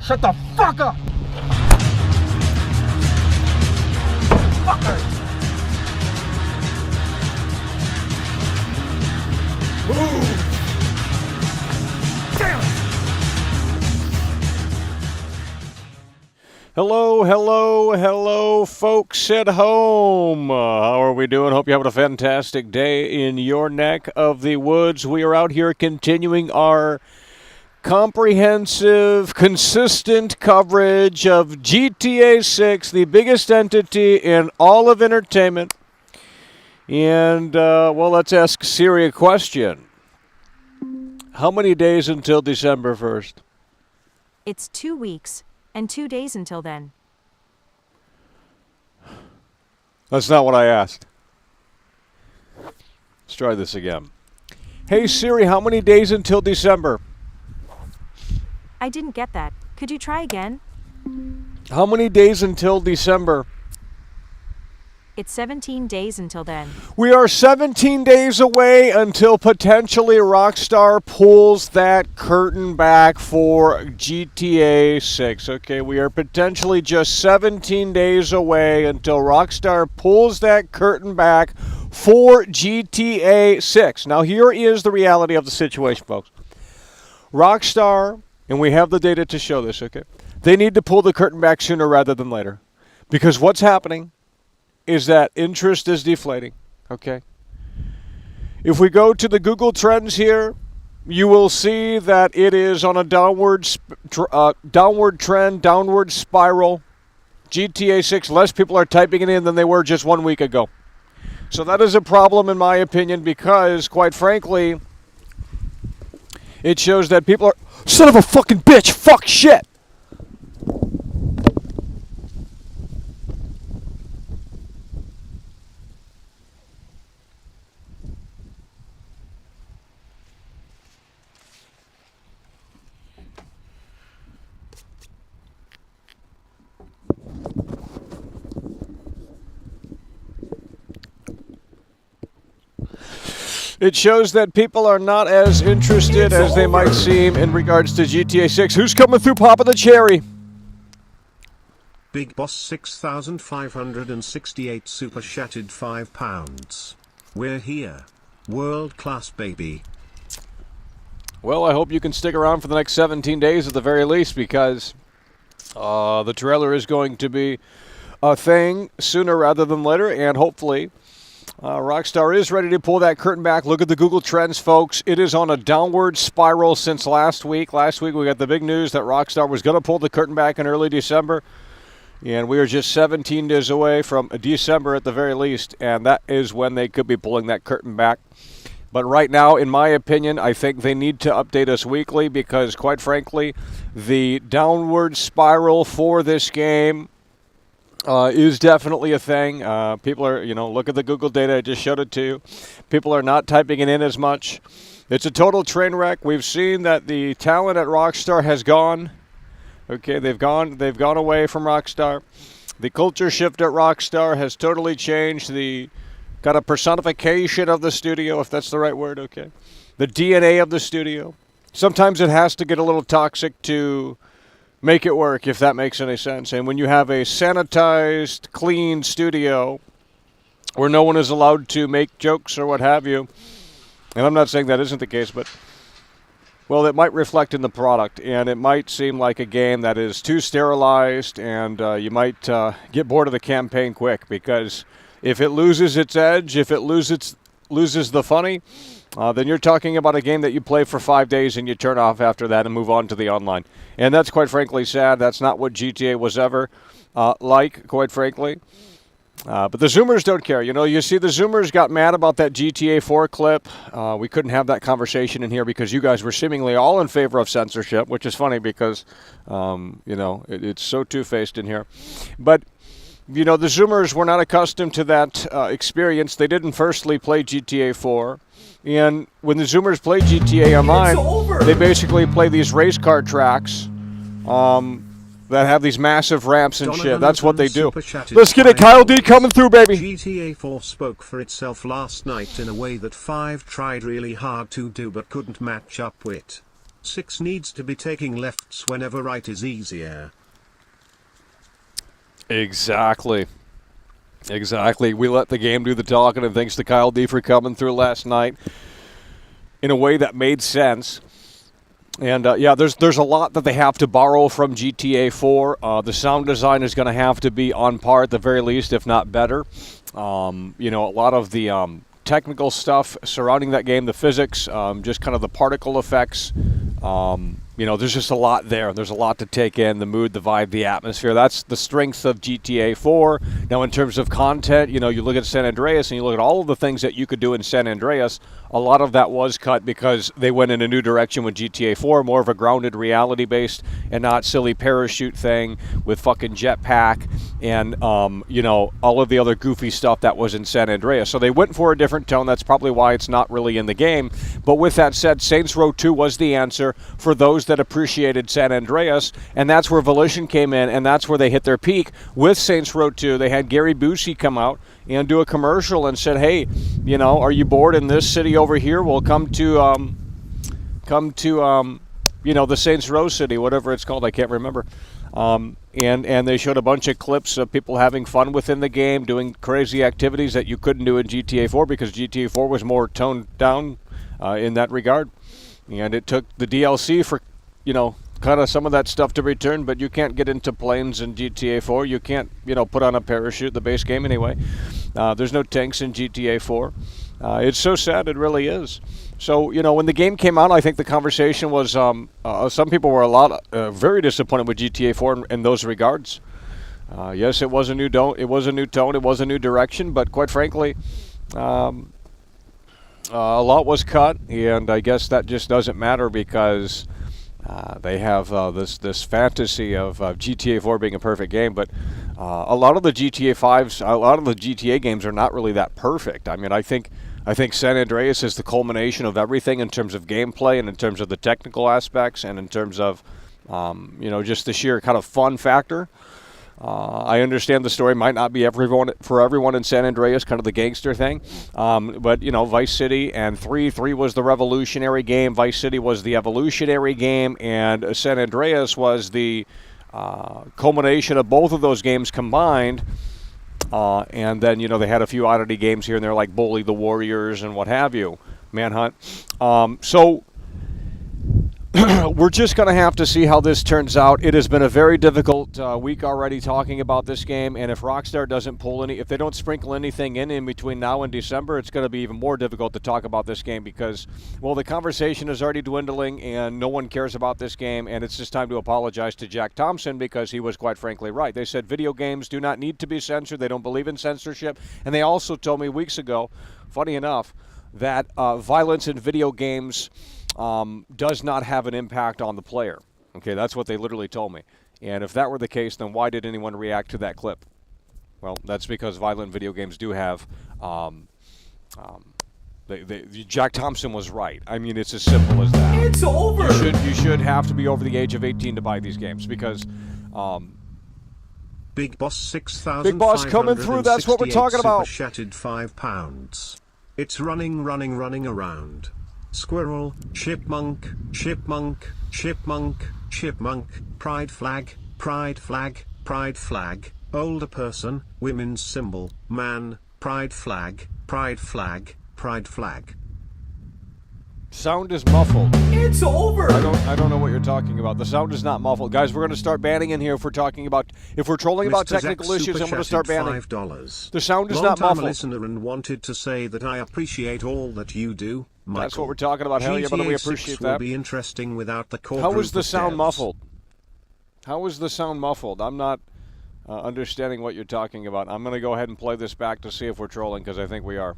Shut the fuck up! Fucker! Move! Damn it! Hello, hello, hello, folks at home. How are we doing? Hope you're having a fantastic day in your neck of the woods. We are out here continuing our comprehensive, consistent coverage of GTA 6, the biggest entity in all of entertainment. And, well, let's ask Siri a question. How many days until December 1st? It's 2 weeks and 2 days until then. That's not what I asked. Let's try this again. Hey, Siri, how many days until December? I didn't get that. Could you try again? How many days until December? It's 17 days until then. We are 17 days away until potentially Rockstar pulls that curtain back for GTA 6. Okay, we are potentially just 17 days away until Rockstar pulls that curtain back for GTA 6. Now, here is the reality of the situation, folks. Rockstar, and we have the data to show this, okay? They need to pull the curtain back sooner rather than later. Because what's happening is that interest is deflating, okay? If we go to the Google Trends here, you will see that it is on a downward trend, downward spiral. GTA 6, less people are typing it in than they were just 1 week ago. So that is a problem in my opinion because, quite frankly, it shows that people are... Son of a fucking bitch! Fuck shit! It shows that people are not as interested as they might seem in regards to GTA 6. Who's coming through popping the cherry? Big Boss 6,568 super shattered £5. We're here. World class, baby. Well, I hope you can stick around for the next 17 days at the very least because the trailer is going to be a thing sooner rather than later, and hopefully Rockstar is ready to pull that curtain back. Look at the Google Trends, folks. It is on a downward spiral since last week. Last week we got the big news that Rockstar was going to pull the curtain back in early December. And we are just 17 days away from December at the very least. And that is when they could be pulling that curtain back. But right now, in my opinion, I think they need to update us weekly because, quite frankly, the downward spiral for this game is definitely a thing. People are, look at the Google data. I just showed it to you. People are not typing it in as much. It's a total train wreck. We've seen that the talent at Rockstar has gone. Okay, they've gone away from Rockstar. The culture shift at Rockstar has totally changed. Got a personification of the studio, if that's the right word, okay? The DNA of the studio. Sometimes it has to get a little toxic to make it work, if that makes any sense. And when you have a sanitized, clean studio where no one is allowed to make jokes or what have you, and I'm not saying that isn't the case, but, well, it might reflect in the product, and it might seem like a game that is too sterilized, and you might get bored of the campaign quick, because if it loses its edge, if it loses the funny, then you're talking about a game that you play for 5 days and you turn off after that and move on to the online. And that's quite frankly sad. That's not what GTA was ever like, quite frankly. But the Zoomers don't care. You see the Zoomers got mad about that GTA 4 clip. We couldn't have that conversation in here because you guys were seemingly all in favor of censorship, which is funny because, it's so two-faced in here. But the Zoomers were not accustomed to that experience. They didn't firstly play GTA 4. And when the Zoomers play GTA Online, they basically play these race car tracks that have these massive ramps and shit. That's what they do. Super chatted Let's get it, Kyle D coming through, baby. GTA 4 spoke for itself last night in a way that 5 tried really hard to do but couldn't match up with. 6 needs to be taking lefts whenever right is easier. Exactly. Exactly. We let the game do the talking, and thanks to Kyle D for coming through last night in a way that made sense. And, yeah, there's a lot that they have to borrow from GTA 4. The sound design is going to have to be on par at the very least, if not better. You know, a lot of the technical stuff surrounding that game, the physics, just kind of the particle effects. You know, there's just a lot there. There's a lot to take in, the mood, the vibe, the atmosphere. That's the strength of GTA 4. Now, in terms of content, you know, you look at San Andreas and you look at all of the things that you could do in San Andreas. A lot of that was cut because they went in a new direction with GTA 4, more of a grounded reality-based and not silly parachute thing with fucking jetpack and, you know, all of the other goofy stuff that was in San Andreas. So they went for a different tone. That's probably why it's not really in the game. But with that said, Saints Row 2 was the answer for those that appreciated San Andreas, and that's where Volition came in, and that's where they hit their peak with Saints Row 2. They had Gary Busey come out and do a commercial and said, hey, you know, are you bored in this city over here? Well, come to you know, the Saints Row city, whatever it's called, I can't remember. And they showed a bunch of clips of people having fun within the game, doing crazy activities that you couldn't do in GTA 4 because GTA 4 was more toned down in that regard. And it took the DLC for, you know, kind of some of that stuff to return, but you can't get into planes in GTA 4. You can't, you know, put on a parachute, the base game anyway. There's no tanks in GTA 4. It's so sad, it really is. So, you know, when the game came out, I think the conversation was, some people were very disappointed with GTA 4 in those regards. Yes, it was a new tone, it was a new direction, but quite frankly, a lot was cut, and I guess that just doesn't matter because they have this fantasy of GTA 4 being a perfect game, but a lot of the GTA 5s, a lot of the GTA games are not really that perfect. I mean, I think San Andreas is the culmination of everything in terms of gameplay and in terms of the technical aspects and in terms of, you know, just the sheer kind of fun factor. I understand the story might not be for everyone in San Andreas, kind of the gangster thing. But, you know, Vice City and 3 was the revolutionary game. Vice City was the evolutionary game. And San Andreas was the culmination of both of those games combined. And then, you know, they had a few oddity games here and there like Bully the Warriors and what have you. Manhunt. So we're just going to have to see how this turns out. It has been a very difficult week already talking about this game, and if Rockstar doesn't if they don't sprinkle anything in between now and December, it's going to be even more difficult to talk about this game because, well, the conversation is already dwindling and no one cares about this game, and it's just time to apologize to Jack Thompson because he was quite frankly right. They said video games do not need to be censored. They don't believe in censorship, and they also told me weeks ago, funny enough, that violence in video games does not have an impact on the player. Okay, that's what they literally told me. And if that were the case, then why did anyone react to that clip? Well, that's because violent video games do have... Jack Thompson was right. I mean, it's as simple as that. It's over! You should have to be over the age of 18 to buy these games because... Big Boss 6,000. Big Boss coming through, that's what we're talking about. Super chatted £5. It's running around. Squirrel, chipmunk, chipmunk, chipmunk, chipmunk, pride flag, pride flag, pride flag, older person, women's symbol, man, pride flag, pride flag, pride flag. Sound is muffled. It's over! I don't know what you're talking about. The sound is not muffled. Guys, we're going to start banning in here if we're trolling about technical issues, I'm going to start banning. $5. The sound is not muffled. Listener and wanted to say that I appreciate all that you do, Michael. That's what we're talking about. Hell yeah, but we appreciate that. Will be interesting without the core. How is the sound muffled? How is the sound muffled? I'm not understanding what you're talking about. I'm going to go ahead and play this back to see if we're trolling because I think we are.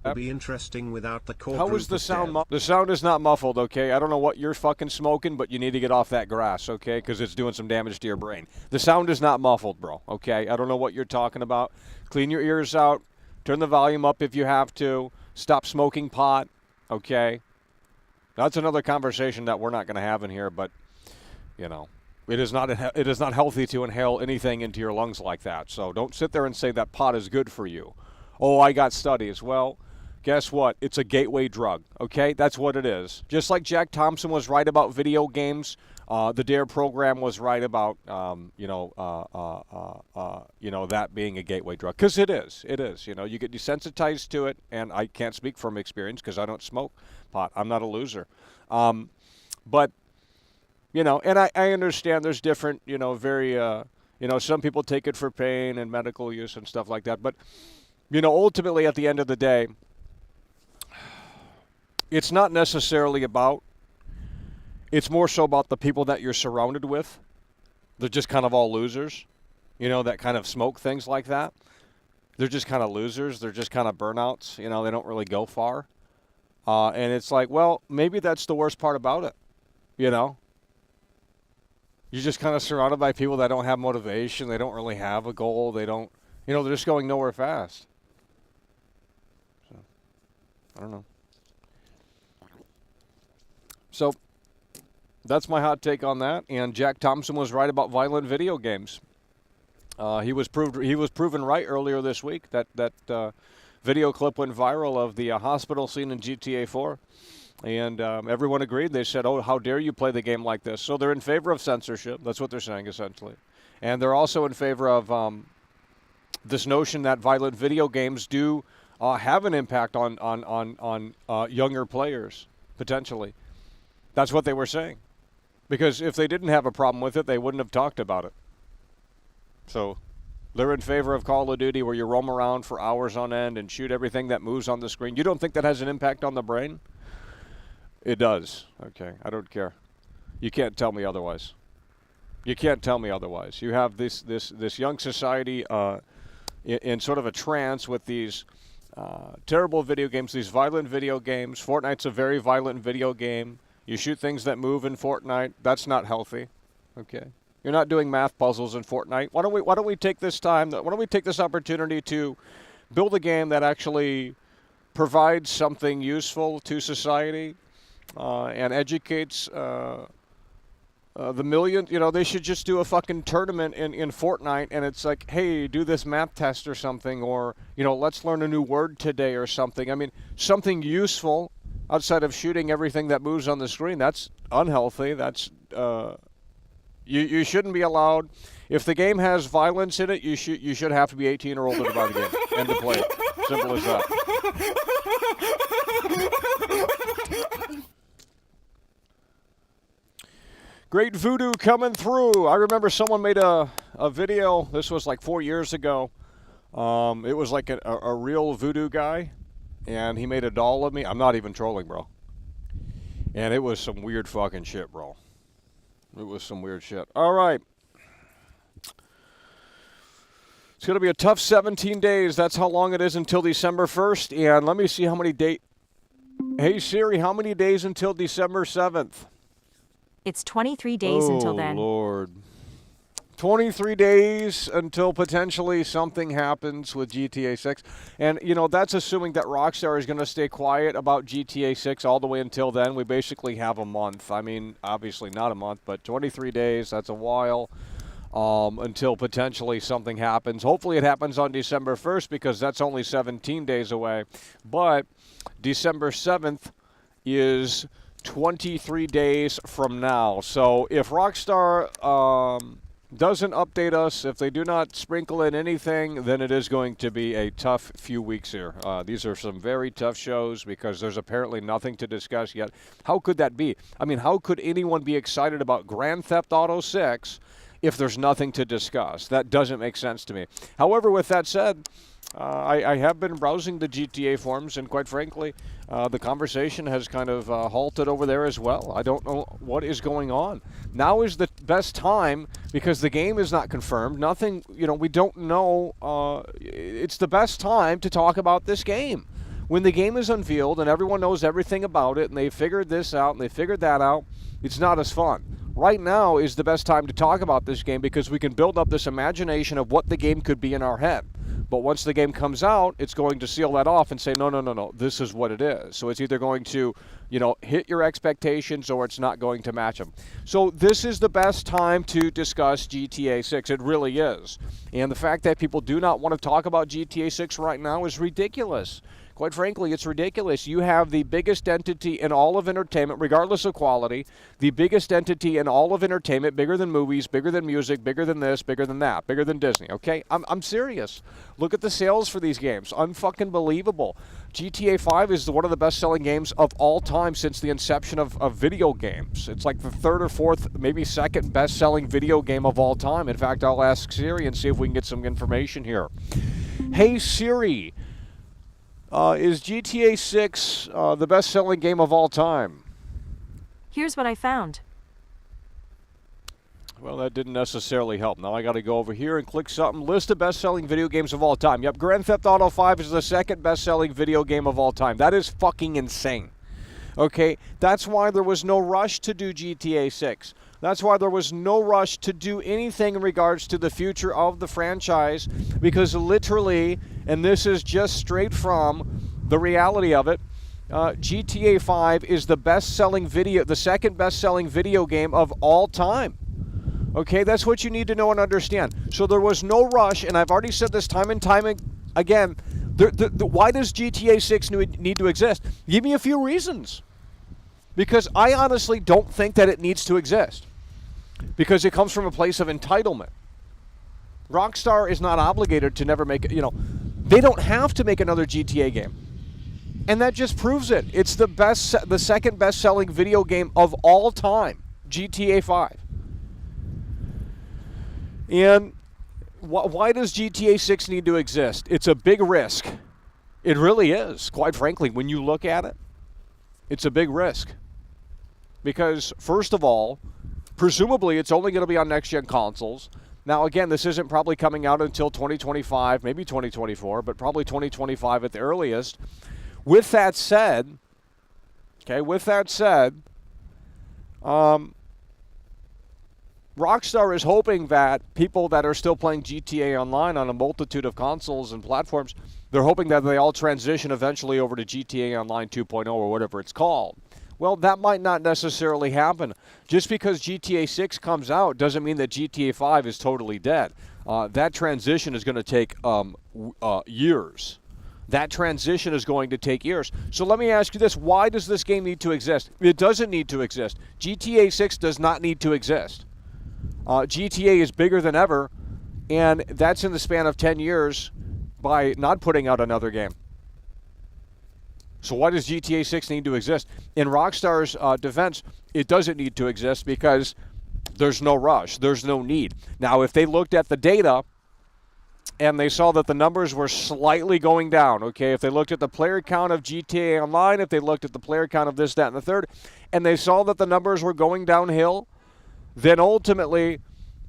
Will be interesting without the core. How is the sound the sound is not muffled, okay? I don't know what you're fucking smoking, but you need to get off that grass, okay? Because it's doing some damage to your brain. The sound is not muffled, bro, okay? I don't know what you're talking about. Clean your ears out. Turn the volume up if you have to. Stop smoking pot, okay? That's another conversation that we're not going to have in here, but, you know. It is not healthy to inhale anything into your lungs like that. So don't sit there and say that pot is good for you. Oh, I got studies. Well, guess what? It's a gateway drug, okay? That's what it is. Just like Jack Thompson was right about video games, the DARE program was right about, that being a gateway drug. Because it is. It is. You know, you get desensitized to it, and I can't speak from experience because I don't smoke pot. I'm not a loser. But, you know, and I understand there's different, some people take it for pain and medical use and stuff like that. But, you know, ultimately at the end of the day, it's not necessarily about, it's more so about the people that you're surrounded with. They're just kind of all losers, you know, that kind of smoke things like that. They're just kind of losers. They're just kind of burnouts. You know, they don't really go far. And it's like, well, maybe that's the worst part about it, you know. You're just kind of surrounded by people that don't have motivation. They don't really have a goal. They don't, you know, they're just going nowhere fast. So, I don't know. So, that's my hot take on that. And Jack Thompson was right about violent video games. He was proven right earlier this week. That video clip went viral of the hospital scene in GTA 4. And everyone agreed. They said, oh, how dare you play the game like this? So they're in favor of censorship. That's what they're saying, essentially. And they're also in favor of this notion that violent video games do have an impact on younger players, potentially. That's what they were saying. Because if they didn't have a problem with it, they wouldn't have talked about it. So they're in favor of Call of Duty where you roam around for hours on end and shoot everything that moves on the screen. You don't think that has an impact on the brain? It does. Okay, I don't care. You can't tell me otherwise. You can't tell me otherwise. You have this young society in sort of a trance with these terrible video games, these violent video games. Fortnite's a very violent video game. You shoot things that move in Fortnite. That's not healthy. Okay. You're not doing math puzzles in Fortnite. Why don't we take this time? Why don't we take this opportunity to build a game that actually provides something useful to society and educates the millions? You know, they should just do a fucking tournament in Fortnite, and it's like, hey, do this math test or something, or, you know, let's learn a new word today or something. I mean, something useful. Outside of shooting everything that moves on the screen, that's unhealthy. That's you shouldn't be allowed. If the game has violence in it, you should have to be 18 or older to buy the game and to play it. Simple as that. Great voodoo coming through. I remember someone made a video. This was like 4 years ago. It was like a real voodoo guy. And he made a doll of me. I'm not even trolling, bro. And it was some weird fucking shit, bro. It was some weird shit. All right. It's going to be a tough 17 days. That's how long it is until December 1st. And let me see how many days. Hey, Siri, how many days until December 7th? It's 23 days until then. Oh, Lord. 23 days until potentially something happens with GTA 6. And, you know, that's assuming that Rockstar is going to stay quiet about GTA 6 all the way until then. We basically have a month. I mean, obviously not a month, but 23 days, that's a while until potentially something happens. Hopefully it happens on December 1st because that's only 17 days away. But December 7th is 23 days from now. So if Rockstar doesn't update us, if they do not sprinkle in anything, then it is going to be a tough few weeks here. These are some very tough shows because there's apparently nothing to discuss yet. How could that be? I mean, how could anyone be excited about Grand Theft Auto 6 if there's nothing to discuss? That doesn't make sense to me. However, with that said, I have been browsing the GTA forums, and quite frankly, the conversation has kind of halted over there as well. I don't know what is going on. Now is the best time because the game is not confirmed. Nothing, you know, we don't know. It's the best time to talk about this game. When the game is unveiled and everyone knows everything about it and they figured this out and they figured that out, it's not as fun. Right now is the best time to talk about this game because we can build up this imagination of what the game could be in our head. But once the game comes out, it's going to seal that off and say, no, no, no, no, this is what it is. So it's either going to, hit your expectations or it's not going to match them. So this is the best time to discuss GTA 6. It really is. And the fact that people do not want to talk about GTA 6 right now is ridiculous. Quite frankly, it's ridiculous. You have the biggest entity in all of entertainment, regardless of quality, the biggest entity in all of entertainment, bigger than movies, bigger than music, bigger than this, bigger than that, bigger than Disney, okay? I'm serious. Look at the sales for these games. Unfucking believable. GTA 5 is one of the best-selling games of all time since the inception of video games. It's like the third or fourth, maybe second best-selling video game of all time. In fact, I'll ask Siri and see if we can get some information here. Hey, Siri. Is GTA 6 the best-selling game of all time? Here's what I found. Well, that didn't necessarily help. Now I got to go over here and click something. List of best-selling video games of all time. Yep, Grand Theft Auto 5 is the second best-selling video game of all time. That is fucking insane. Okay, that's why there was no rush to do GTA 6. That's why there was no rush to do anything in regards to the future of the franchise, because literally, and this is just straight from the reality of it, GTA 5 is the second best-selling video game of all time. Okay, that's what you need to know and understand. So there was no rush, and I've already said this time and time again. Why does GTA 6 need to exist? Give me a few reasons. Because I honestly don't think that it needs to exist. Because it comes from a place of entitlement. Rockstar is not obligated to never make it, they don't have to make another GTA game. And that just proves it. It's the second best-selling video game of all time, GTA 5. And why does GTA 6 need to exist? It's a big risk. It really is, quite frankly, when you look at it. It's a big risk. Because, first of all, presumably it's only going to be on next-gen consoles. Now, again, this isn't probably coming out until 2025, maybe 2024, but probably 2025 at the earliest. With that said, Rockstar is hoping that people that are still playing GTA Online on a multitude of consoles and platforms, they're hoping that they all transition eventually over to GTA Online 2.0 or whatever it's called. Well, that might not necessarily happen. Just because GTA 6 comes out doesn't mean that GTA 5 is totally dead. That transition is going to take years. That transition is going to take years. So let me ask you this. Why does this game need to exist? It doesn't need to exist. GTA 6 does not need to exist. GTA is bigger than ever, and that's in the span of 10 years by not putting out another game. So why does GTA 6 need to exist? In Rockstar's defense, it doesn't need to exist because there's no rush. There's no need. Now, if they looked at the data and they saw that the numbers were slightly going down, okay, if they looked at the player count of GTA Online, if they looked at the player count of this, that, and the third, and they saw that the numbers were going downhill, then ultimately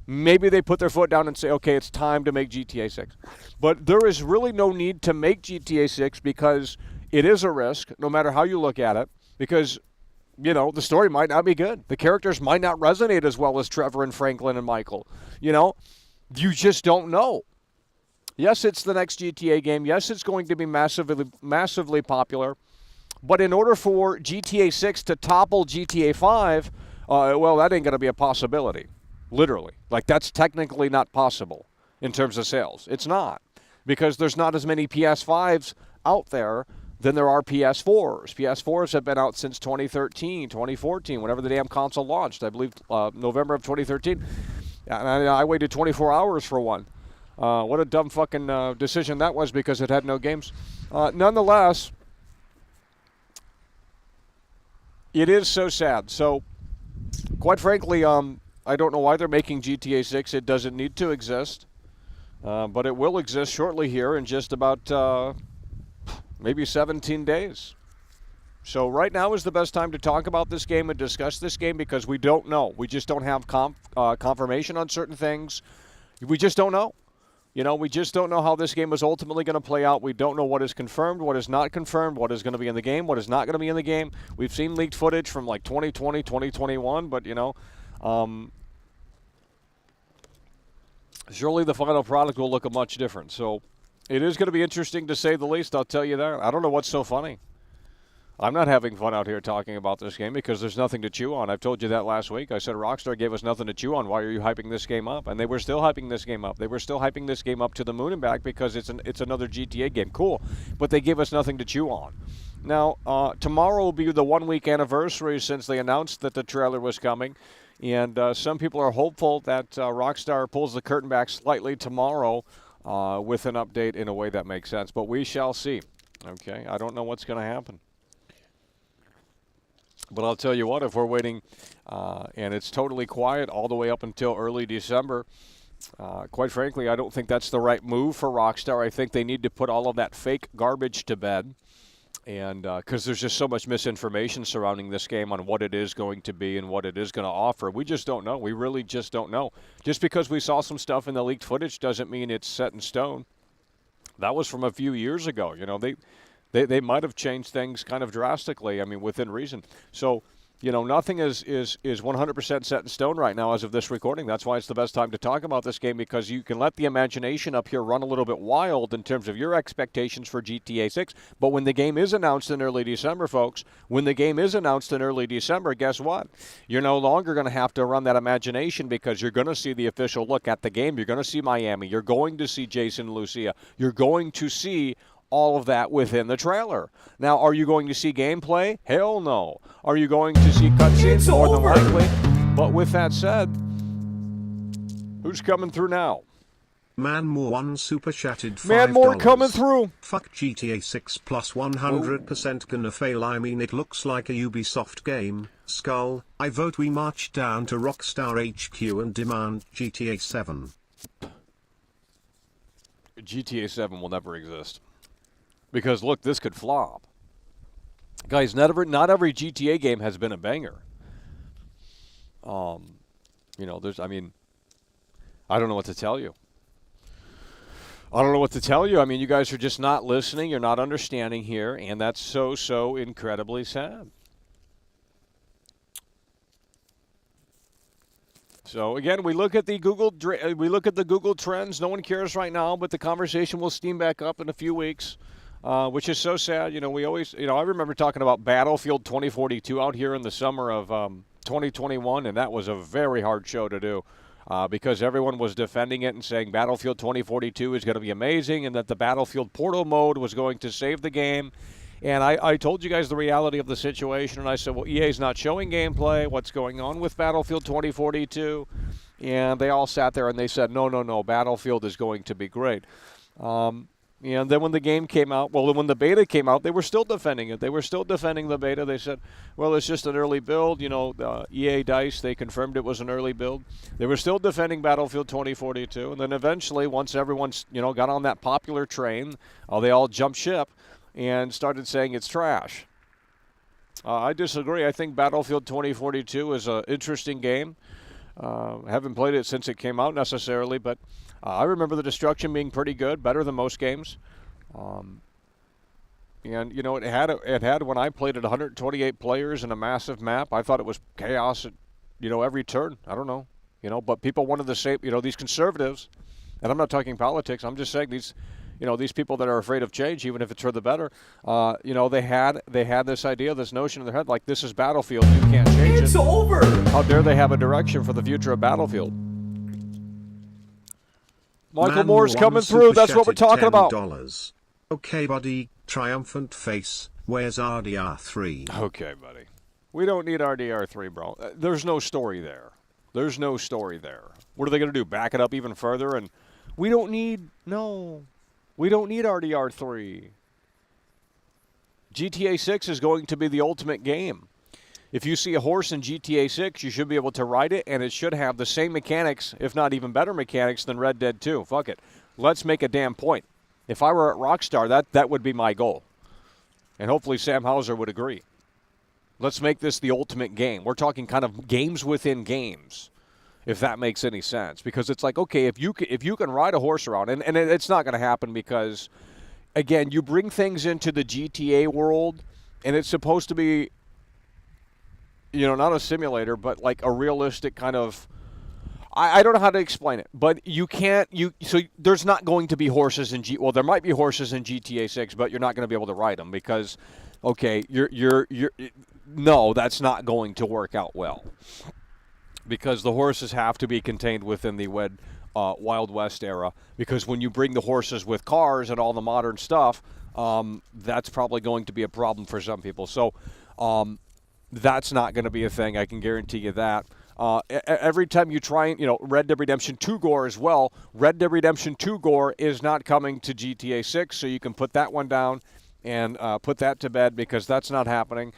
maybe they put their foot down and say, okay, it's time to make GTA 6. But there is really no need to make GTA 6 because it is a risk, no matter how you look at it, because, the story might not be good. The characters might not resonate as well as Trevor and Franklin and Michael. You just don't know. Yes, it's the next GTA game. Yes, it's going to be massively popular. But in order for GTA 6 to topple GTA 5, that ain't going to be a possibility, literally. Like, that's technically not possible in terms of sales. It's not, because there's not as many PS5s out there than there are PS4s. PS4s have been out since 2013, 2014, whenever the damn console launched. I believe November of 2013. And I waited 24 hours for one. What a dumb fucking decision that was because it had no games. Nonetheless, it is so sad. So, quite frankly, I don't know why they're making GTA 6. It doesn't need to exist. But it will exist shortly here in just about maybe 17 days. So right now is the best time to talk about this game and discuss this game because we don't know. We just don't have confirmation on certain things. We just don't know. We just don't know how this game is ultimately going to play out. We don't know what is confirmed, what is not confirmed, what is going to be in the game, what is not going to be in the game. We've seen leaked footage from like 2020, 2021, but, surely the final product will look much different. So It is going to be interesting to say the least, I'll tell you that. I don't know what's so funny. I'm not having fun out here talking about this game because there's nothing to chew on. I've told you that last week. I said Rockstar gave us nothing to chew on. Why are you hyping this game up? And they were still hyping this game up. They were still hyping this game up to the moon and back because it's another GTA game. Cool. But they gave us nothing to chew on. Now, tomorrow will be the 1-week anniversary since they announced that the trailer was coming. And some people are hopeful that Rockstar pulls the curtain back slightly tomorrow with an update in a way that makes sense. But we shall see. Okay? I don't know what's going to happen. But I'll tell you what, if we're waiting and it's totally quiet all the way up until early December, quite frankly, I don't think that's the right move for Rockstar. I think they need to put all of that fake garbage to bed. And because there's just so much misinformation surrounding this game on what it is going to be and what it is going to offer. We just don't know. We really just don't know. Just because we saw some stuff in the leaked footage doesn't mean it's set in stone. That was from a few years ago. You know, they might have changed things kind of drastically, I mean, within reason. So, you know, nothing is 100% set in stone right now as of this recording. That's why it's the best time to talk about this game, because you can let the imagination up here run a little bit wild in terms of your expectations for GTA 6. But when the game is announced in early December, folks, when the game is announced in early December, guess what? You're no longer going to have to run that imagination because you're going to see the official look at the game. You're going to see Miami. You're going to see Jason Lucia. You're going to see all of that within the trailer. Now, are you going to see gameplay? Hell no. Are you going to see cutscenes? More than likely. But with that said, who's coming through now? Manmore 1 super chatted $5. Manmore coming through. Fuck GTA 6 plus 100% gonna fail. I mean, it looks like a Ubisoft game. Skull, I vote we march down to Rockstar HQ and demand GTA 7. GTA 7 will never exist. Because, look, this could flop. Guys, not every GTA game has been a banger. You know, I don't know what to tell you. I don't know what to tell you. I mean, you guys are just not listening. You're not understanding here, and that's so incredibly sad. So again, we look at the Google Trends. No one cares right now, but the conversation will steam back up in a few weeks. Which is so sad. You know, we always, you know, I remember talking about Battlefield 2042 out here in the summer of 2021, and that was a very hard show to do because everyone was defending it and saying Battlefield 2042 is going to be amazing and that the Battlefield Portal mode was going to save the game. And I told you guys the reality of the situation, and I said, well, EA's not showing gameplay. What's going on with Battlefield 2042? And they all sat there and they said, no, Battlefield is going to be great. And then when the game came out, well, when the beta came out, they were still defending it. They were still defending the beta. They said, well, it's just an early build. You know, EA DICE, they confirmed it was an early build. They were still defending Battlefield 2042. And then eventually, once everyone's, you know, got on that popular train, they all jumped ship and started saying it's trash. I disagree. I think Battlefield 2042 is an interesting game. Haven't played it since it came out necessarily, but I remember the destruction being pretty good, better than most games. And, you know, it had when I played it 128 players in a massive map. I thought it was chaos at, you know, every turn. I don't know, you know, but people wanted the same, you know, these conservatives, and I'm not talking politics. I'm just saying these, you know, these people that are afraid of change, even if it's for the better, you know, they had this idea, this notion in their head, like, this is Battlefield, you can't change it. It's over! How dare they have a direction for the future of Battlefield? Michael Moore's coming through. That's what we're talking about. Okay, buddy. Triumphant face. Where's RDR3? Okay, buddy. We don't need RDR3, bro. There's no story there. There's no story there. What are they going to do? Back it up even further? And we don't need RDR3. GTA 6 is going to be the ultimate game. If you see a horse in GTA 6, you should be able to ride it, and it should have the same mechanics, if not even better mechanics, than Red Dead 2. Fuck it. Let's make a damn point. If I were at Rockstar, that would be my goal. And hopefully Sam Hauser would agree. Let's make this the ultimate game. We're talking kind of games within games, if that makes any sense. Because it's like, okay, if you can ride a horse around, and it's not going to happen because, again, you bring things into the GTA world, and it's supposed to be, you know, not a simulator, but like a realistic kind of I don't know how to explain it, but you can't. So there's not going to be horses in Well, there might be horses in GTA 6, but you're not going to be able to ride them because, okay, no, that's not going to work out well because the horses have to be contained within the Wild West era. Because when you bring the horses with cars and all the modern stuff, that's probably going to be a problem for some people. So that's not going to be a thing. I can guarantee you that. Every time you try and, Red Dead Redemption 2 gore as well, Red Dead Redemption 2 gore is not coming to GTA 6, so you can put that one down and put that to bed because that's not happening.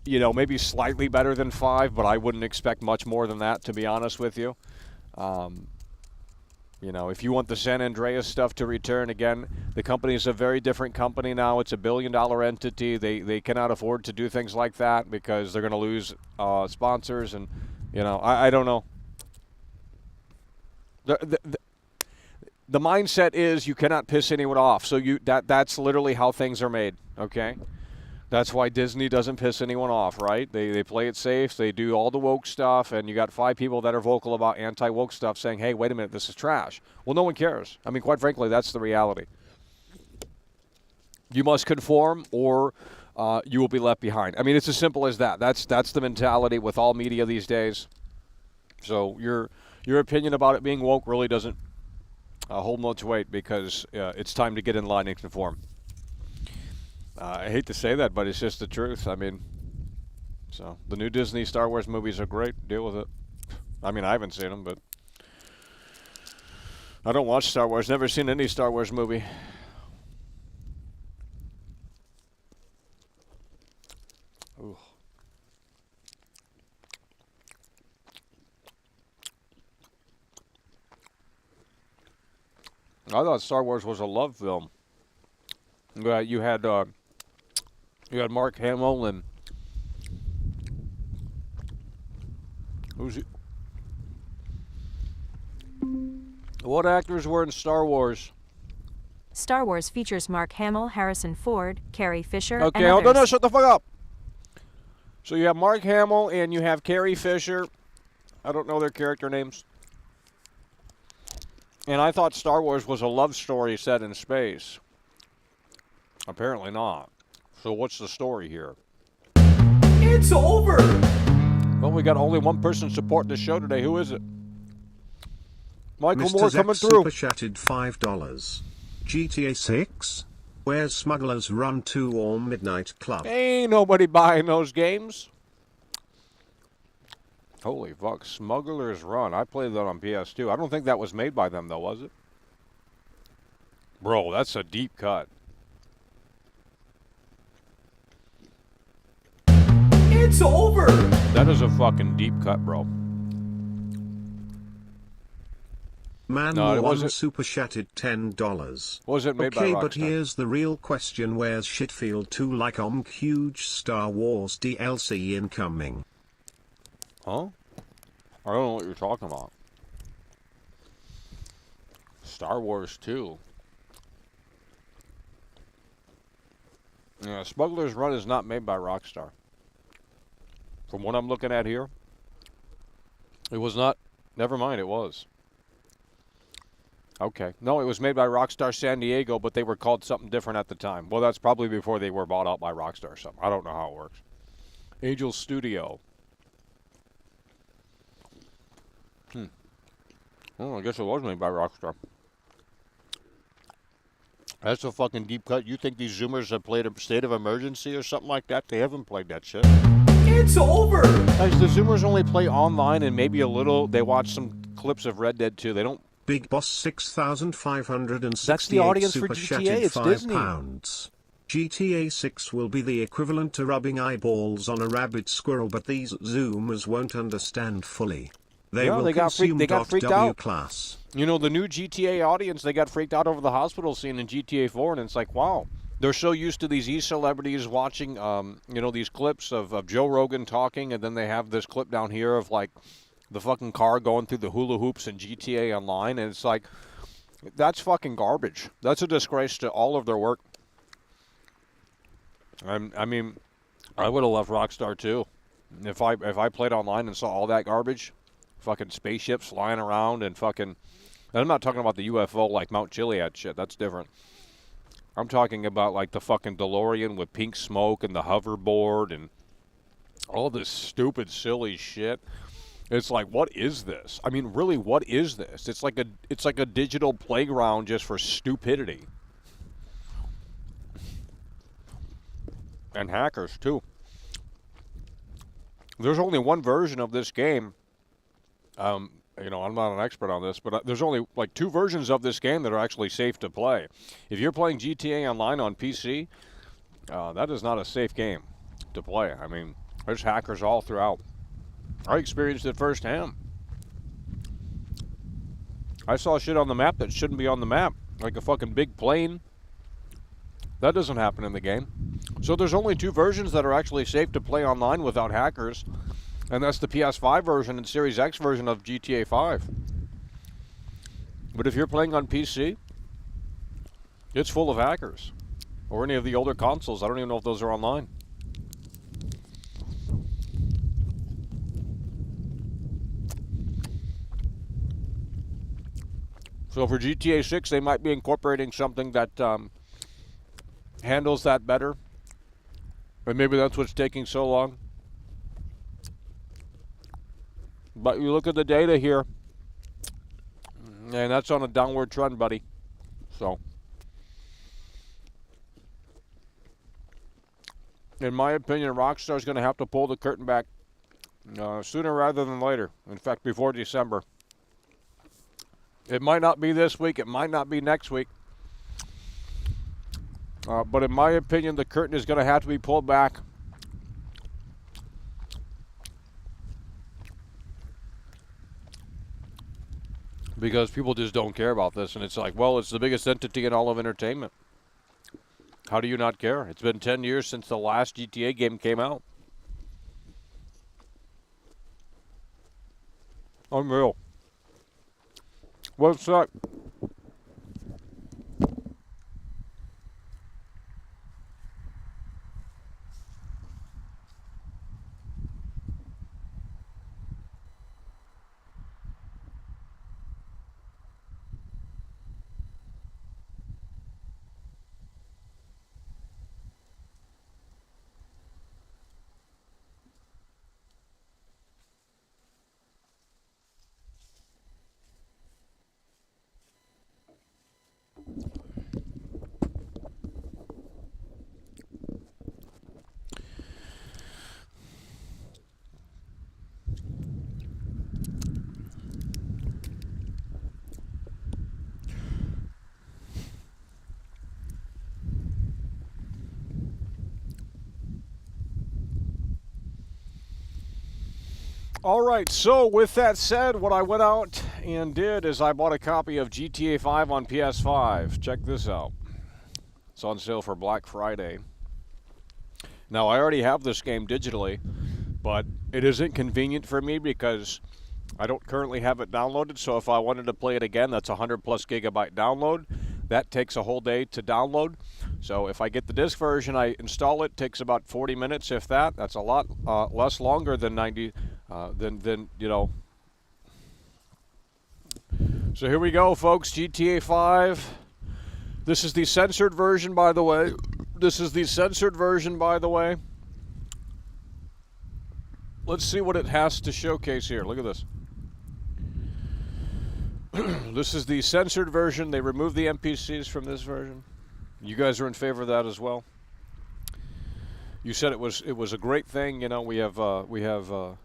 Maybe slightly better than 5, but I wouldn't expect much more than that, to be honest with you. If you want the San Andreas stuff to return, again, the company is a very different company now. It's a billion-dollar entity. They cannot afford to do things like that because they're going to lose sponsors. And, I don't know. The mindset is you cannot piss anyone off. So that's literally how things are made, okay? That's why Disney doesn't piss anyone off, right? They play it safe. They do all the woke stuff, and you got 5 people that are vocal about anti-woke stuff saying, hey, wait a minute, this is trash. Well, no one cares. I mean, quite frankly, that's the reality. You must conform or you will be left behind. I mean, it's as simple as that. That's the mentality with all media these days. So your opinion about it being woke really doesn't hold much weight because it's time to get in line and conform. I hate to say that, but it's just the truth. I mean, so the new Disney Star Wars movies are great. Deal with it. I mean, I haven't seen them, but I don't watch Star Wars. Never seen any Star Wars movie. Ooh. I thought Star Wars was a love film. You had Mark Hamill and who's he? What actors were in Star Wars? Star Wars features Mark Hamill, Harrison Ford, Carrie Fisher, Okay, and others. no, shut the fuck up. So you have Mark Hamill and you have Carrie Fisher. I don't know their character names. And I thought Star Wars was a love story set in space. Apparently not. So what's the story here? It's over! Well, we got only one person supporting the show today. Who is it? Michael Mr. Moore Zach coming through. super chatted $5. GTA 6? Where's Smugglers Run 2 or Midnight Club? Ain't nobody buying those games. Holy fuck, Smuggler's Run. I played that on PS2. I don't think that was made by them, though, was it? Bro, that's a deep cut. It's over! That is a fucking deep cut, bro. Man No, it one wasn't. super chatted $10. Was it made by Okay, Rockstar? but here's the real question: where's Shitfield 2 like huge Star Wars DLC incoming? Huh? I don't know what you're talking about. Star Wars 2. Yeah, Smuggler's Run is not made by Rockstar. From what I'm looking at here, it was not. Never mind, it was. Okay. No, it was made by Rockstar San Diego, but they were called something different at the time. Well, that's probably before they were bought out by Rockstar or something. I don't know how it works. Angel Studio. Well, I guess it was made by Rockstar. That's a fucking deep cut. You think these Zoomers have played a State of Emergency or something like that? They haven't played that shit. It's over! Guys, the Zoomers only play online and maybe a little. They watch some clips of Red Dead 2. They don't. Big Boss 6,568 That's the audience for super GTA. chatted It's Disney. £5. GTA 6 will be the equivalent to rubbing eyeballs on a rabbit squirrel, but these Zoomers won't understand fully. They will consume they got freaked W out. class. You know, the new GTA audience, they got freaked out over the hospital scene in GTA 4, and it's like, wow. They're so used to these e-celebrities watching, these clips of Joe Rogan talking, and then they have this clip down here of, like, the fucking car going through the hula hoops in GTA Online, and it's like, that's fucking garbage. That's a disgrace to all of their work. I mean, I would have left Rockstar too. If I played online and saw all that garbage, fucking spaceships flying around and fucking, and I'm not talking about the UFO like Mount Chiliad shit. That's different. I'm talking about like the fucking DeLorean with pink smoke and the hoverboard and all this stupid, silly shit. It's like, what is this? I mean, really, what is this? It's like a digital playground just for stupidity. And hackers, too. There's only one version of this game. You know, I'm not an expert on this, but there's only like 2 versions of this game that are actually safe to play. If you're playing GTA Online on PC, that is not a safe game to play. I mean, there's hackers all throughout. I experienced it firsthand. I saw shit on the map that shouldn't be on the map, like a fucking big plane. That doesn't happen in the game. So there's only 2 versions that are actually safe to play online without hackers, and that's the PS5 version and Series X version of GTA 5. But if you're playing on PC, it's full of hackers. Or any of the older consoles. I don't even know if those are online. So for GTA 6, they might be incorporating something that handles that better. And maybe that's what's taking so long. But you look at the data here, and that's on a downward trend, buddy. So, in my opinion, Rockstar's going to have to pull the curtain back sooner rather than later. In fact, before December. It might not be this week. It might not be next week. But in my opinion, the curtain is going to have to be pulled back. Because people just don't care about this. And it's like, well, it's the biggest entity in all of entertainment. How do you not care? It's been 10 years since the last GTA game came out. Unreal. What's that? All right, so with that said, what I went out and did is I bought a copy of GTA 5 on PS5. Check this out. It's on sale for Black Friday. Now, I already have this game digitally, but it isn't convenient for me because I don't currently have it downloaded, so if I wanted to play it again, that's a 100+ gigabyte download. That takes a whole day to download. So if I get the disc version, I install it. Takes about 40 minutes, if that. That's a lot less longer than 90. Than you know. So here we go, folks. GTA 5. This is the censored version, by the way. This is the censored version, by the way. Let's see what it has to showcase here. Look at this. This is the censored version. They removed the NPCs from this version. You guys are in favor of that as well. You said it was a great thing. You know, we have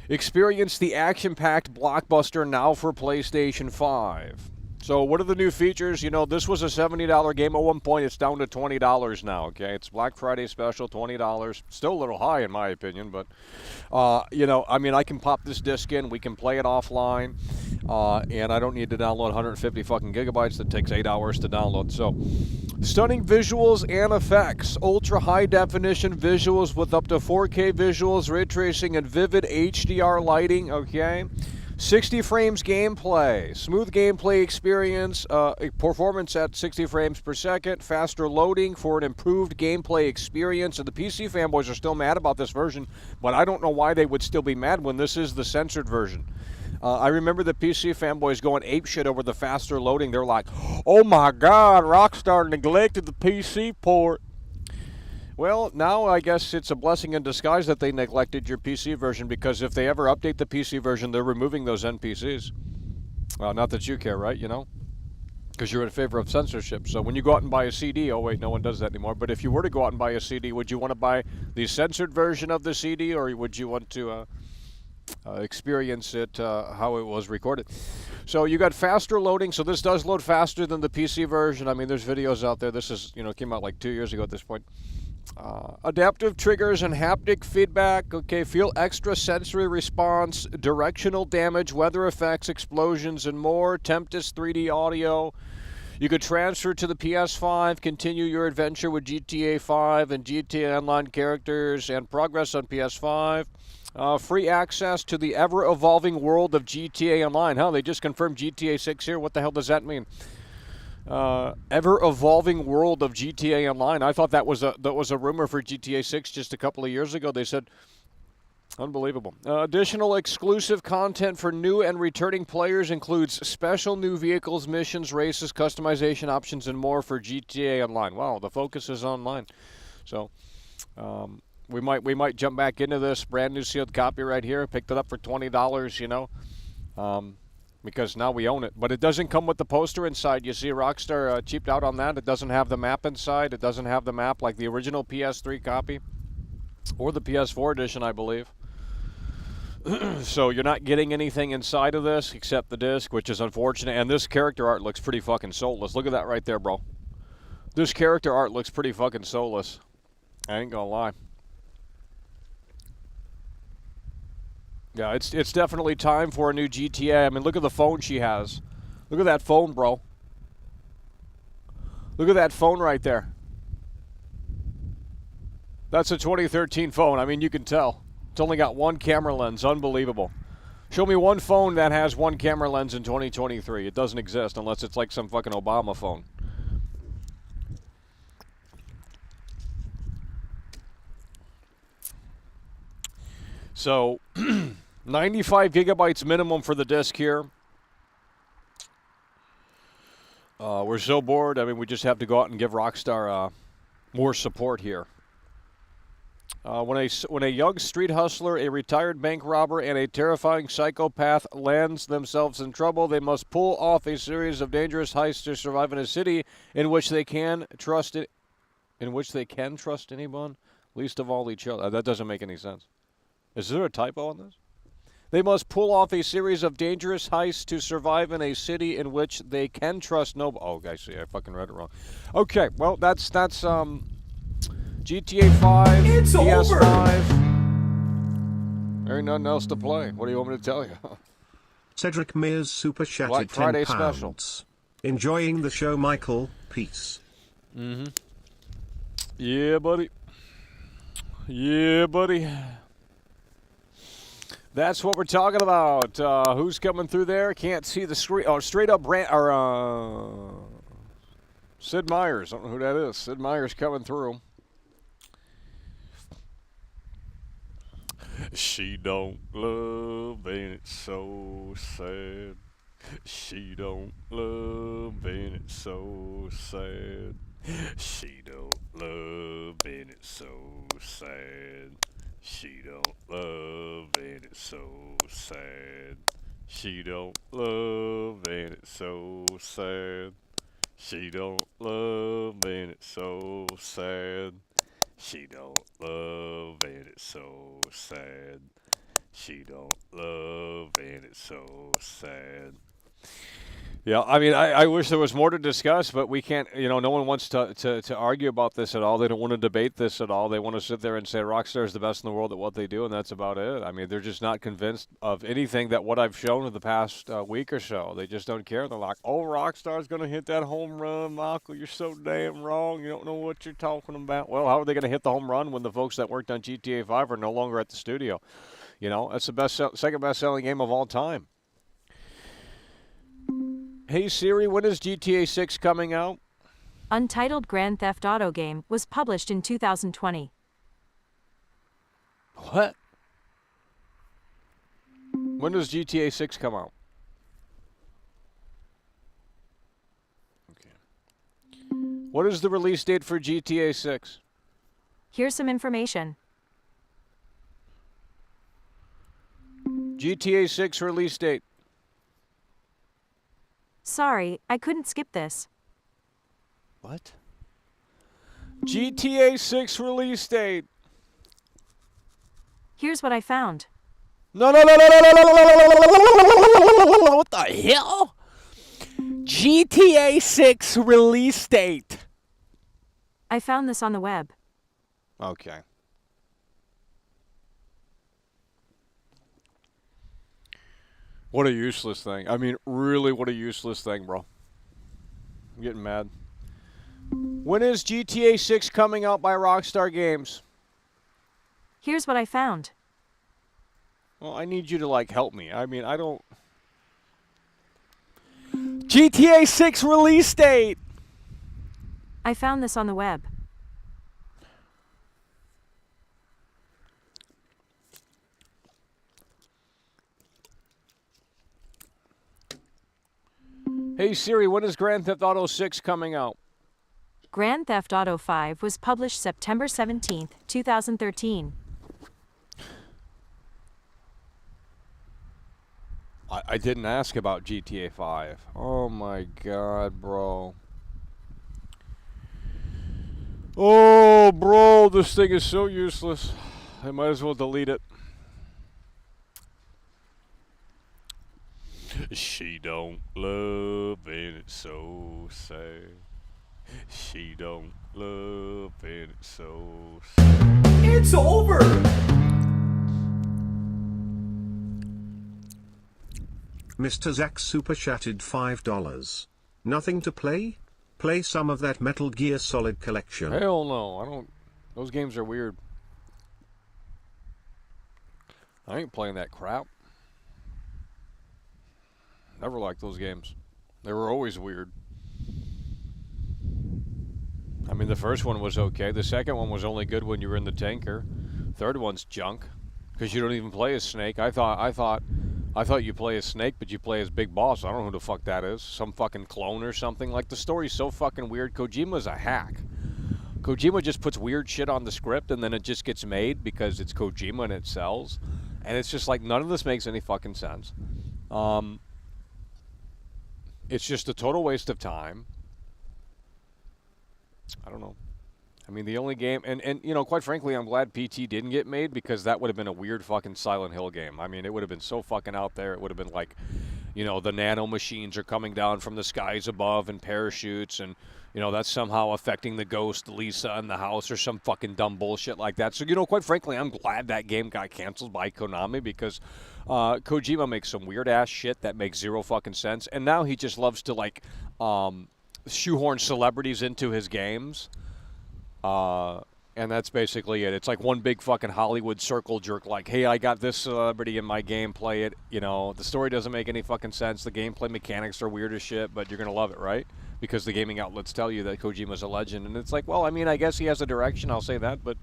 experience the action-packed blockbuster now for PlayStation 5. So what are the new features? You know, this was a $70 game at one point. It's down to $20 now, okay? It's Black Friday special, $20. Still a little high in my opinion, but, you know, I mean, I can pop this disc in. We can play it offline, and I don't need to download 150 fucking gigabytes. That takes 8 hours to download. So, stunning visuals and effects. Ultra high definition visuals with up to 4K visuals, ray tracing, and vivid HDR lighting, okay? 60 frames gameplay, smooth gameplay experience, performance at 60 frames per second, faster loading for an improved gameplay experience. And the PC fanboys are still mad about this version, but I don't know why they would still be mad when this is the censored version. I remember the PC fanboys going apeshit over the faster loading. They're like, oh my God, Rockstar neglected the PC port. Well, now I guess it's a blessing in disguise that they neglected your PC version, because if they ever update the PC version, they're removing those NPCs. Not that you care, right? You know? Because you're in favor of censorship. So when you go out and buy a CD, oh wait, no one does that anymore. But if you were to go out and buy a CD, would you want to buy the censored version of the CD, or would you want to experience it how it was recorded? So you got faster loading. So this does load faster than the PC version. I mean, there's videos out there. This is, came out like 2 years ago at this point. Adaptive triggers and haptic feedback. Okay, feel extra sensory response, directional damage, weather effects, explosions, and more. Tempest 3D audio. You could transfer to the PS5, continue your adventure with GTA 5 and GTA Online characters, and progress on PS5. Free access to the ever-evolving world of GTA Online. They just confirmed GTA 6 here. What the hell does that mean? Ever-evolving world of GTA Online. I thought that was a rumor for GTA 6 just a couple of years ago. They said, unbelievable. Additional exclusive content for new and returning players includes special new vehicles, missions, races, customization options, and more for GTA Online. Wow, the focus is online. So we might jump back into this brand new sealed copy right here. Picked it up for $20. Because now we own it. But it doesn't come with the poster inside. You see, Rockstar cheaped out on that. It doesn't have the map inside. It doesn't have the map like the original PS3 copy or the PS4 edition, I believe. So you're not getting anything inside of this except the disc, which is unfortunate. And this character art looks pretty fucking soulless. Look at that right there, bro. This character art looks pretty fucking soulless. I ain't gonna lie. Yeah, it's definitely time for a new GTA. I mean, look at the phone she has. Look at that phone, bro. Look at that phone right there. That's a 2013 phone. I mean, you can tell. It's only got one camera lens. Unbelievable. Show me one phone that has one camera lens in 2023. It doesn't exist unless it's like some fucking Obama phone. So, 95 gigabytes minimum for the disc here. We're so bored. I mean, we just have to go out and give Rockstar more support here. When a young street hustler, a retired bank robber, and a terrifying psychopath lands themselves in trouble, they must pull off a series of dangerous heists to survive in a city in which they can trust it, in which they can trust anyone, least of all each other. That doesn't make any sense. Is there a typo on this? They must pull off a series of dangerous heists to survive in a city in which they can trust no. Oh, I see. I fucking read it wrong. Okay, well, that's GTA 5, It's PS5. There ain't nothing else to play. What do you want me to tell you? Cedric Mears super chatted Black Friday 10 special. pounds. Enjoying the show, Michael. Peace. Mm-hmm. Yeah, buddy. Yeah, buddy. That's what we're talking about. Who's coming through there? Can't see the screen. Oh, straight up Sid Meier's. I don't know who that is. Sid Meier's coming through. She don't love, ain't it so sad? She don't love, ain't it so sad? She don't love, ain't it so sad? She don't love, ain't it so sad? She don't love, ain't it so sad? She don't love, ain't it so sad? She don't love, ain't it so sad? She don't love, ain't it so sad? Yeah, I mean, I wish there was more to discuss, but we can't, no one wants to argue about this at all. They don't want to debate this at all. They want to sit there and say Rockstar is the best in the world at what they do, and that's about it. I mean, they're just not convinced of anything that what I've shown in the past week or so. They just don't care. They're like, oh, Rockstar's going to hit that home run, Michael. You're so damn wrong. You don't know what you're talking about. Well, how are they going to hit the home run when the folks that worked on GTA 5 are no longer at the studio? That's the second best-selling game of all time. Hey Siri, when is GTA 6 coming out? Untitled Grand Theft Auto game was published in 2020. What? When does GTA 6 come out? Okay. What is the release date for GTA 6? Here's some information. GTA 6 release date. Sorry, I couldn't skip this. What? GTA 6 release date. Here's what I found. No, no, no, no, no, no, no, no, no, no, what the hell? GTA 6 release date. I found this on the web. Okay. What a useless thing. I mean, really, what a useless thing, bro. I'm getting mad. When is GTA 6 coming out by Rockstar Games? Here's what I found. Well, I need you to, like, help me. I mean, I don't... GTA 6 release date! I found this on the web. Hey Siri, when is Grand Theft Auto 6 coming out? Grand Theft Auto 5 was published September 17, 2013. I didn't ask about GTA 5. Oh my god, bro. Oh, bro, this thing is so useless. I might as well delete it. She don't love and it's so sad. She don't love and it's so sad. It's over! Mr. Zach super chatted $5. Nothing to play? Play some of that Metal Gear Solid collection. Hell no, I don't. Those games are weird. I ain't playing that crap. Never liked those games. They were always weird. I mean, the first one was okay. The second one was only good when you were in the tanker. Third one's junk because you don't even play as Snake. I thought you play as Snake, but you play as Big Boss. I don't know who the fuck that is. Some fucking clone or something. Like, the story's so fucking weird. Kojima's a hack. Kojima just puts weird shit on the script and then it just gets made because it's Kojima and it sells. And it's just like, none of this makes any fucking sense. It's just a total waste of time. I don't know. I mean, the only game, and you know, quite frankly, I'm glad PT didn't get made because that would have been a weird fucking Silent Hill game. I mean, it would have been so fucking out there. It would have been like, you know, the nano machines are coming down from the skies above and parachutes, and, you know, that's somehow affecting the ghost Lisa in the house or some fucking dumb bullshit like that. So, you know, quite frankly, I'm glad that game got canceled by Konami because Kojima makes some weird-ass shit that makes zero fucking sense, and now he just loves to, like, shoehorn celebrities into his games. And that's basically it. It's like one big fucking Hollywood circle jerk, like, hey, I got this celebrity in my game, play it. You know, the story doesn't make any fucking sense. The gameplay mechanics are weird as shit, but you're going to love it, right? Because the gaming outlets tell you that Kojima's a legend. And it's like, well, I mean, I guess he has a direction, I'll say that, but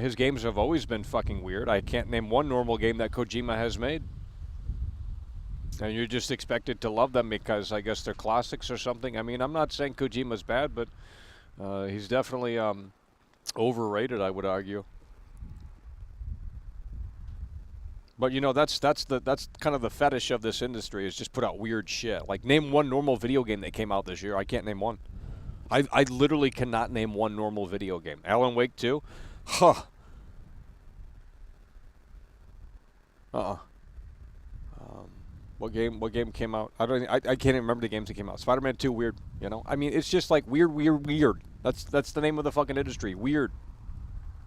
his games have always been fucking weird. I can't name one normal game that Kojima has made. And you're just expected to love them because I guess they're classics or something. I mean, I'm not saying Kojima's bad, but he's definitely overrated, I would argue. But you know, that's kind of the fetish of this industry, is just put out weird shit. Like, name one normal video game that came out this year. I can't name one. I literally cannot name one normal video game. Alan Wake 2? Huh. What game came out? I can't even remember the games that came out. Spider-Man 2, weird, you know? I mean, it's just like weird. That's the name of the fucking industry. Weird.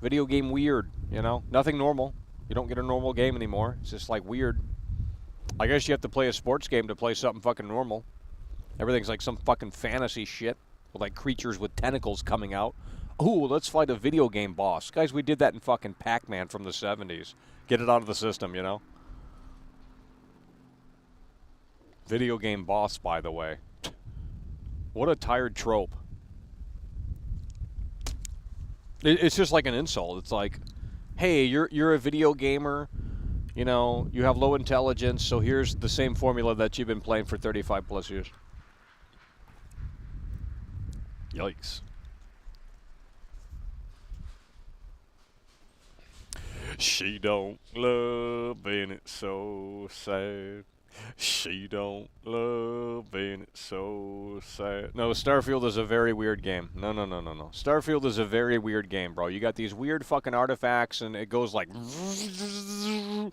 Video game weird, you know? Nothing normal. You don't get a normal game anymore. It's just like weird. I guess you have to play a sports game to play something fucking normal. Everything's like some fucking fantasy shit with like creatures with tentacles coming out. Ooh, let's fight a video game boss. Guys, we did that in fucking Pac-Man from the 70s. Get it out of the system, you know? Video game boss, by the way. What a tired trope. It's just like an insult. It's like, hey, you're a video gamer. You know, you have low intelligence, so here's the same formula that you've been playing for 35 plus years. Yikes. She don't love and it's so sad. She don't love and it's so sad. No, Starfield is a very weird game. No. Starfield is a very weird game, bro. You got these weird fucking artifacts and it goes like I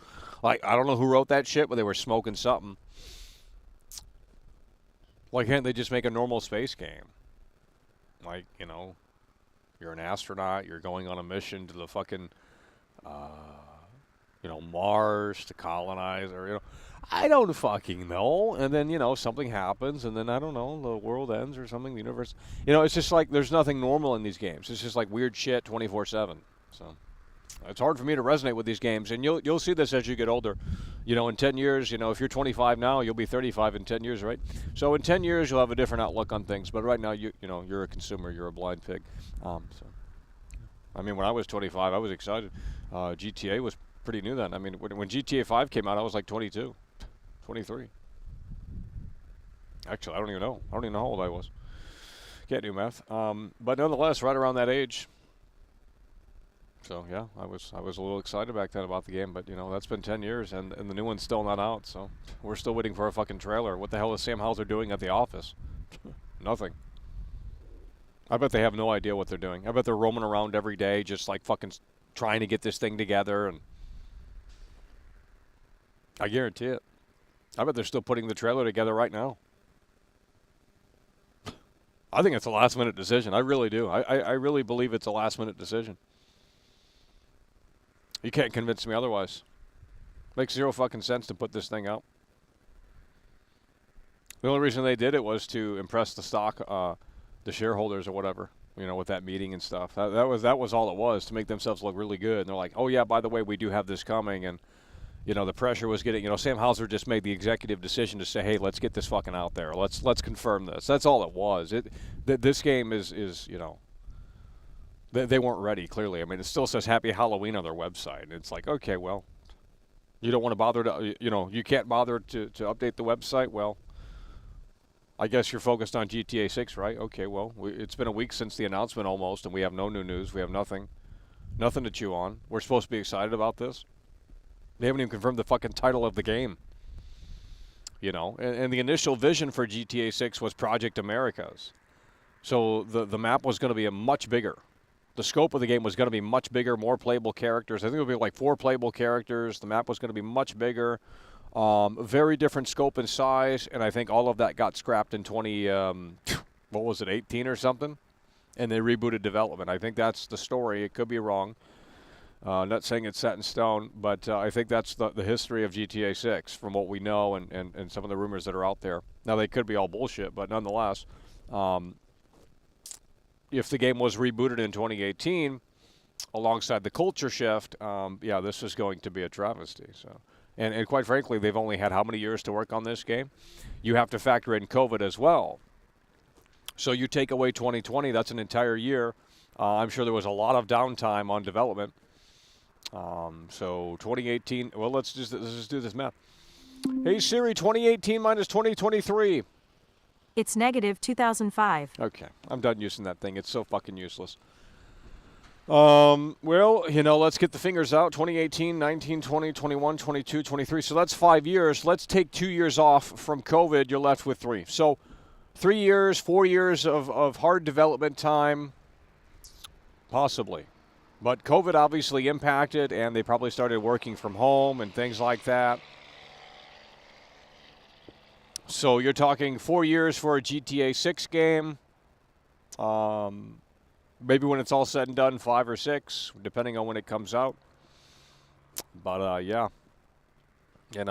don't know who wrote that shit, but they were smoking something. Why can't they just make a normal space game? Like, you know, you're an astronaut, you're going on a mission to the fucking Mars to colonize, or, I don't fucking know. And then, something happens, and then, I don't know, the world ends or something, the universe. It's just like there's nothing normal in these games. It's just like weird shit 24/7. So it's hard for me to resonate with these games, and you'll see this as you get older. In 10 years, if you're 25 now, you'll be 35 in 10 years, right? So in 10 years, you'll have a different outlook on things. But right now, you're a consumer, you're a blind pig. I mean, when I was 25, I was excited. GTA was pretty new then. I mean, when GTA 5 came out, I was like 22, 23. Actually, I don't even know. I don't even know how old I was. Can't do math. But nonetheless, right around that age. So, yeah, I was a little excited back then about the game. But, that's been 10 years, and the new one's still not out. So we're still waiting for a fucking trailer. What the hell is Sam Houser doing at the office? Nothing. I bet they have no idea what they're doing. I bet they're roaming around every day just like fucking trying to get this thing together. And I guarantee it. I bet they're still putting the trailer together right now. I think it's a last-minute decision. I really do. I really believe it's a last-minute decision. You can't convince me otherwise. Makes zero fucking sense to put this thing out. The only reason they did it was to impress the stock, the shareholders or whatever, with that meeting and stuff. That was all it was, to make themselves look really good. And they're like, oh yeah, by the way, we do have this coming. And the pressure was getting. Sam Houser just made the executive decision to say, hey, let's get this fucking out there. Let's confirm this. That's all it was. This game is they weren't ready. Clearly, I mean, it still says Happy Halloween on their website. And it's like, okay, well, you don't want to bother to, you can't bother to update the website. Well, I guess you're focused on GTA 6, right? Okay, well, it's been a week since the announcement almost, and we have no new news. We have nothing to chew on. We're supposed to be excited about this. They haven't even confirmed the fucking title of the game. And the initial vision for GTA 6 was Project Americas. So the map was going to be much bigger. The scope of the game was going to be much bigger, more playable characters. I think it would be like 4 playable characters. The map was going to be much bigger. Very different scope and size, and I think all of that got scrapped in 18 or something, and they rebooted development. I think that's the story. It could be wrong. Not saying it's set in stone, but I think that's the history of GTA 6 from what we know and some of the rumors that are out there. Now, they could be all bullshit, but nonetheless, if the game was rebooted in 2018 alongside the culture shift, this is going to be a travesty. So. And quite frankly, they've only had how many years to work on this game? You have to factor in COVID as well. So you take away 2020, that's an entire year. I'm sure there was a lot of downtime on development. So 2018, well, let's just do this math. Hey, Siri, 2018 minus 2023. It's negative 2005. Okay, I'm done using that thing. It's so fucking useless. Well, let's get the fingers out. 2018, 19, 20, 21, 22, 23. So that's 5 years. Let's take 2 years off from COVID. You're left with 3. So 3 years, 4 years of hard development time, possibly. But COVID obviously impacted, and they probably started working from home and things like that. So you're talking 4 years for a GTA 6 game. Maybe when it's all said and done, 5 or 6, depending on when it comes out. But, yeah.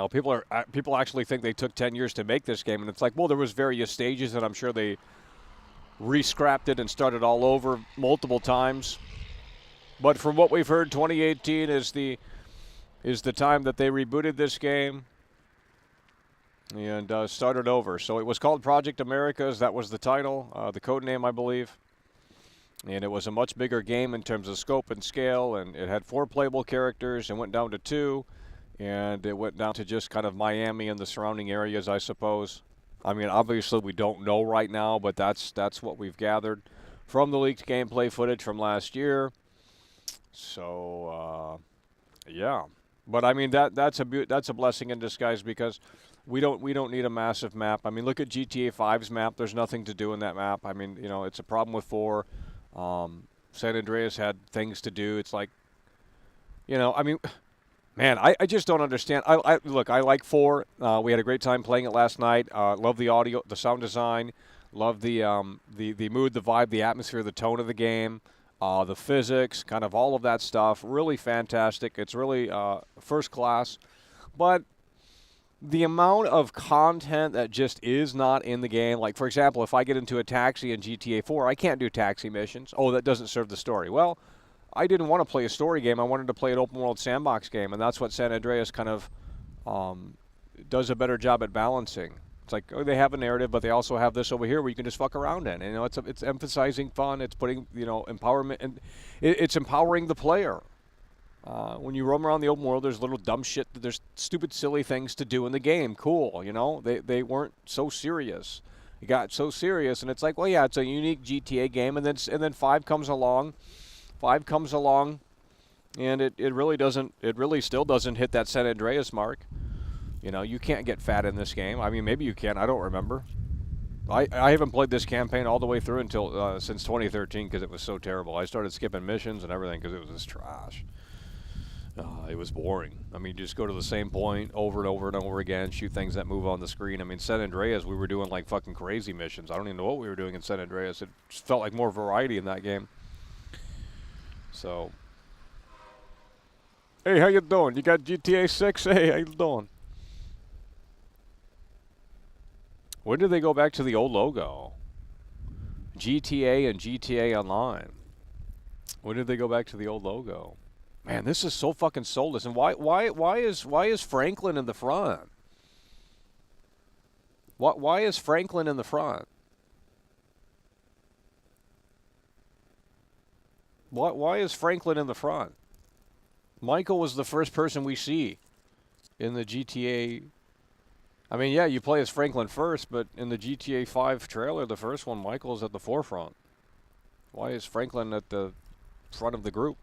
People actually think they took 10 years to make this game. And it's like, well, there was various stages, and I'm sure they re-scrapped it and started all over multiple times. But from what we've heard, 2018 is the time that they rebooted this game. and started over. So it was called Project Americas. That was the title, the code name, I believe. And it was a much bigger game in terms of scope and scale, and it had 4 playable characters and went down to 2, and it went down to just kind of Miami and the surrounding areas, I suppose. I mean, obviously we don't know right now, but that's what we've gathered from the leaked gameplay footage from last year. So, yeah. But I mean that's a blessing in disguise, because we don't need a massive map. I mean, look at GTA 5's map. There's nothing to do in that map. I mean, you know, it's a problem with 4. San Andreas had things to do. It's like, you know, I mean, man, I just don't understand. Look, I like 4. We had a great time playing it last night. Love the audio, the sound design. Love the mood, the vibe, the atmosphere, the tone of the game, the physics, kind of all of that stuff. Really fantastic. It's really first class. But the amount of content that just is not in the game, like, for example, if I get into a taxi in GTA 4, I can't do taxi missions. Oh, that doesn't serve the story. Well, I didn't want to play a story game. I wanted to play an open-world sandbox game, and that's what San Andreas kind of does a better job at balancing. It's like, oh, they have a narrative, but they also have this over here where you can just fuck around in. And, you know, it's emphasizing fun. It's putting, you know, empowerment, and it's empowering the player. When you roam around the open world, there's little dumb shit. There's stupid, silly things to do in the game. Cool, you know. They weren't so serious. It got so serious, and it's like, well, yeah, it's a unique GTA game, and then 5 comes along. 5 comes along, and it really still doesn't hit that San Andreas mark. You know, you can't get fat in this game. I mean, maybe you can. I don't remember. I haven't played this campaign all the way through until since 2013, because it was so terrible. I started skipping missions and everything because it was just trash. It was boring. I mean, you just go to the same point over and over and over again, shoot things that move on the screen. I mean, San Andreas, we were doing like fucking crazy missions. I don't even know what we were doing in San Andreas. It just felt like more variety in that game. So, hey, how you doing? You got GTA 6? Hey, how you doing? When did they go back to the old logo? GTA and GTA Online. When did they go back to the old logo? Man, this is so fucking soulless. And why is Franklin in the front? Why is Franklin in the front? Why is Franklin in the front? Michael was the first person we see in the GTA. I mean, yeah, you play as Franklin first, but in the GTA 5 trailer, the first one, Michael's at the forefront. Why is Franklin at the front of the group?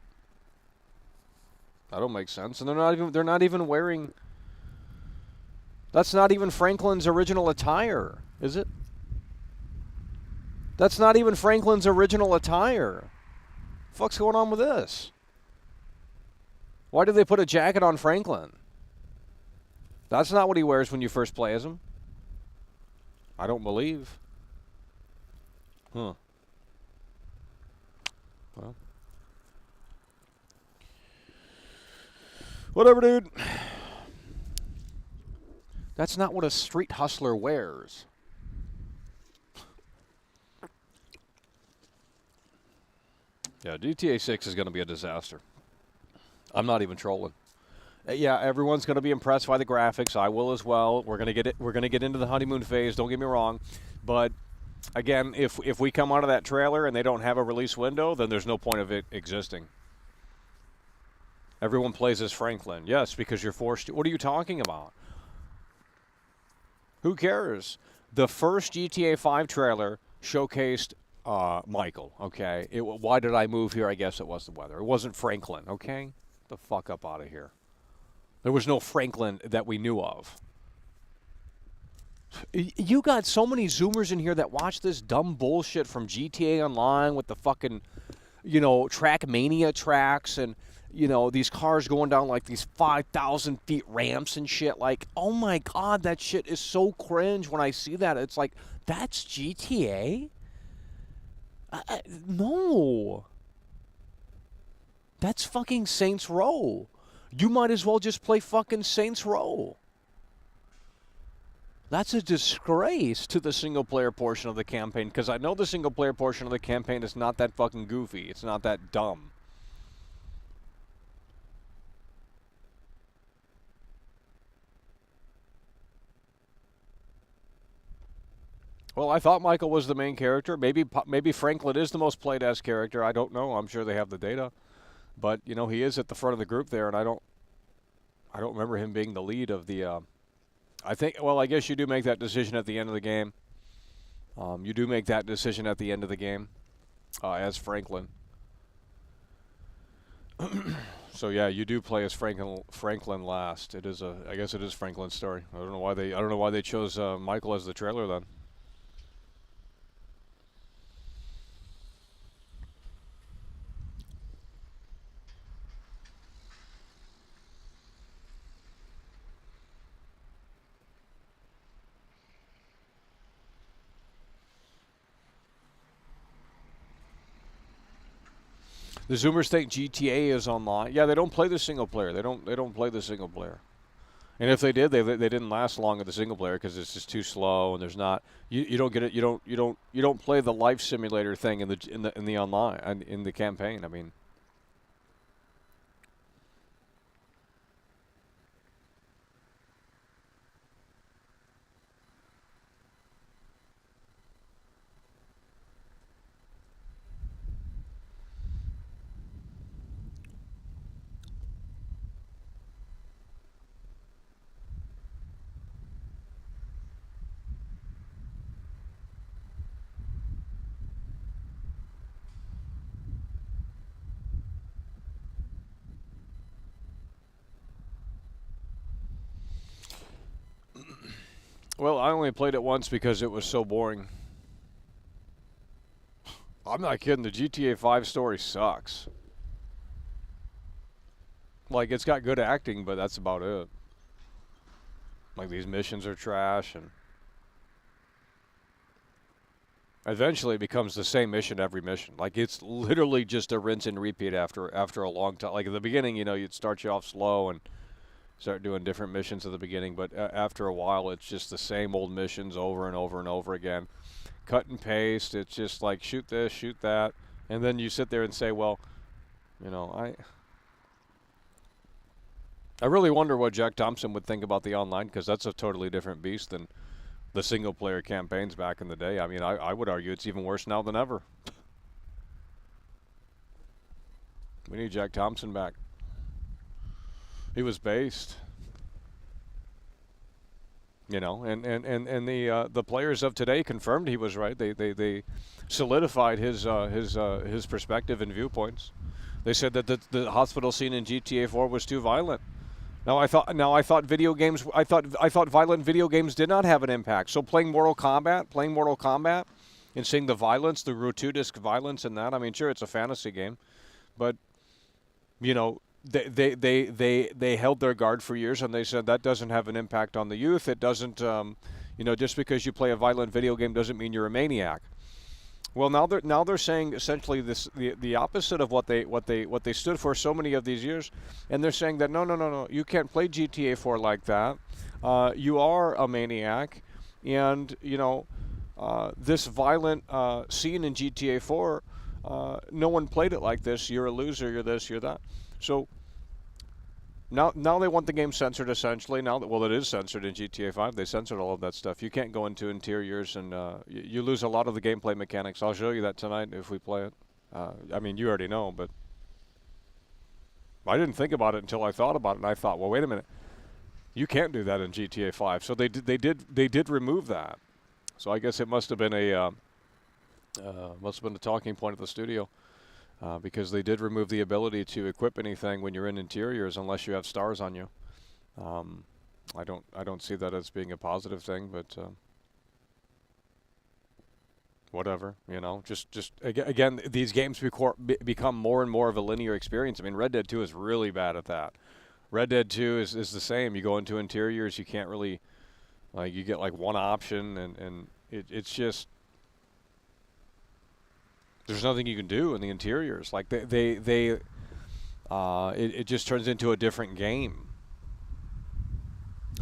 That don't make sense. And they're not even wearing. That's not even Franklin's original attire, is it? That's not even Franklin's original attire. What the fuck's going on with this? Why did they put a jacket on Franklin? That's not what he wears when you first play as him. I don't believe. Huh. Well. Whatever, dude. That's not what a street hustler wears. Yeah, GTA 6 is going to be a disaster. I'm not even trolling. Yeah, everyone's going to be impressed by the graphics. I will as well. We're going to get it. We're going to get into the honeymoon phase. Don't get me wrong, but again, if we come out of that trailer and they don't have a release window, then there's no point of it existing. Everyone plays as Franklin. Yes, because you're forced to. What are you talking about? Who cares? The first GTA 5 trailer showcased Michael, okay? Why did I move here? I guess it was the weather. It wasn't Franklin, okay? Get the fuck up out of here. There was no Franklin that we knew of. You got so many Zoomers in here that watch this dumb bullshit from GTA Online with the fucking, you know, Trackmania tracks and, you know, these cars going down like these 5,000 feet ramps and shit. Like, oh my God, that shit is so cringe when I see that. It's like, that's GTA? No. That's fucking Saints Row. You might as well just play fucking Saints Row. That's a disgrace to the single-player portion of the campaign, because I know the single-player portion of the campaign is not that fucking goofy. It's not that dumb. Well, I thought Michael was the main character. Maybe Franklin is the most played as character. I don't know. I'm sure they have the data, but he is at the front of the group there, and I don't remember him being the lead of the. I think. Well, I guess you do make that decision at the end of the game. You do make that decision at the end of the game as Franklin. So yeah, you do play as Franklin last. It is I guess it is Franklin's story. I don't know why they chose Michael as the trailer then. The Zoomers think GTA is online. Yeah, they don't play the single player. They don't play the single player. And if they did, they didn't last long at the single player because it's just too slow and there's not you don't get it. You don't play the life simulator thing in the online and in the campaign. I mean. Well, I only played it once because it was so boring. I'm not kidding. The GTA 5 story sucks. Like, it's got good acting, but that's about it. Like, these missions are trash, and eventually it becomes the same mission every mission. Like, it's literally just a rinse and repeat after a long time. Like, at the beginning, you'd start you off slow and start doing different missions at the beginning, but after a while, it's just the same old missions over and over and over again. Cut and paste. It's just like, shoot this, shoot that. And then you sit there and say, well, I really wonder what Jack Thompson would think about the online, because that's a totally different beast than the single-player campaigns back in the day. I mean, I would argue it's even worse now than ever. We need Jack Thompson back. He was based. And the players of today confirmed he was right. They solidified his perspective and viewpoints. They said that the hospital scene in GTA 4 was too violent. I thought violent video games did not have an impact. So playing Mortal Kombat and seeing the violence, the gratuitous violence in that. I mean, sure, it's a fantasy game, but They held their guard for years, and they said that doesn't have an impact on the youth. It doesn't, just because you play a violent video game doesn't mean you're a maniac. Well, now they're saying essentially the opposite of what they stood for so many of these years, and they're saying that no, you can't play GTA 4 like that. You are a maniac, and this violent scene in GTA 4, no one played it like this. You're a loser. You're this. You're that. So now they want the game censored essentially. It is censored in GTA 5. They censored all of that stuff. You can't go into interiors, and you lose a lot of the gameplay mechanics. I'll show you that tonight if we play it. I mean, you already know, but I didn't think about it until I thought about it, and I thought, well, wait a minute, you can't do that in GTA 5. So they did remove that. So I guess it must have been a talking point at the studio. Because they did remove the ability to equip anything when you're in interiors unless you have stars on you. I don't see that as being a positive thing, but whatever, Just again, these games become more and more of a linear experience. I mean, Red Dead 2 is really bad at that. Red Dead 2 is the same. You go into interiors, you can't really, you get one option, and it's just. There's nothing you can do in the interiors. Like it just turns into a different game.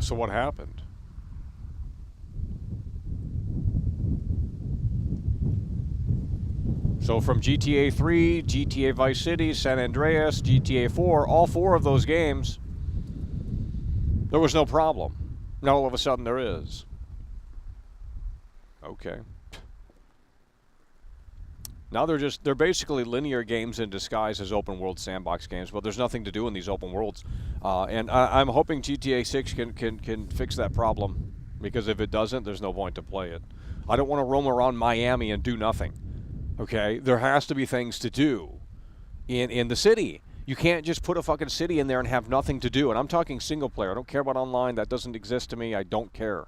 So what happened? So from GTA 3, GTA Vice City, San Andreas, GTA 4, all four of those games, there was no problem. Now all of a sudden there is. Okay. Now they're basically linear games in disguise as open world sandbox games, but there's nothing to do in these open worlds. And I'm hoping GTA 6 can fix that problem, because if it doesn't, there's no point to play it. I don't want to roam around Miami and do nothing. Okay? There has to be things to do in the city. You can't just put a fucking city in there and have nothing to do. And I'm talking single player. I don't care about online. That doesn't exist to me. I don't care.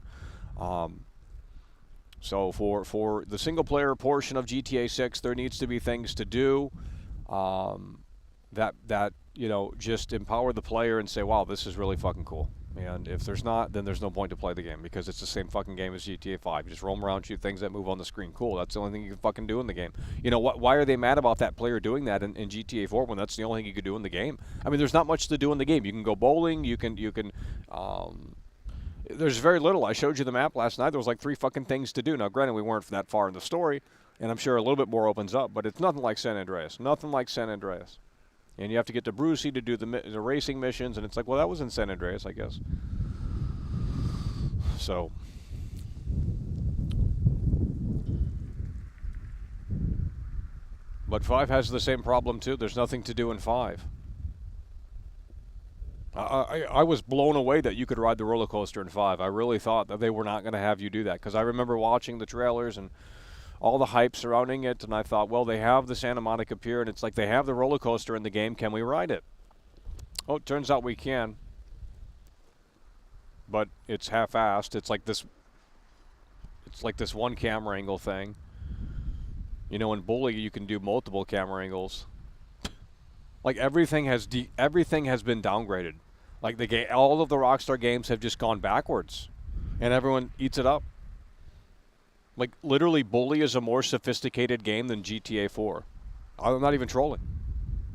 So for the single player portion of GTA 6, there needs to be things to do that just empower the player and say, wow, this is really fucking cool. And if there's not, then there's no point to play the game, because it's the same fucking game as GTA 5. You just roam around, shoot things that move on the screen. Cool. That's the only thing you can fucking do in the game. Why are they mad about that player doing that in GTA 4 when that's the only thing you could do in the game? I mean, there's not much to do in the game. You can go bowling. You can. There's very little. I showed you the map last night. There was like 3 fucking things to do. Now, granted, we weren't that far in the story, and I'm sure a little bit more opens up, but it's nothing like San Andreas. Nothing like San Andreas. And you have to get to Brucey to do the racing missions, and it's like, well, that was in San Andreas, I guess. So, but 5 has the same problem too. There's nothing to do in 5. I was blown away that you could ride the roller coaster in 5. I really thought that they were not going to have you do that, because I remember watching the trailers and all the hype surrounding it, and I thought, well, they have the Santa Monica Pier, and it's like they have the roller coaster in the game. Can we ride it? Oh, it turns out we can. But it's half-assed. It's like this one camera angle thing. In Bully you can do multiple camera angles. Like everything has been downgraded. Like all of the Rockstar games have just gone backwards, and everyone eats it up. Like literally, Bully is a more sophisticated game than GTA 4. I'm not even trolling.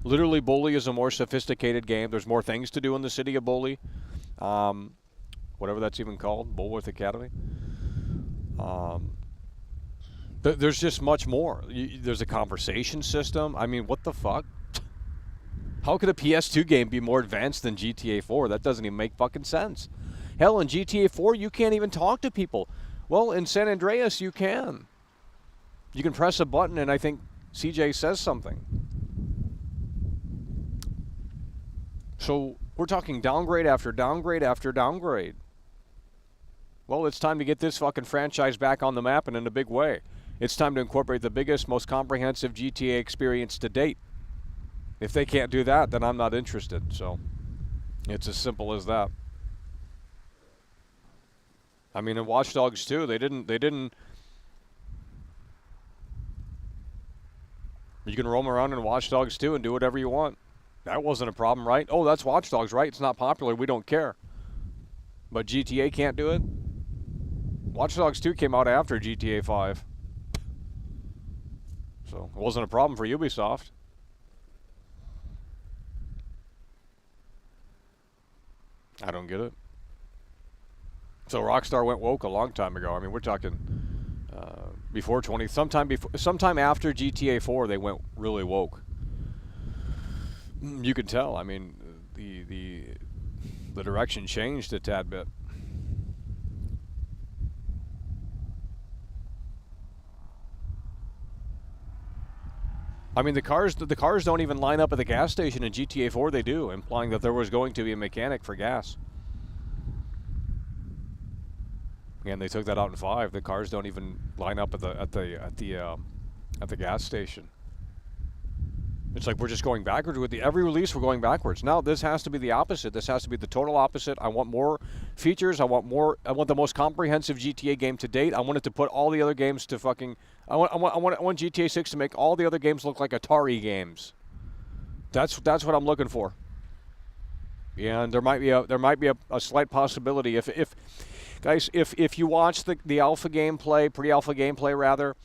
Literally, Bully is a more sophisticated game. There's more things to do in the city of Bully. Whatever that's even called, Bulworth Academy. There's just much more. There's a conversation system. I mean, what the fuck? How could a PS2 game be more advanced than GTA 4? That doesn't even make fucking sense. Hell, in GTA 4, you can't even talk to people. Well, in San Andreas, you can. You can press a button, and I think CJ says something. So we're talking downgrade after downgrade after downgrade. Well, it's time to get this fucking franchise back on the map, and in a big way. It's time to incorporate the biggest, most comprehensive GTA experience to date. If they can't do that, then I'm not interested. So it's as simple as that. I mean, in Watch Dogs 2, they didn't. You can roam around in Watch Dogs 2 and do whatever you want. That wasn't a problem, right? Oh, that's Watch Dogs, right? It's not popular. We don't care. But GTA can't do it? Watch Dogs 2 came out after GTA 5. So it wasn't a problem for Ubisoft. I don't get it. So Rockstar went woke a long time ago. I mean, we're talking before sometime after GTA 4, they went really woke. You can tell. I mean, the direction changed a tad bit. I mean, the cars don't even line up at the gas station in GTA 4. They do, implying that there was going to be a mechanic for gas. And they took that out in 5. The cars don't even line up at the gas station. It's like we're just going backwards with every release. We're going backwards. Now this has to be the opposite. This has to be the total opposite. I want more features. I want the most comprehensive GTA game to date. I want it to put all the other games to fucking. I want GTA 6 to make all the other games look like Atari games. That's what I'm looking for. And there might be a slight possibility if guys, if you watch the alpha gameplay, pre-alpha gameplay rather,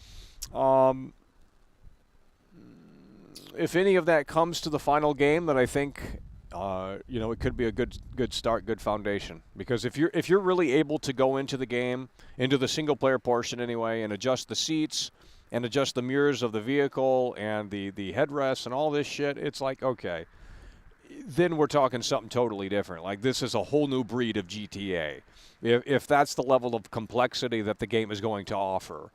if any of that comes to the final game, then I think it could be a good start, good foundation. Because if you're really able to go into the game, into the single player portion anyway, and adjust the seats and adjust the mirrors of the vehicle and the headrests and all this shit, it's like, okay, then we're talking something totally different. Like, this is a whole new breed of GTA. If that's the level of complexity that the game is going to offer,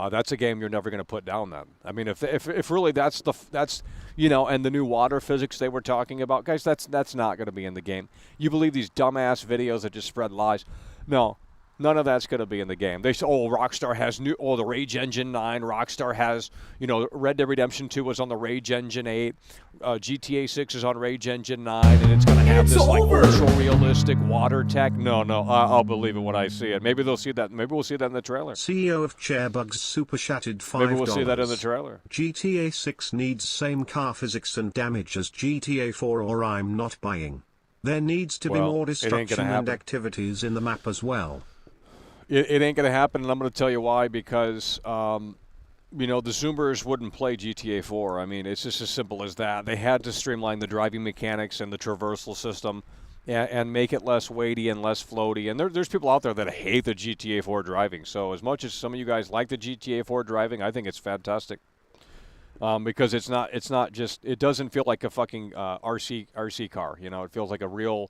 that's a game you're never going to put down then. I mean, if really that's and the new water physics they were talking about, guys, that's not going to be in the game. You believe these dumbass videos that just spread lies? No. None of that's going to be in the game. They say, Rockstar has the Rage Engine 9. Rockstar has, Red Dead Redemption 2 was on the Rage Engine 8. GTA 6 is on Rage Engine 9, and it's going to have It's this over. ultra-realistic water tech. No, I'll believe it when I see it. Maybe they'll see that. Maybe we'll see that in the trailer. CEO of Chairbugs super chatted $5. Maybe we'll see that in the trailer. GTA 6 needs same car physics and damage as GTA 4 or I'm not buying. There needs to be Well, more it ain't gonna destruction and happen. activities in the map as well. It ain't going to happen, and I'm going to tell you why, because, the Zoomers wouldn't play GTA 4. I mean, it's just as simple as that. They had to streamline the driving mechanics and the traversal system and make it less weighty and less floaty. And there's people out there that hate the GTA 4 driving. So as much as some of you guys like the GTA 4 driving, I think it's fantastic. Because it doesn't feel like a fucking RC car. It feels like a real...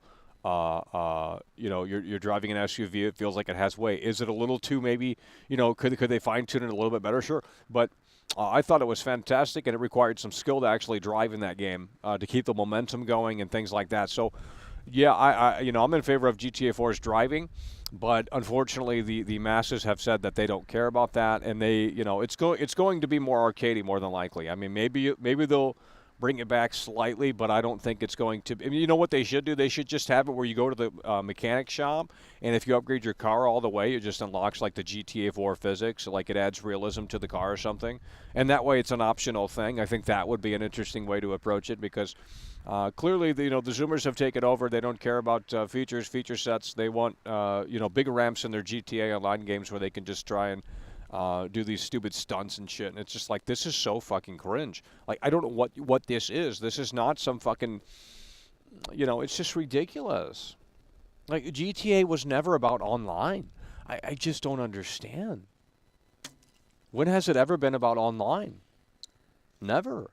you're driving an SUV. It feels like it has weight. Is it a little too maybe? Could they fine tune it a little bit better? Sure, but I thought it was fantastic, and it required some skill to actually drive in that game to keep the momentum going and things like that. So, yeah, I'm in favor of GTA 4's driving, but unfortunately, the masses have said that they don't care about that, and it's going to be more arcadey more than likely. I mean, maybe they'll bring it back slightly, but I don't think it's going to. I mean, you know what they should do? They should just have it where you go to the mechanic shop, and if you upgrade your car all the way, it just unlocks like the GTA 4 physics, like it adds realism to the car or something, and that way it's an optional thing. I think that would be an interesting way to approach it because clearly, the Zoomers have taken over. They don't care about feature sets. They want bigger ramps in their GTA Online games where they can just try and do these stupid stunts and shit, and it's just like, this is so fucking cringe. Like, I don't know what this is. This is not some fucking, it's just ridiculous. Like, GTA was never about online. I just don't understand. When has it ever been about online? Never.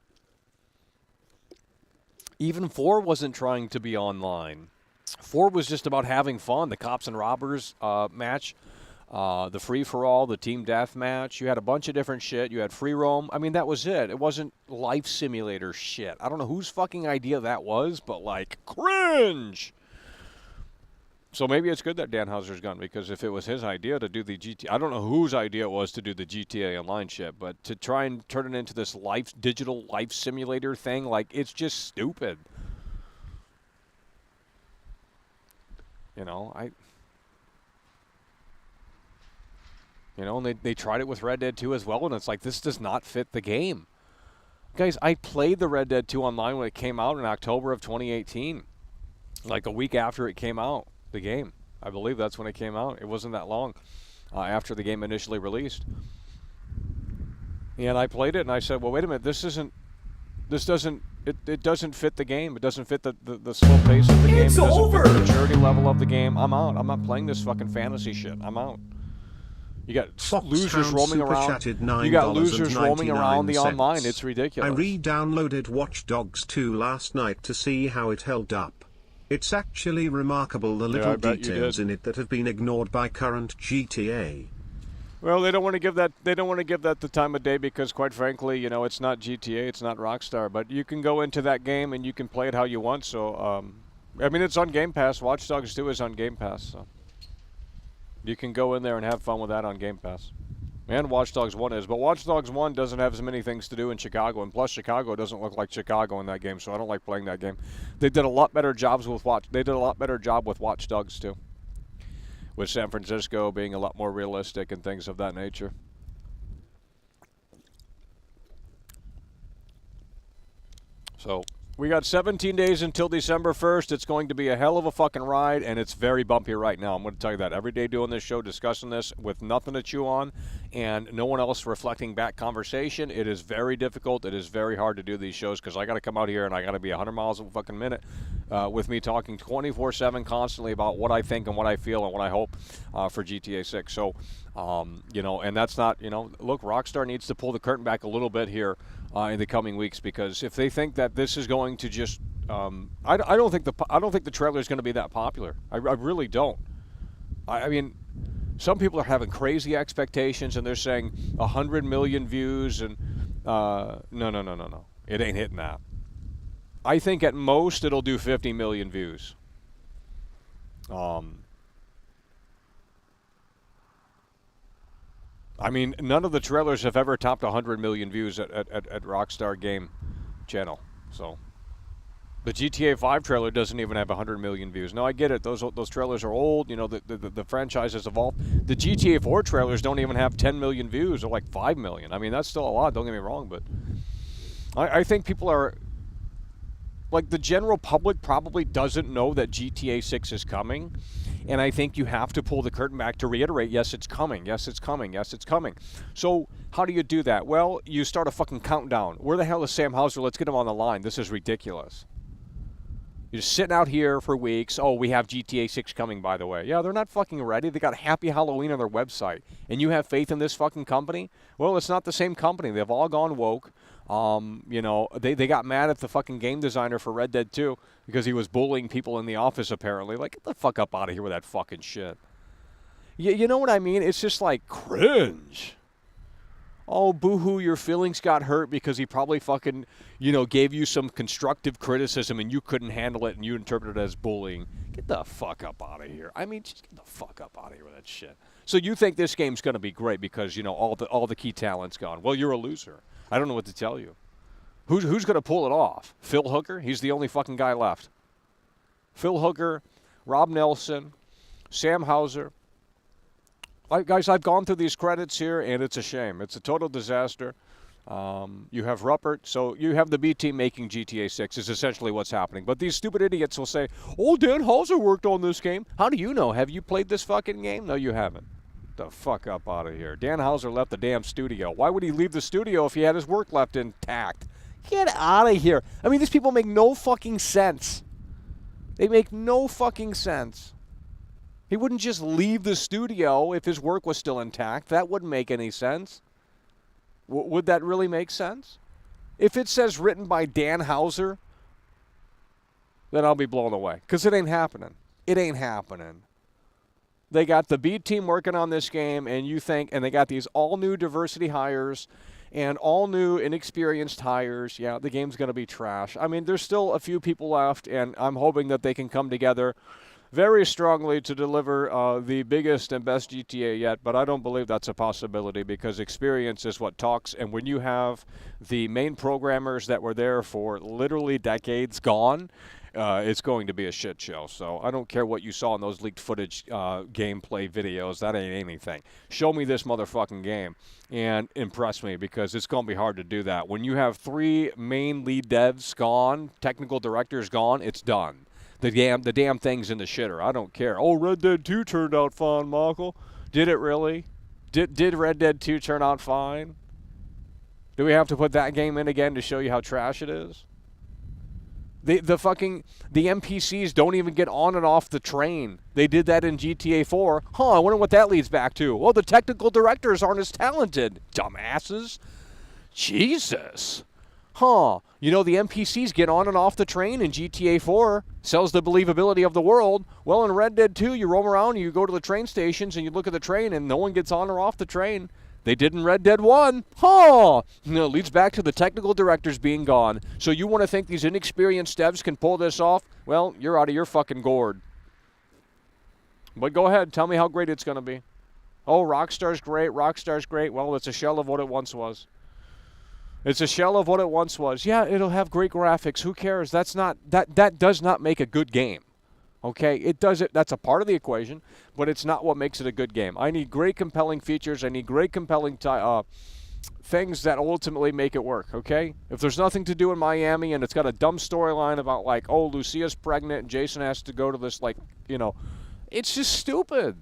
Even 4 wasn't trying to be online. 4 was just about having fun. The cops and robbers match. The free-for-all, the team deathmatch. You had a bunch of different shit. You had free roam. I mean, that was it. It wasn't life simulator shit. I don't know whose fucking idea that was, but, like, cringe! So maybe it's good that Dan Houser's gone, because if it was his idea to do the GTA... I don't know whose idea it was to do the GTA Online shit, but to try and turn it into this digital life simulator thing, like, it's just stupid. And they tried it with Red Dead 2 as well, and it's like, this does not fit the game. Guys, I played the Red Dead 2 Online when it came out in October of 2018. Like a week after it came out, the game. I believe that's when it came out. It wasn't that long after the game initially released. And I played it, and I said, well, wait a minute, it doesn't fit the game. It doesn't fit the slow pace of the game. It's It doesn't over. fit the maturity level of the game. I'm out. I'm not playing this fucking fantasy shit. I'm out. You got losers Foxhound roaming super around. chatted You got losers roaming around the $9.99. online. It's ridiculous. I re-downloaded Watch Dogs 2 last night to see how it held up. It's actually remarkable the I little bet you details did. in it that have been ignored by current GTA. Well, they don't want to give that. They don't want to give that the time of day because, quite frankly, it's not GTA. It's not Rockstar. But you can go into that game and you can play it how you want. So, I mean, it's on Game Pass. Watch Dogs 2 is on Game Pass. So you can go in there and have fun with that on Game Pass. And Watch Dogs 1 is. But Watch Dogs 1 doesn't have as many things to do in Chicago. And plus, Chicago doesn't look like Chicago in that game. So I don't like playing that game. They did a lot better jobs with They did a lot better job with Watch Dogs 2. With San Francisco being a lot more realistic and things of that nature. So we got 17 days until December 1st. It's going to be a hell of a fucking ride, and it's very bumpy right now. I'm going to tell you that. Every day doing this show, discussing this with nothing to chew on and no one else reflecting back conversation, it is very difficult. It is very hard to do these shows because I got to come out here and I got to be 100 miles a fucking minute with me talking 24/7 constantly about what I think and what I feel and what I hope for GTA 6. So, and that's not, look, Rockstar needs to pull the curtain back a little bit here in the coming weeks, because if they think that this is going to just I don't think the trailer is going to be that popular. I really don't. I mean, some people are having crazy expectations, and they're saying 100 million views, and no. It ain't hitting that. I think at most it'll do 50 million views. I mean, none of the trailers have ever topped 100 million views at Rockstar Game channel. So the GTA 5 trailer doesn't even have 100 million views. No, I get it. Those trailers are old. You know, the franchise has evolved. The GTA 4 trailers don't even have 10 million views, or like 5 million. I mean, that's still a lot. Don't get me wrong, but I think people are, like, the general public probably doesn't know that GTA 6 is coming. And I think you have to pull the curtain back to reiterate, yes, it's coming, yes, it's coming, yes, it's coming. So how do you do that? Well, you start a fucking countdown. Where the hell is Sam Houser? Let's get him on the line. This is ridiculous. You're just sitting out here for weeks. Oh, we have GTA 6 coming, by the way. Yeah, they're not fucking ready. They got Happy Halloween on their website. And you have faith in this fucking company? Well, it's not the same company. They've all gone woke. You know, they got mad at the fucking game designer for Red Dead 2 because he was bullying people in the office, apparently. Like, get the fuck up out of here with that fucking shit. You know what I mean? It's just like cringe. Oh, boo-hoo, your feelings got hurt because he probably fucking, you know, gave you some constructive criticism and you couldn't handle it and you interpreted it as bullying. Get the fuck up out of here. I mean, just get the fuck up out of here with that shit. So you think this game's going to be great because, you know, all the key talent's gone. Well, you're a loser. I don't know what to tell you. Who's going to pull it off? Phil Hooker? He's the only fucking guy left. Phil Hooker, Rob Nelson, Sam Houser. Guys, I've gone through these credits here, and it's a shame. It's a total disaster. You have Ruppert. So you have the B team making GTA 6 is essentially what's happening. But these stupid idiots will say, oh, Dan Houser worked on this game. How do you know? Have you played this fucking game? No, you haven't. The fuck up out of here. Dan Houser left the damn studio. Why would he leave the studio if he had his work left intact? Get out of here. I mean, these people make no fucking sense. They make no fucking sense. He wouldn't just leave the studio if his work was still intact. That wouldn't make any sense. Would that really make sense? If it says written by Dan Houser, then I'll be blown away. Because it ain't happening. It ain't happening. They got the B team working on this game, and they got these all-new diversity hires and all-new inexperienced hires. Yeah, the game's going to be trash. I mean, there's still a few people left, and I'm hoping that they can come together very strongly to deliver the biggest and best GTA yet, but I don't believe that's a possibility because experience is what talks, and when you have the main programmers that were there for literally decades gone, it's going to be a shit show. So I don't care what you saw in those leaked footage gameplay videos. That ain't anything. Show me this motherfucking game and impress me because it's going to be hard to do that. When you have 3 main lead devs gone, technical directors gone, it's done. The damn thing's in the shitter. I don't care. Oh, Red Dead 2 turned out fine, Michael. Did it really? Did Red Dead 2 turn out fine? Do we have to put that game in again to show you how trash it is? The NPCs don't even get on and off the train. They did that in GTA 4. I wonder what that leads back to. Well, the technical directors aren't as talented. Dumbasses. Jesus. You know, the NPCs get on and off the train in GTA 4. Sells the believability of the world. Well, in Red Dead 2, you roam around and you go to the train stations and you look at the train and no one gets on or off the train. They did in Red Dead 1. No, leads back to the technical directors being gone. So you want to think these inexperienced devs can pull this off? Well, you're out of your fucking gourd. But go ahead. Tell me how great it's going to be. Oh, Rockstar's great. Rockstar's great. Well, it's a shell of what it once was. It's a shell of what it once was. Yeah, it'll have great graphics. Who cares? That does not make a good game. Okay, it does it. That's a part of the equation, but it's not what makes it a good game. I need great, compelling features. I need great, compelling things that ultimately make it work. Okay, if there's nothing to do in Miami and it's got a dumb storyline about like, oh, Lucia's pregnant and Jason has to go to this, like, you know, it's just stupid.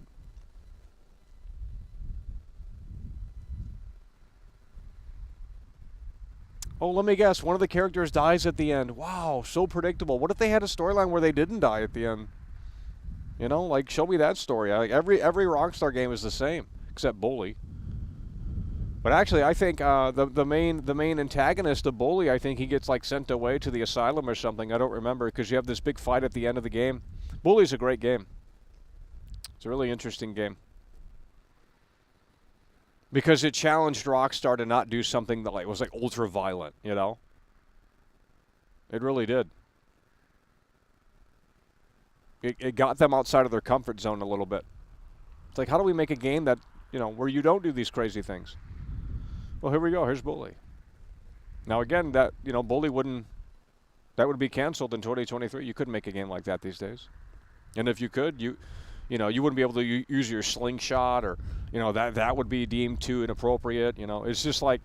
Oh, let me guess. One of the characters dies at the end. Wow, so predictable. What if they had a storyline where they didn't die at the end? You know, like, show me that story. Like, every Rockstar game is the same, except Bully. But actually, I think the main antagonist, the bully, I think he gets like sent away to the asylum or something. I don't remember because you have this big fight at the end of the game. Bully's a great game. It's a really interesting game because it challenged Rockstar to not do something that was like ultra violent. You know, it really did. It got them outside of their comfort zone a little bit. It's like, how do we make a game that where you don't do these crazy things? Well, here we go. Here's Bully. Now, again, that Bully that would be canceled in 2023. You couldn't make a game like that these days. And if you could, you wouldn't be able to use your slingshot, or that would be deemed too inappropriate. It's just like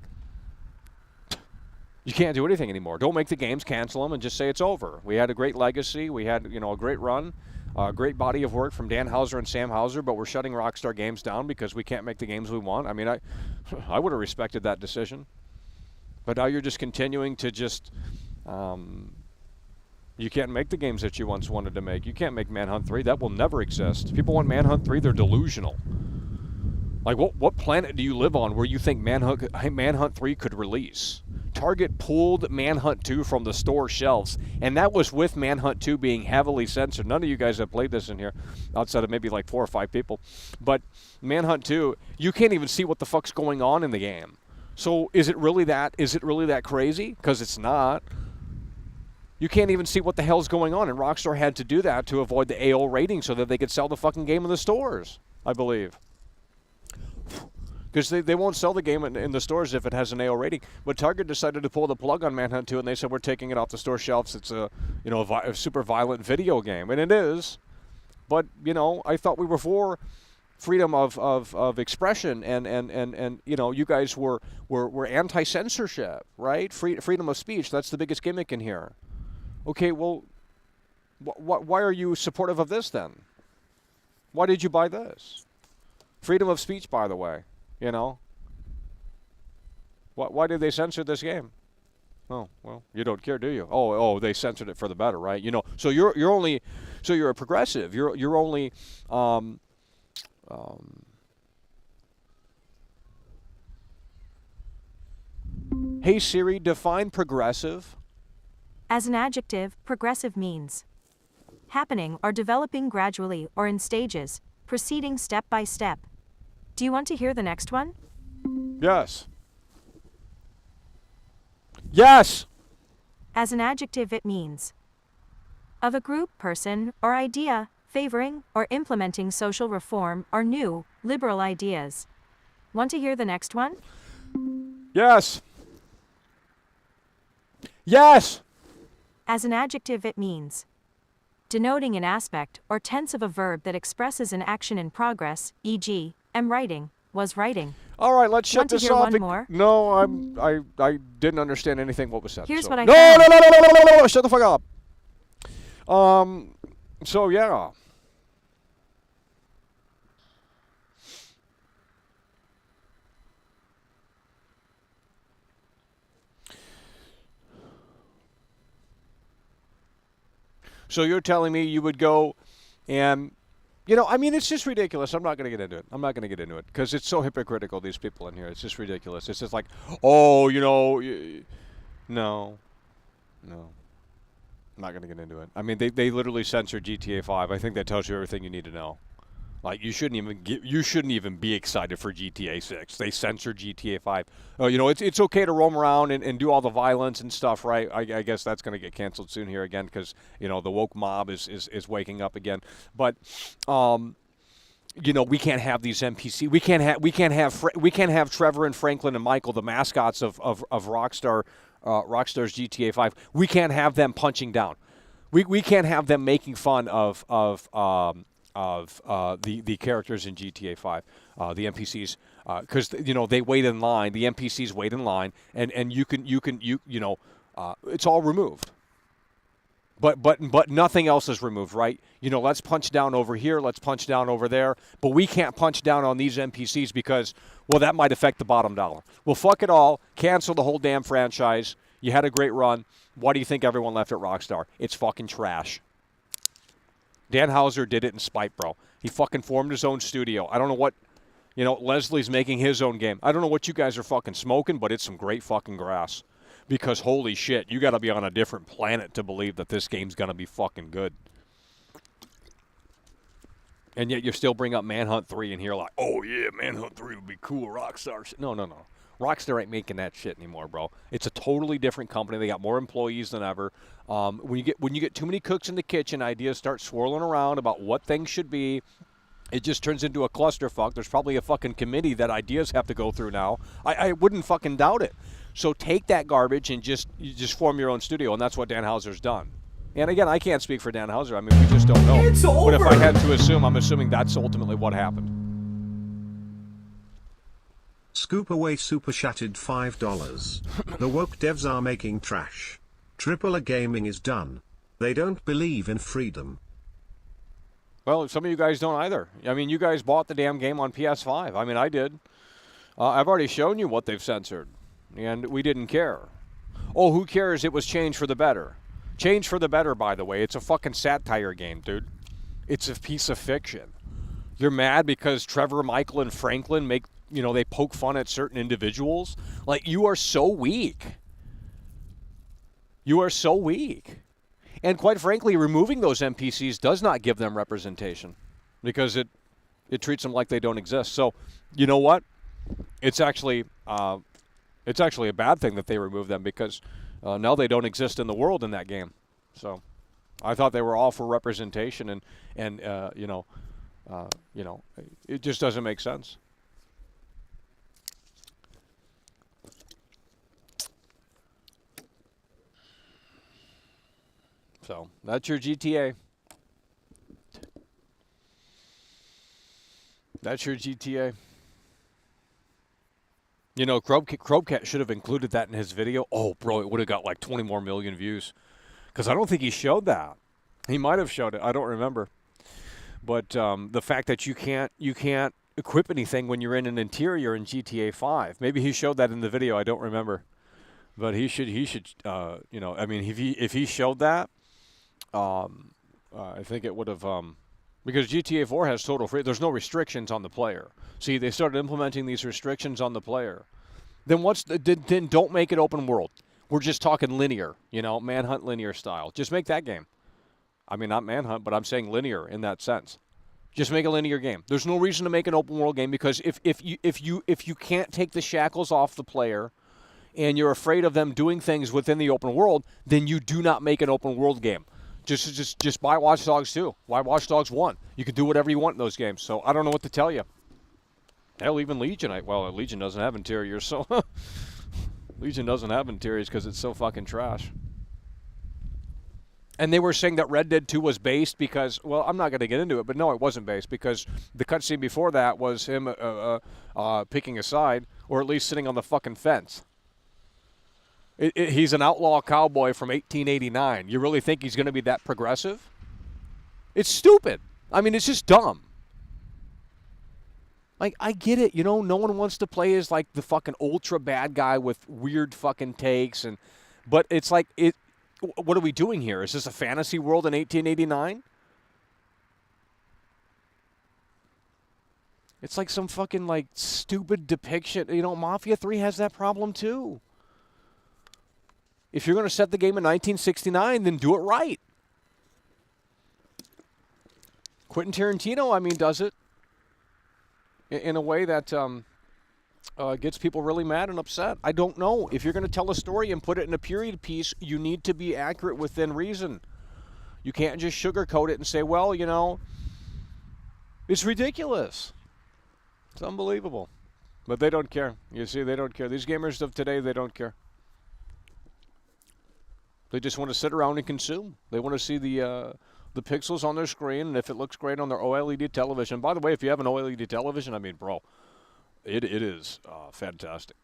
you can't do anything anymore. Don't make the games, cancel them, and just say it's over. We had a great legacy. We had a great run. A great body of work from Dan Houser and Sam Houser, but we're shutting Rockstar Games down because we can't make the games we want. I mean, I would have respected that decision. But now you're just continuing to just, you can't make the games that you once wanted to make. You can't make Manhunt 3. That will never exist. People want Manhunt 3, they're delusional. Like, what planet do you live on where you think Manhunt 3 could release? Target pulled Manhunt 2 from the store shelves, and that was with Manhunt 2 being heavily censored. None of you guys have played this in here, outside of maybe like 4 or 5 people. But Manhunt 2, you can't even see what the fuck's going on in the game. So is it really that crazy? Because it's not. You can't even see what the hell's going on, and Rockstar had to do that to avoid the AO rating so that they could sell the fucking game in the stores, I believe. Because they won't sell the game in the stores if it has an AO rating. But Target decided to pull the plug on Manhunt 2, and they said, we're taking it off the store shelves. It's a super violent video game. And it is. But, I thought we were for freedom of expression, and you guys were anti-censorship, right? Freedom of speech. That's the biggest gimmick in here. Okay, well, why are you supportive of this then? Why did you buy this? Freedom of speech, by the way. Why did they censor this game? Oh, well, you don't care, do you? Oh, they censored it for the better, right? So you're a progressive. You're only Hey Siri, define progressive. As an adjective, progressive means happening or developing gradually or in stages, proceeding step by step. Do you want to hear the next one? Yes. Yes! As an adjective, it means of a group, person, or idea, favoring or implementing social reform or new, liberal ideas. Want to hear the next one? Yes. Yes! As an adjective, it means denoting an aspect or tense of a verb that expresses an action in progress, e.g., am writing, was writing. All right, let's shut this off. One more? No, I didn't understand anything what was said. Here's so. what I No, found. no, shut the fuck up. So yeah. So you're telling me you would go and, it's just ridiculous. I'm not going to get into it. Because it's so hypocritical, these people in here. It's just ridiculous. It's just like, no. I'm not going to get into it. I mean, they literally censored GTA 5. I think that tells you everything you need to know. Like, you shouldn't even be excited for GTA 6. They censored GTA 5. It's okay to roam around and do all the violence and stuff, right? I guess that's going to get canceled soon here again because, the woke mob is waking up again. But, we can't have these NPC. We can't have Trevor and Franklin and Michael, the mascots of Rockstar's GTA 5. We can't have them punching down. We can't have them making fun of the characters in GTA 5, the NPCs, because they wait in line. The NPCs wait in line, and you can it's all removed. But nothing else is removed, right? Let's punch down over here, let's punch down over there, but we can't punch down on these NPCs because, well, that might affect the bottom dollar. Well, fuck it all. Cancel the whole damn franchise. You had a great run. Why do you think everyone left at Rockstar? It's fucking trash. Dan Houser did it in spite, bro. He fucking formed his own studio. I don't know what, You know, Leslie's making his own game. I don't know what you guys are fucking smoking, but it's some great fucking grass. Because holy shit, you got to be on a different planet to believe that this game's going to be fucking good. And yet you still bring up Manhunt 3 and here like, oh yeah, Manhunt 3 would be cool, Rockstar shit. No. Rockstar ain't making that shit anymore, bro. It's a totally different company. They got more employees than ever. When you get too many cooks in the kitchen, ideas start swirling around about what things should be. It just turns into a clusterfuck. There's probably a fucking committee that ideas have to go through now. I wouldn't fucking doubt it. So take that garbage and just form your own studio, and that's what Dan Houser's done. And again, I can't speak for Dan Houser. I mean, we just don't know. It's over. But if I had to assume, I'm assuming that's ultimately what happened. Scoop away super shattered $5. The woke devs are making trash. AAA gaming is done. They don't believe in freedom. Well, some of you guys don't either. I mean, you guys bought the damn game on PS5. I mean, I did. I've already shown you what they've censored, and we didn't care. Oh, who cares? It was changed for the better. Change for the better, by the way. It's a fucking satire game, dude. It's a piece of fiction. You're mad because Trevor, Michael, and Franklin they poke fun at certain individuals? Like, you are so weak. You are so weak. And quite frankly, removing those NPCs does not give them representation because it treats them like they don't exist. So, you know what? It's actually a bad thing that they remove them because now they don't exist in the world in that game. So, I thought they were all for representation, and it just doesn't make sense. So that's your GTA. That's your GTA. You know, Krobcat should have included that in his video. Oh, bro, it would have got like 20 more million views. Because I don't think he showed that. He might have showed it. I don't remember. But the fact that you can't equip anything when you're in an interior in GTA 5. Maybe he showed that in the video. I don't remember. But he should. I mean, if he showed that, I think it would have. Because GTA 4 has total free. There's no restrictions on the player. See, they started implementing these restrictions on the player. Then then don't make it open world. We're just talking linear, Manhunt linear style. Just make that game. I mean, not Manhunt, but I'm saying linear in that sense. Just make a linear game. There's no reason to make an open world game because if you can't take the shackles off the player and you're afraid of them doing things within the open world, then you do not make an open world game. Just buy Watch Dogs 2. Why Watch Dogs 1? You can do whatever you want in those games. So I don't know what to tell you. Hell, even Legion. Legion doesn't have interiors, so Legion doesn't have interiors because it's so fucking trash. And they were saying that Red Dead 2 was based because, well, I'm not going to get into it, but no, it wasn't based because the cutscene before that was him picking a side, or at least sitting on the fucking fence. He's an outlaw cowboy from 1889. You really think he's going to be that progressive? It's stupid. I mean, it's just dumb. Like, I get it. No one wants to play as, like, the fucking ultra bad guy with weird fucking takes. But it's like, what are we doing here? Is this a fantasy world in 1889? It's like some fucking, like, stupid depiction. Mafia 3 has that problem, too. If you're going to set the game in 1969, then do it right. Quentin Tarantino, does it in a way that gets people really mad and upset. I don't know. If you're going to tell a story and put it in a period piece, you need to be accurate within reason. You can't just sugarcoat it and say, well, it's ridiculous. It's unbelievable. But they don't care. You see, they don't care. These gamers of today, they don't care. They just want to sit around and consume. They want to see the pixels on their screen, and if it looks great on their OLED television. By the way, if you have an OLED television, bro, it is fantastic.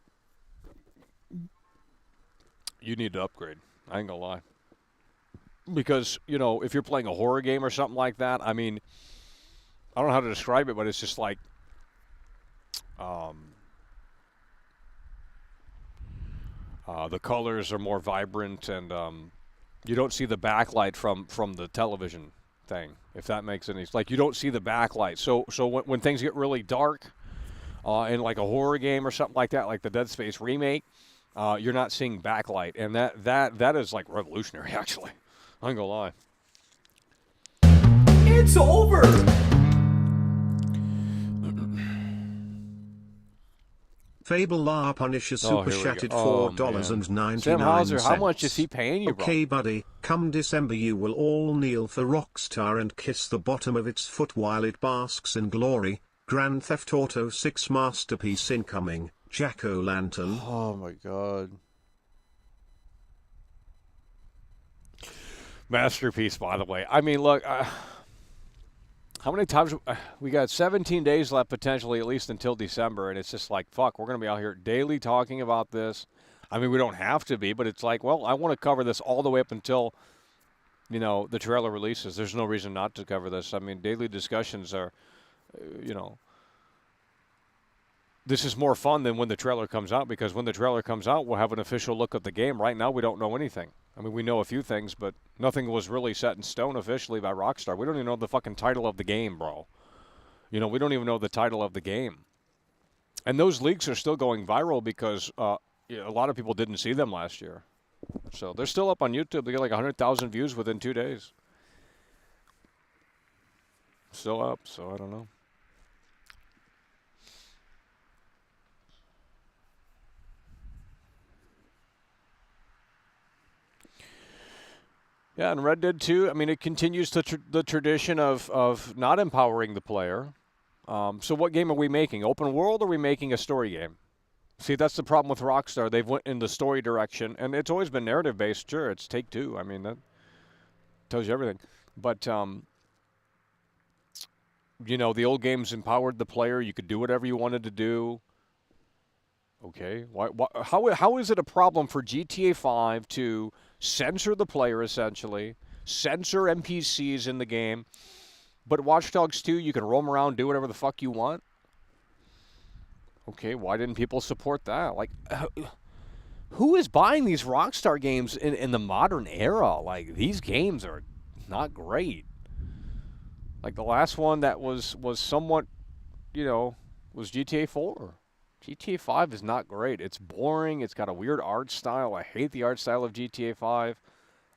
You need to upgrade. I ain't gonna lie. Because, if you're playing a horror game or something like that, I don't know how to describe it, but it's just like, the colors are more vibrant, and you don't see the backlight from the television thing, if that makes any sense. Like, you don't see the backlight. So when things get really dark, in like a horror game or something like that, like the Dead Space remake, you're not seeing backlight, and that is like revolutionary. Actually, I'm gonna lie. It's over. Fable La Punisher super here we chatted go. $4.99. Sam Hauser, how much is he paying you, bro? Okay, buddy, come December you will all kneel for Rockstar and kiss the bottom of its foot while it basks in glory. Grand Theft Auto 6 masterpiece incoming. Jack-o'-lantern. Oh my God. Masterpiece, by the way. I mean, look, how many times we got 17 days left potentially, at least until December, and it's just like, fuck, we're going to be out here daily talking about this. I mean, we don't have to be, but it's like, well, I want to cover this all the way up until, the trailer releases. There's no reason not to cover this. I mean, daily discussions are, this is more fun than when the trailer comes out, because when the trailer comes out, we'll have an official look at the game. Right now, we don't know anything. I mean, we know a few things, but nothing was really set in stone officially by Rockstar. We don't even know the fucking title of the game, bro. We don't even know the title of the game. And those leaks are still going viral because a lot of people didn't see them last year. So they're still up on YouTube. They get like 100,000 views within 2 days. Still up, so I don't know. Yeah, and Red Dead 2, I mean, it continues the tradition of not empowering the player. So what game are we making? Open world, or are we making a story game? See, that's the problem with Rockstar. They've went in the story direction, and it's always been narrative-based. Sure, it's Take-Two. I mean, that tells you everything. But, the old games empowered the player. You could do whatever you wanted to do. Okay. How is it a problem for GTA 5 to censor the player, essentially, censor NPCs in the game, but Watch Dogs 2, you can roam around, do whatever the fuck you want? Okay, why didn't people support that? Like, who is buying these Rockstar games in the modern era? Like, these games are not great. Like, the last one that was somewhat, was GTA 4. GTA 5 is not great. It's boring. It's got a weird art style. I hate the art style of GTA 5.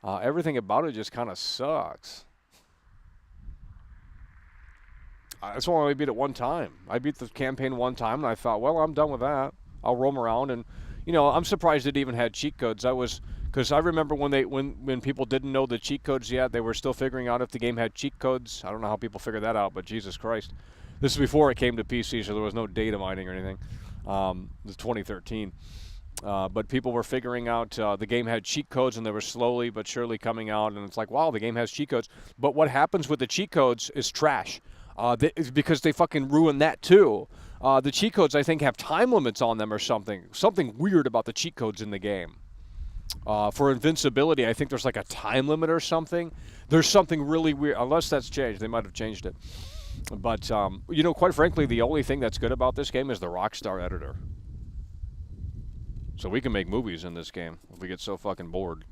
Everything about it just kind of sucks. That's why I only beat it one time. I beat the campaign one time, and I thought, well, I'm done with that. I'll roam around, and I'm surprised it even had cheat codes. Because I remember when people didn't know the cheat codes yet, they were still figuring out if the game had cheat codes. I don't know how people figured that out, but Jesus Christ. This is before it came to PC, so there was no data mining or anything. It was 2013. But people were figuring out the game had cheat codes, and they were slowly but surely coming out. And it's like, wow, the game has cheat codes. But what happens with the cheat codes is trash. Because they fucking ruin that too. The cheat codes, I think, have time limits on them or something. Something weird about the cheat codes in the game. For invincibility, I think there's like a time limit or something. There's something really weird. Unless that's changed. They might have changed it. But, quite frankly, the only thing that's good about this game is the Rockstar editor. So we can make movies in this game if we get so fucking bored.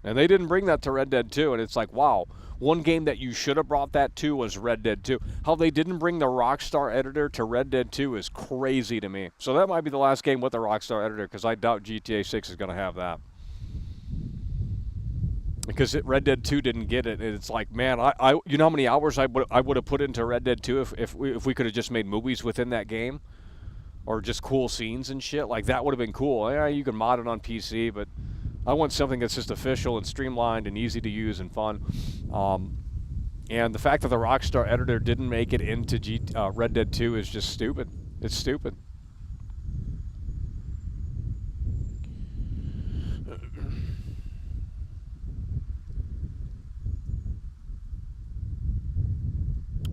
And they didn't bring that to Red Dead 2, and it's like, wow, one game that you should have brought that to was Red Dead 2. How they didn't bring the Rockstar editor to Red Dead 2 is crazy to me. So that might be the last game with the Rockstar editor, because I doubt GTA 6 is going to have that. Because Red Dead 2 didn't get it, and it's like, man, you know how many hours I would have put into Red Dead 2 if we could have just made movies within that game, or just cool scenes and shit. Like, that would have been cool. Yeah, you can mod it on PC, but I want something that's just official and streamlined and easy to use and fun. And the fact that the Rockstar editor didn't make it into Red Dead 2 is just stupid. It's stupid.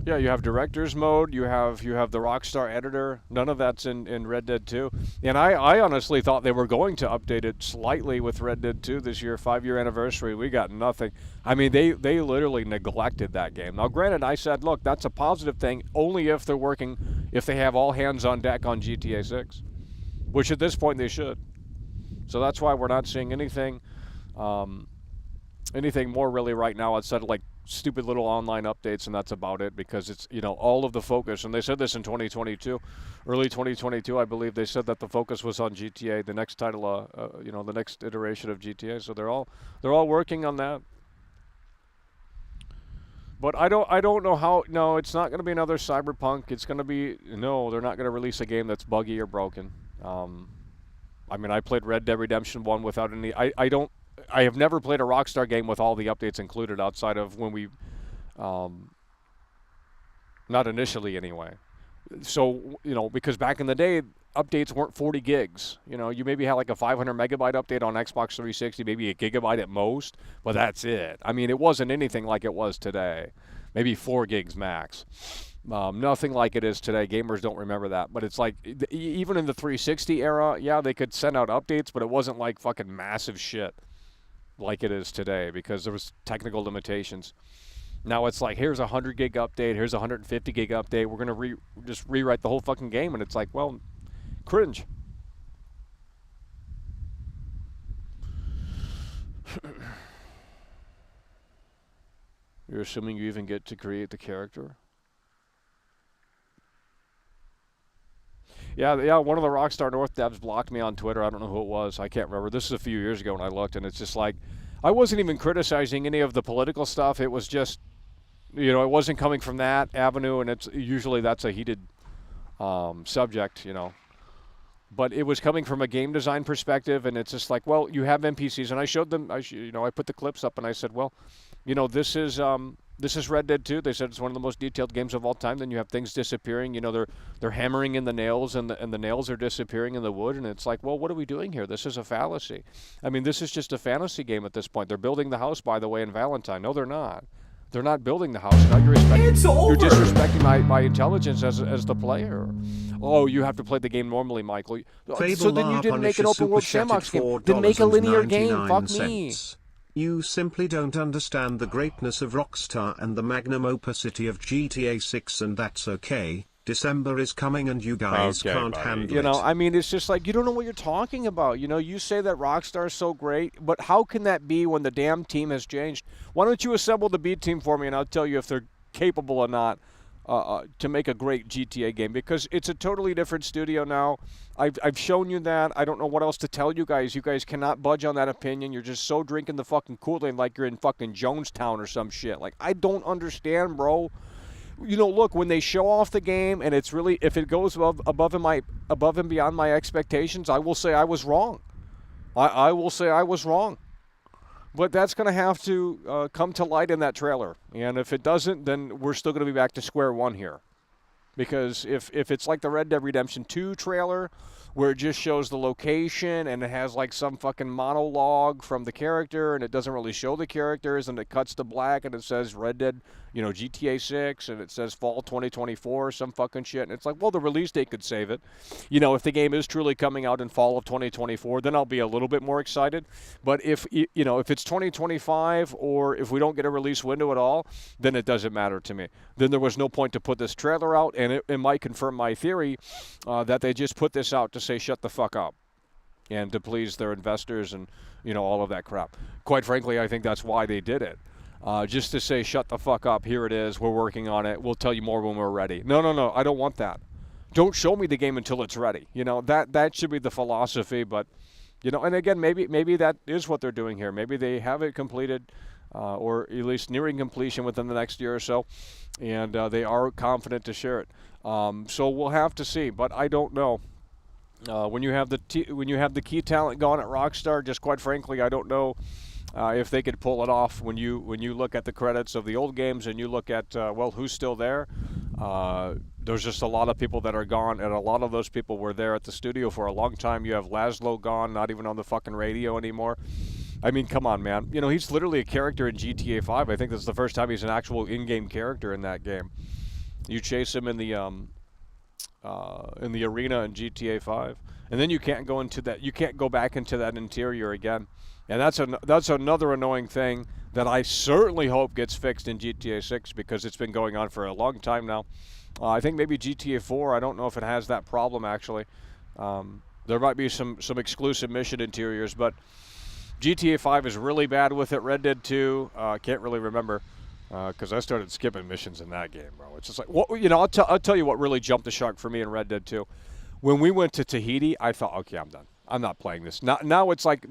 Yeah, you have director's mode, you have the Rockstar editor. None of that's in Red Dead 2. And I honestly thought they were going to update it slightly with Red Dead 2 this year, 5-year anniversary. We got nothing. I mean, they literally neglected that game. Now, granted, I said, look, that's a positive thing only if they have all hands on deck on GTA 6, which at this point they should. So that's why we're not seeing anything more really right now outside of like stupid little online updates, and that's about it, because it's, all of the focus, and they said this in 2022, early 2022, I believe they said that the focus was on GTA, the next title, the next iteration of GTA. So they're all working on that. But I don't know how. No, it's not going to be another Cyberpunk. It's going to be, no, they're not going to release a game that's buggy or broken. I mean, I played Red Dead Redemption 1 without any. I have never played a Rockstar game with all the updates included, outside of when we, not initially anyway. So, because back in the day, updates weren't 40 gigs. You maybe had like a 500 megabyte update on Xbox 360, maybe a gigabyte at most, but that's it. I mean, it wasn't anything like it was today. Maybe 4 gigs max. Nothing like it is today. Gamers don't remember that. But it's like, even in the 360 era, yeah, they could send out updates, but it wasn't like fucking massive shit like it is today, because there was technical limitations. Now it's like, here's a 100 gig update, here's a 150 gig update, we're going to just rewrite the whole fucking game, and it's like, well, cringe. You're assuming you even get to create the character? Yeah, one of the Rockstar North devs blocked me on Twitter. I don't know who it was. I can't remember. This is a few years ago when I looked, and it's just like, I wasn't even criticizing any of the political stuff. It was just, it wasn't coming from that avenue, and it's usually that's a heated subject, But it was coming from a game design perspective, and it's just like, well, you have NPCs, and I showed them, I put the clips up, and I said, well, this is Red Dead 2. They said it's one of the most detailed games of all time. Then you have things disappearing. They're hammering in the nails, and the nails are disappearing in the wood, and it's like, well, what are we doing here? This is a fallacy. I mean, this is just a fantasy game at this point. They're building the house, by the way, in Valentine. No, they're not. They're not building the house. Now you're disrespecting my intelligence as the player. Oh, you have to play the game normally, Michael. So then you didn't make an open world sandbox game. Then make a linear game. Fuck me. You simply don't understand the greatness of Rockstar and the magnum opusity of GTA 6, and that's okay. December is coming and you guys can't handle it. I mean, it's just like, you don't know what you're talking about. You say that Rockstar is so great, but how can that be when the damn team has changed? Why don't you assemble the B team for me, and I'll tell you if they're capable or not to make a great GTA game, because it's a totally different studio now. I've shown you that. I don't know what else to tell you guys. You guys cannot budge on that opinion. You're just so drinking the fucking Kool-Aid like you're in fucking Jonestown or some shit. Like, I don't understand, bro. Look, when they show off the game and it's really, if it goes above and beyond my expectations, I will say I was wrong. I will say I was wrong. But that's going to have to come to light in that trailer. And if it doesn't, then we're still going to be back to square one here. Because if it's like the Red Dead Redemption 2 trailer, where it just shows the location and it has like some fucking monologue from the character and it doesn't really show the characters, and it cuts to black and it says Red Dead, GTA 6, and it says fall 2024 or some fucking shit, and it's like, well, the release date could save it. If the game is truly coming out in fall of 2024, then I'll be a little bit more excited. But if it's 2025, or if we don't get a release window at all, then it doesn't matter to me. Then there was no point to put this trailer out, and it might confirm my theory that they just put this out to say shut the fuck up and to please their investors and all of that crap. Quite frankly, I think that's why they did it, just to say shut the fuck up, here it is, we're working on it, we'll tell you more when we're ready. No, I don't want that. Don't show me the game until it's ready. That should be the philosophy. But and again, maybe that is what they're doing here. Maybe they have it completed, or at least nearing completion within the next year or so, and they are confident to share it. So we'll have to see, but I don't know. When you have the key talent gone at Rockstar, just quite frankly, I don't know if they could pull it off. When you look at the credits of the old games and you look at who's still there, there's just a lot of people that are gone, and a lot of those people were there at the studio for a long time. You have Laszlo gone, not even on the fucking radio anymore. I mean, come on, man. He's literally a character in GTA 5. I think this is the first time he's an actual in-game character in that game. You chase him in the arena in GTA 5, and then you can't go into that. You can't go back into that interior again, and that's another annoying thing that I certainly hope gets fixed in GTA 6, because it's been going on for a long time now. I think maybe GTA 4. I don't know if it has that problem actually. There might be some exclusive mission interiors, but GTA 5 is really bad with it. Red Dead 2, can't really remember. Because I started skipping missions in that game, bro. It's just like, well, I'll tell you what really jumped the shark for me in Red Dead 2. When we went to Tahiti, I thought, okay, I'm done. I'm not playing this. Now it's like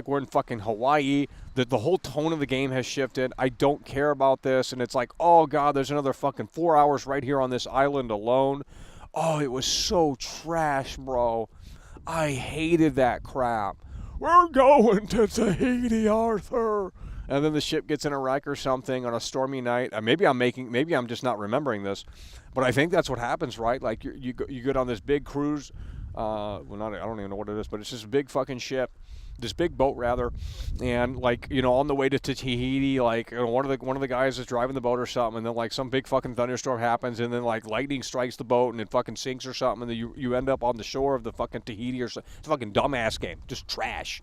we're in fucking Hawaii. The whole tone of the game has shifted. I don't care about this, and it's like, oh god, there's another fucking 4 hours right here on this island alone. Oh, it was so trash, bro. I hated that crap. We're going to Tahiti, Arthur. And then the ship gets in a wreck or something on a stormy night. Maybe I'm just not remembering this, but I think that's what happens, right? Like you get on this big cruise. I don't even know what it is, but it's this big fucking ship, this big boat rather, and like on the way to Tahiti, like one of the guys is driving the boat or something, and then like some big fucking thunderstorm happens, and then like lightning strikes the boat and it fucking sinks or something, and then you end up on the shore of the fucking Tahiti or something. It's a fucking dumbass game, just trash.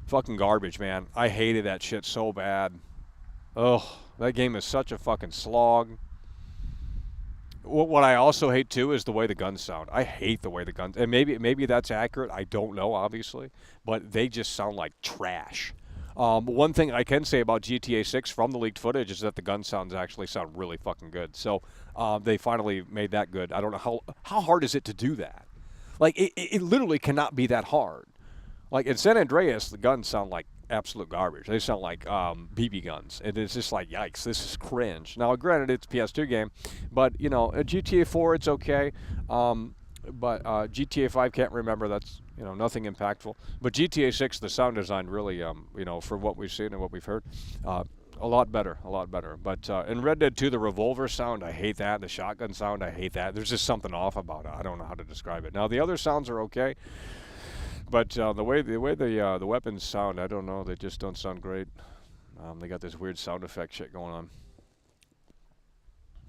Fucking garbage, man. I hated that shit so bad. Ugh, that game is such a fucking slog. What I also hate too is the way the guns sound. I hate the way the guns, and maybe that's accurate. I don't know, obviously, but they just sound like trash. One thing I can say about GTA 6 from the leaked footage is that the gun sounds actually sound really fucking good. So they finally made that good. I don't know how hard is it to do that. Like it literally cannot be that hard. Like in San Andreas, the guns sound like absolute garbage. They sound like BB guns, and it's just like, yikes, this is cringe. Now, granted, it's a PS2 game, but at GTA 4 it's okay, but GTA 5 can't remember. That's nothing impactful. But GTA 6, the sound design really, for what we've seen and what we've heard, a lot better. But in Red Dead 2, the revolver sound, I hate that. The shotgun sound, I hate that. There's just something off about it. I don't know how to describe it. Now, the other sounds are okay. But the way the weapons sound, I don't know. They just don't sound great. They got this weird sound effect shit going on.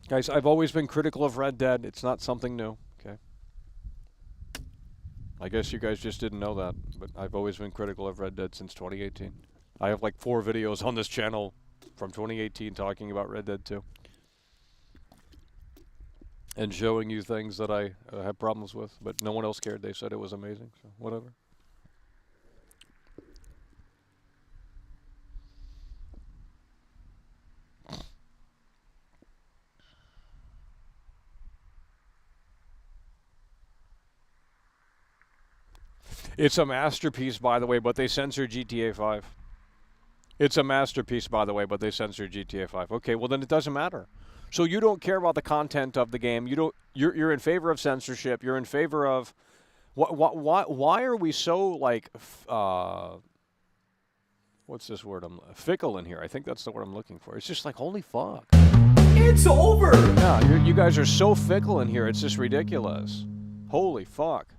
Guys, I've always been critical of Red Dead. It's not something new. Okay. I guess you guys just didn't know that, but I've always been critical of Red Dead since 2018. I have like 4 videos on this channel from 2018 talking about Red Dead 2. And showing you things that I have problems with, but no one else cared. They said it was amazing, so whatever. It's a masterpiece, by the way, but they censored GTA 5. It's a masterpiece, by the way, but they censored GTA 5. Okay, well then it doesn't matter. So you don't care about the content of the game. You're in favor of censorship. You're in favor of why are we so like what's this word? Fickle in here. I think that's the word I'm looking for. It's just like, holy fuck. It's over! Yeah, you guys are so fickle in here. It's just ridiculous. Holy fuck.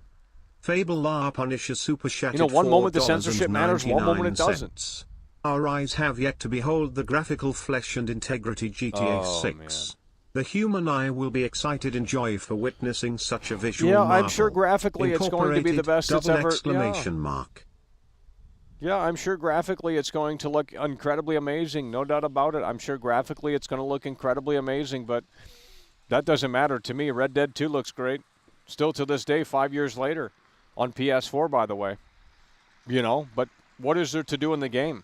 Fable La Punisher Super Chat. One moment the censorship matters, one moment it doesn't. Our eyes have yet to behold the graphical flesh and integrity GTA 6. Man. The human eye will be excited in joy for witnessing such a visual marvel. I'm sure graphically it's going to be the best it's ever. Exclamation mark. Yeah, I'm sure graphically it's going to look incredibly amazing. No doubt about it. I'm sure graphically it's going to look incredibly amazing, but that doesn't matter to me. Red Dead 2 looks great. Still to this day, 5 years later. On PS4, by the way. But what is there to do in the game?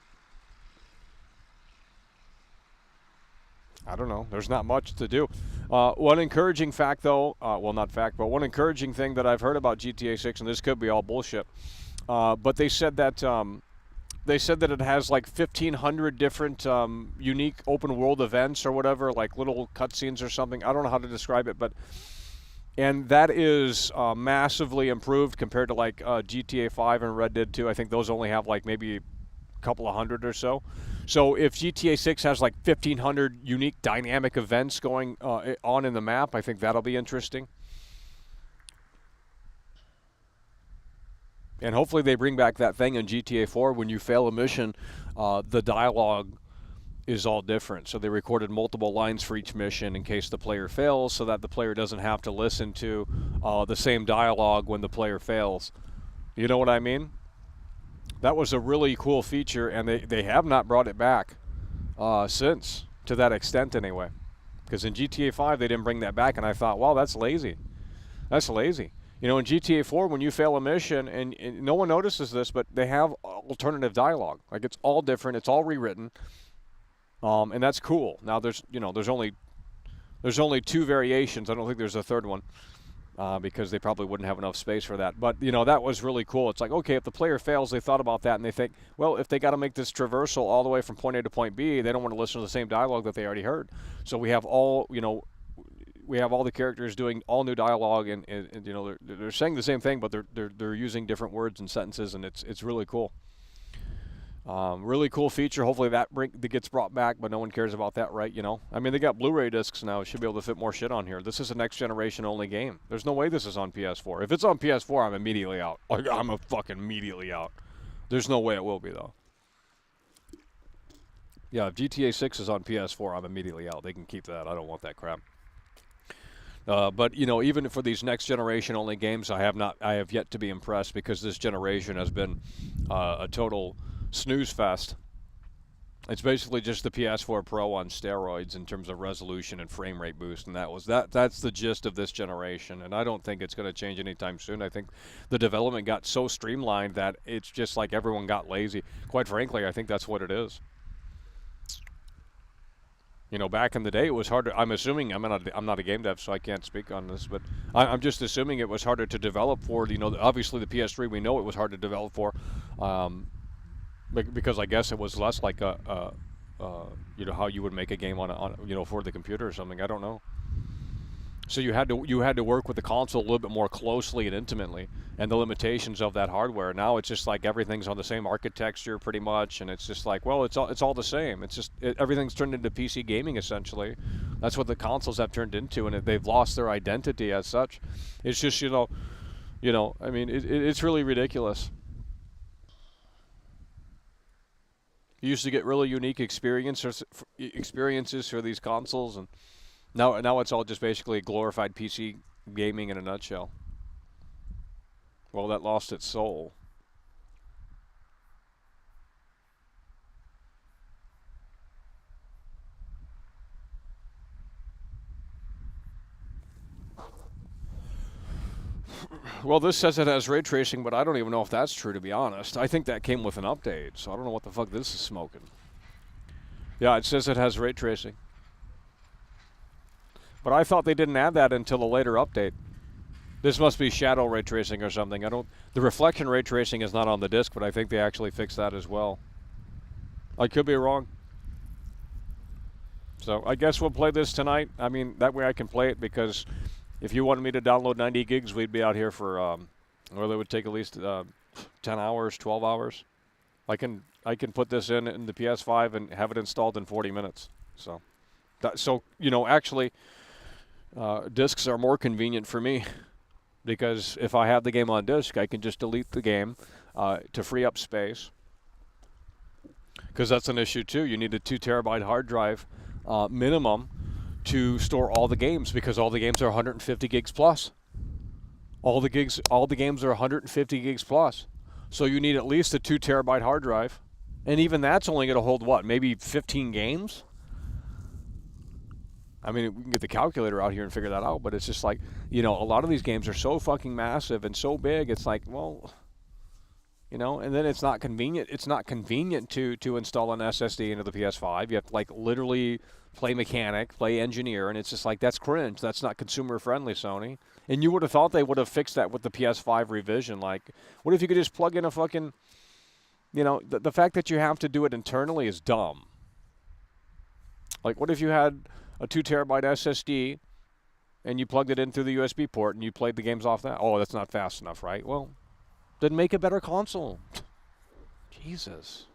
I don't know. There's not much to do. One encouraging fact, though, not fact, but one encouraging thing that I've heard about GTA 6, and this could be all bullshit, but they said that it has like 1,500 different unique open world events or whatever, like little cutscenes or something. I don't know how to describe it, and that is massively improved compared to like GTA 5 and Red Dead 2. I think those only have like maybe a couple of hundred or so. So if GTA 6 has like 1,500 unique dynamic events going on in the map, I think that'll be interesting. And hopefully they bring back that thing in GTA 4 when you fail a mission, the dialogue is all different. So they recorded multiple lines for each mission in case the player fails, so that the player doesn't have to listen to the same dialogue when the player fails. You know what I mean? That was a really cool feature, and they have not brought it back since, to that extent anyway. Because in GTA 5 they didn't bring that back, and I thought, wow, that's lazy. That's lazy. In GTA 4, when you fail a mission, and no one notices this, but they have alternative dialogue. Like, it's all different. It's all rewritten. and that's cool. Now there's only 2 variations. I don't think there's a third one. Because they probably wouldn't have enough space for that. But, that was really cool. It's like, okay, if the player fails, they thought about that, and they think, well, if they got to make this traversal all the way from point A to point B, they don't want to listen to the same dialogue that they already heard. So we have all the characters doing all new dialogue, and they're saying the same thing, but they're using different words and sentences, and it's really cool. Really cool feature. Hopefully that gets brought back, but no one cares about that, right? I mean, they got Blu-ray discs now. It should be able to fit more shit on here. This is a next generation only game. There's no way this is on PS4. If it's on PS4, I'm immediately out. I'm a fucking immediately out. There's no way it will be, though. Yeah, if GTA 6 is on PS4, I'm immediately out. They can keep that. I don't want that crap. But even for these next generation only games, I have yet to be impressed, because this generation has been a total snooze fest. It's basically just the PS4 Pro on steroids in terms of resolution and frame rate boost, and that's the gist of this generation. And I don't think it's going to change anytime soon. I think the development got so streamlined that it's just like everyone got lazy. Quite frankly, I think that's what it is. Back in the day, it was harder. I'm assuming, I'm not a game dev, so I can't speak on this, but I'm just assuming it was harder to develop for. Obviously the PS3, we know it was hard to develop for, because I guess it was less like how you would make a game on for the computer or something. I don't know. So you had to work with the console a little bit more closely and intimately, and the limitations of that hardware. Now it's just like everything's on the same architecture pretty much, and it's just like, well, it's all the same. It's just everything's turned into PC gaming essentially. That's what the consoles have turned into, and they've lost their identity as such. It's just I mean, it's really ridiculous. You used to get really unique experiences for these consoles, and now it's all just basically glorified PC gaming in a nutshell. Well, that lost its soul. Well, this says it has ray tracing, but I don't even know if that's true, to be honest. I think that came with an update, so I don't know what the fuck this is smoking. Yeah, it says it has ray tracing. But I thought they didn't add that until a later update. This must be shadow ray tracing or something. The reflection ray tracing is not on the disc, but I think they actually fixed that as well. I could be wrong. So I guess we'll play this tonight. I mean, that way I can play it, because if you wanted me to download 90 gigs, we'd be out here for, well, it would take at least 10 hours, 12 hours. I can put this in the PS5 and have it installed in 40 minutes. So, actually, discs are more convenient for me, because if I have the game on disc, I can just delete the game to free up space. Because that's an issue too. You need a 2 terabyte hard drive minimum to store all the games, because all the games are 150 gigs plus. All the games are 150 gigs plus. So you need at least a 2 terabyte hard drive. And even that's only going to hold, what, maybe 15 games? I mean, we can get the calculator out here and figure that out, but it's just like, a lot of these games are so fucking massive and so big, it's like, well, and then it's not convenient. It's not convenient to install an SSD into the PS5. You have to, literally play mechanic, play engineer, and it's just like, that's cringe. That's not consumer friendly, Sony. And you would have thought they would have fixed that with the PS5 revision. Like, what if you could just plug in a fucking, the fact that you have to do it internally is dumb. Like, what if you had a 2 terabyte SSD and you plugged it in through the USB port and you played the games off that? Oh, that's not fast enough, right? Well, then make a better console. Jesus.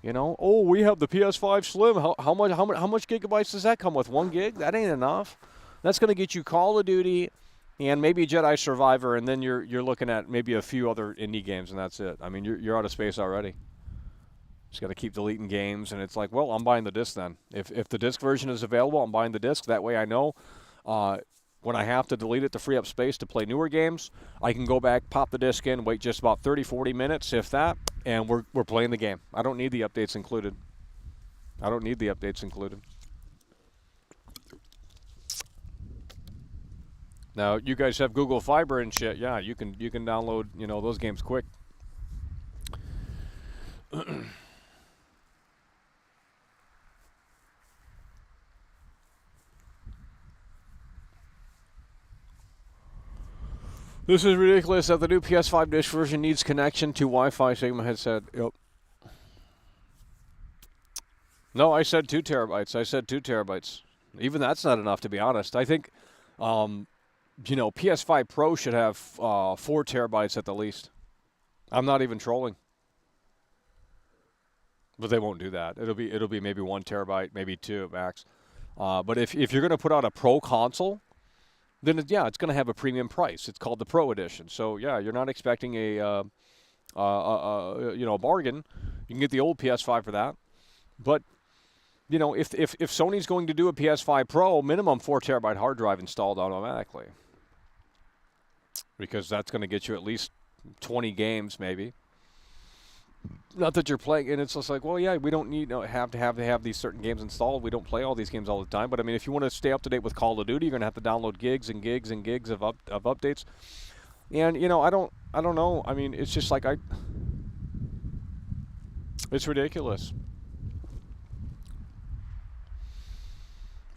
Oh, we have the PS5 Slim. How much gigabytes does that come with? 1 gig? That ain't enough. That's going to get you Call of Duty and maybe Jedi Survivor, and then you're looking at maybe a few other indie games, and that's it. I mean, you're out of space already. Just got to keep deleting games, and it's like, well, I'm buying the disc then. If the disc version is available, I'm buying the disc. That way I know when I have to delete it to free up space to play newer games, I can go back, pop the disc in, wait just about 30, 40 minutes, if that, and we're playing the game. I don't need the updates included. Now, you guys have Google Fiber and shit. Yeah, you can download, those games quick. This is ridiculous that the new PS5 disk version needs connection to Wi-Fi. Sigma headset. Yep. No, I said 2 terabytes. I said 2 terabytes. Even that's not enough, to be honest. I think, PS5 Pro should have 4 terabytes at the least. I'm not even trolling. But they won't do that. It'll be maybe 1 terabyte, maybe 2 at max. But if you're going to put out a Pro console, then it's going to have a premium price. It's called the Pro Edition. So yeah, you're not expecting a bargain. You can get the old PS5 for that. But if Sony's going to do a PS5 Pro, minimum 4 terabyte hard drive installed automatically, because that's going to get you at least 20 games maybe. Not that you're playing, and it's just like, well, yeah, we don't need have to have these certain games installed. We don't play all these games all the time. But I mean, if you want to stay up to date with Call of Duty, you're going to have to download gigs and gigs and gigs of updates. And I don't know. I mean, it's just like it's ridiculous.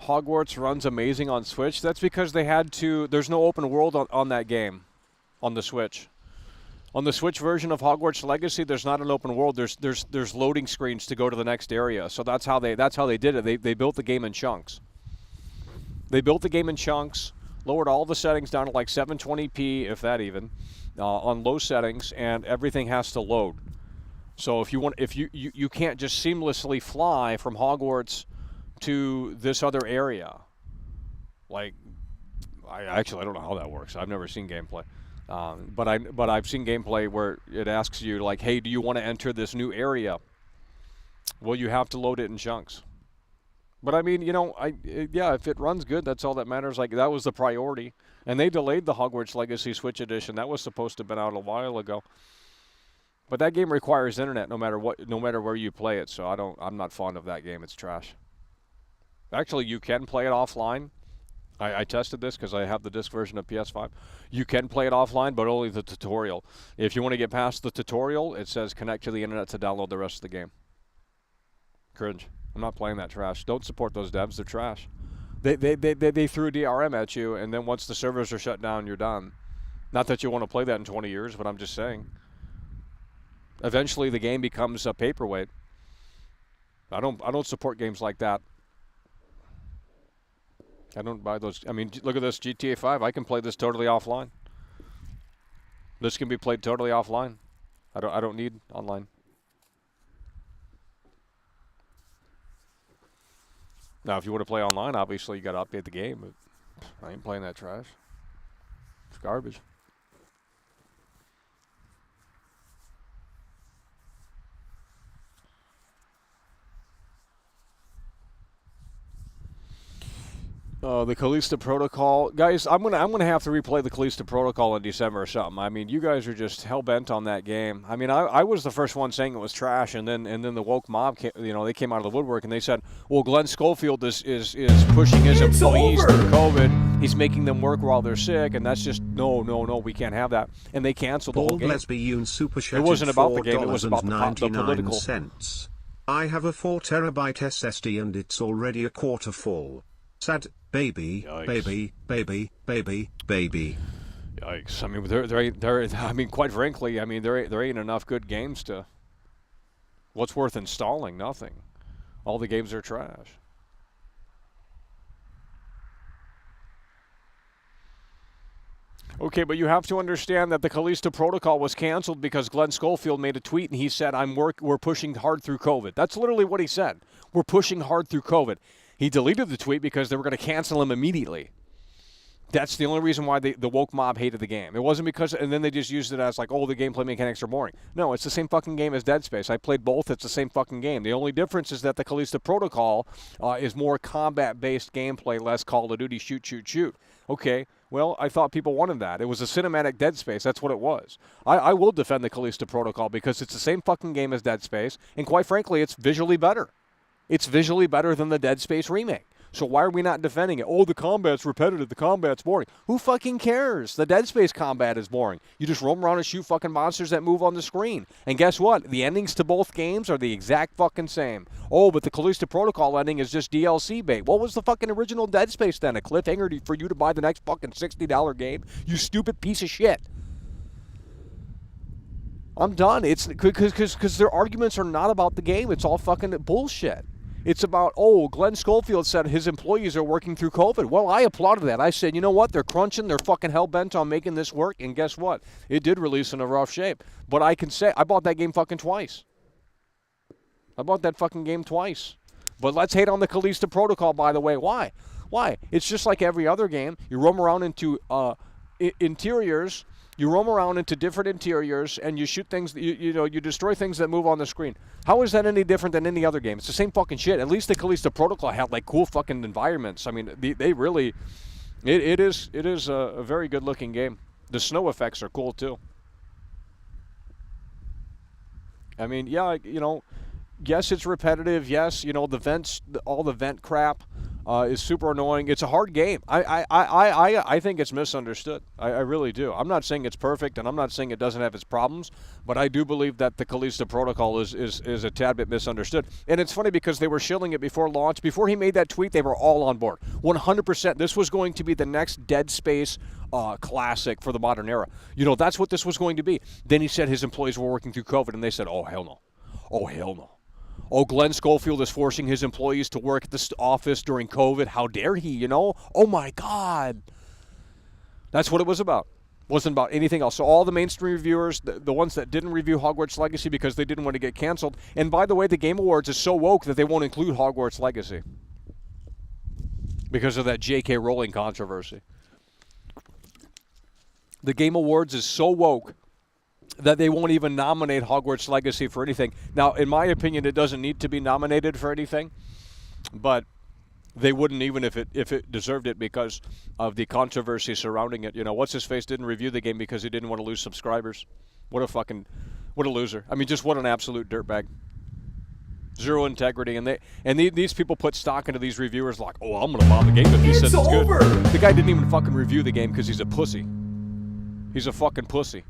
Hogwarts runs amazing on Switch. That's because they had to. There's no open world on that game, on the Switch. On the Switch version of Hogwarts Legacy, there's not an open world. There's loading screens to go to the next area. So that's how they did it. They built the game in chunks. Lowered all the settings down to like 720p, if that even, on low settings, and everything has to load. So if you can't just seamlessly fly from Hogwarts to this other area. Like, I don't know how that works. I've never seen gameplay. But I've seen gameplay where it asks you, like, hey, do you want to enter this new area? Well, you have to load it in chunks. But I mean, if it runs good, that's all that matters. Like, that was the priority. And they delayed the Hogwarts Legacy Switch Edition. That was supposed to have been out a while ago. But that game requires internet no matter where you play it. So I'm not fond of that game. It's trash. Actually, you can play it offline. I tested this because I have the disc version of PS5. You can play it offline, but only the tutorial. If you want to get past the tutorial, it says connect to the internet to download the rest of the game. Cringe. I'm not playing that trash. Don't support those devs. They're trash. They threw DRM at you, and then once the servers are shut down, you're done. Not that you want to play that in 20 years, but I'm just saying. Eventually, the game becomes a paperweight. I don't support games like that. I don't buy those. I mean, look at this GTA 5. I can play this totally offline. This can be played totally offline. I don't need online. Now, if you want to play online, obviously you got to update the game. But I ain't playing that trash. It's garbage. The Calisto Protocol, guys. I'm gonna have to replay the Calisto Protocol in December or something. I mean, you guys are just hell bent on that game. I mean, I was the first one saying it was trash, and then the woke mob, they came out of the woodwork and they said, well, Glenn Schofield is pushing his employees through COVID. He's making them work while they're sick, and that's just no. We can't have that. And they canceled the whole game. Lesbian super it wasn't about the game. It was about the political. Cents. I have a 4 terabyte SSD and it's already a quarter full. Sad baby, Yikes. baby. Yikes! I mean, I mean, quite frankly, I mean, there ain't enough good games to. What's worth installing? Nothing. All the games are trash. Okay, but you have to understand that the Calisto Protocol was canceled because Glenn Schofield made a tweet and he said, we're pushing hard through COVID. That's literally what he said. We're pushing hard through COVID. He deleted the tweet because they were going to cancel him immediately. That's the only reason why the woke mob hated the game. It wasn't because, and then they just used it as like, oh, the gameplay mechanics are boring. No, it's the same fucking game as Dead Space. I played both. It's the same fucking game. The only difference is that the Calisto Protocol is more combat-based gameplay, less Call of Duty shoot. Okay, well, I thought people wanted that. It was a cinematic Dead Space. That's what it was. I will defend the Calisto Protocol because it's the same fucking game as Dead Space, and quite frankly, it's visually better. It's visually better than the Dead Space remake. So why are we not defending it? Oh, the combat's repetitive. The combat's boring. Who fucking cares? The Dead Space combat is boring. You just roam around and shoot fucking monsters that move on the screen. And guess what? The endings to both games are the exact fucking same. Oh, but the Calisto Protocol ending is just DLC bait. What was the fucking original Dead Space then? A cliffhanger for you to buy the next fucking $60 game? You stupid piece of shit. I'm done. It's because their arguments are not about the game. It's all fucking bullshit. It's about, oh, Glenn Schofield said his employees are working through COVID. Well, I applauded that. I said, you know what? They're crunching. They're fucking hell-bent on making this work. And guess what? It did release in a rough shape. But I can say I bought that game fucking twice. I bought that fucking game twice. But let's hate on the Calisto Protocol, by the way. Why? Why? It's just like every other game. You roam around into interiors. You roam around into different interiors and you shoot things, you destroy things that move on the screen. How is that any different than any other game? It's the same fucking shit. At least the Calisto Protocol had like cool fucking environments. I mean, they really, it is a very good looking game. The snow effects are cool too. I mean, yeah, yes, it's repetitive. Yes, the vents, all the vent crap is super annoying. It's a hard game. I think it's misunderstood. I really do. I'm not saying it's perfect, and I'm not saying it doesn't have its problems, but I do believe that the Calisto Protocol is a tad bit misunderstood. And it's funny because they were shilling it before launch. Before he made that tweet, they were all on board. 100%. This was going to be the next Dead Space classic for the modern era. That's what this was going to be. Then he said his employees were working through COVID, and they said, oh, hell no. Oh, hell no. Oh, Glenn Schofield is forcing his employees to work at the office during COVID. How dare he, Oh, my God. That's what it was about. It wasn't about anything else. So all the mainstream reviewers, the ones that didn't review Hogwarts Legacy because they didn't want to get canceled. And by the way, the Game Awards is so woke that they won't include Hogwarts Legacy because of that J.K. Rowling controversy. The Game Awards is so woke that they won't even nominate Hogwarts Legacy for anything. Now, in my opinion, it doesn't need to be nominated for anything, but they wouldn't even if it deserved it because of the controversy surrounding it. What's-his-face didn't review the game because he didn't want to lose subscribers. What a loser. I mean, just what an absolute dirtbag. Zero integrity, and these people put stock into these reviewers like, oh, I'm going to buy the game if he says it's good. The guy didn't even fucking review the game because he's a pussy. He's a fucking pussy.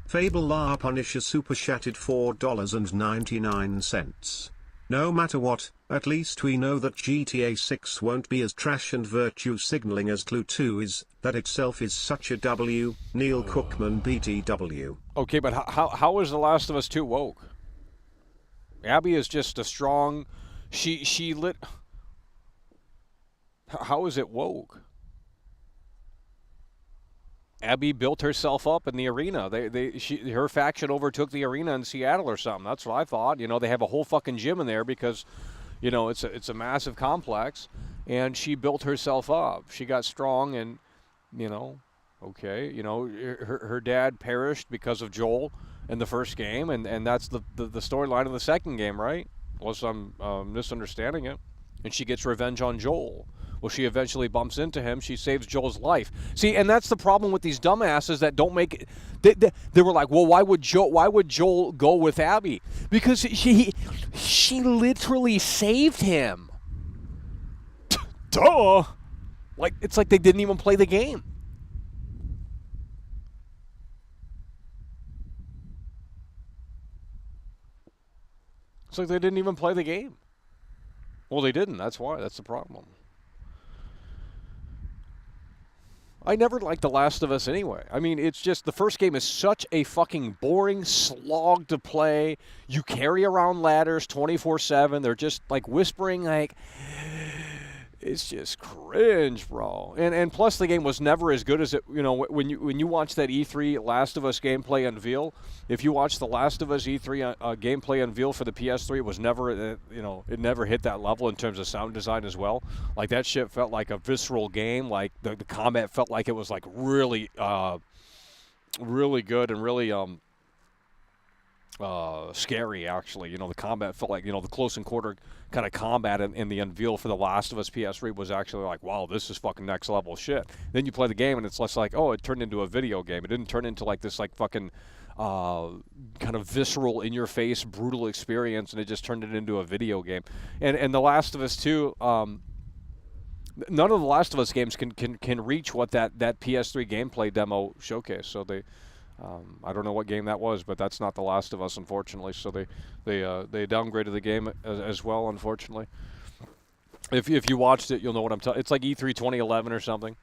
Fable La Punisher super chatted $4.99. No matter what, at least we know that GTA 6 won't be as trash and virtue signaling as Clue 2 is. That itself is such a W. Neil Cookman BTW. Okay, but how is The Last of Us 2 woke? Abby is just a strong. She lit. How is it woke? Abby built herself up in the arena. Her faction overtook the arena in Seattle or something. That's what I thought. They have a whole fucking gym in there because, it's a massive complex, and she built herself up. She got strong, and, okay, her dad perished because of Joel in the first game, and that's the storyline of the second game, right? Unless I'm misunderstanding it. And she gets revenge on Joel. Well, she eventually bumps into him. She saves Joel's life. See, and that's the problem with these dumbasses that don't make it. They were like, well, why would Joel go with Abby? Because she literally saved him. Duh. It's like they didn't even play the game. It's like they didn't even play the game. Well, they didn't. That's why. That's the problem. I never liked The Last of Us anyway. I mean, it's just the first game is such a fucking boring slog to play. You carry around ladders 24/7. They're just like whispering like, it's just cringe, bro. And plus the game was never as good as it, when you watch that E3 Last of Us gameplay unveil, if you watch the Last of Us E3 gameplay unveil for the PS3, it was never, it never hit that level in terms of sound design as well. Like that shit felt like a visceral game. Like the combat felt like it was like really, really good and really, scary, actually. The combat felt like, the close and quarter kind of combat in the unveil for The Last of Us PS3 was actually like, wow, this is fucking next level shit. Then you play the game and it's less like, oh, it turned into a video game. It didn't turn into like this like fucking kind of visceral, in-your-face, brutal experience, and it just turned it into a video game. And The Last of Us 2, None of the Last of Us games can reach what that PS3 gameplay demo showcased. So they, I don't know what game that was, but that's not The Last of Us, unfortunately. So they downgraded the game as well, unfortunately. If you watched it, you'll know what I'm talking. It's like E3 2011 or something.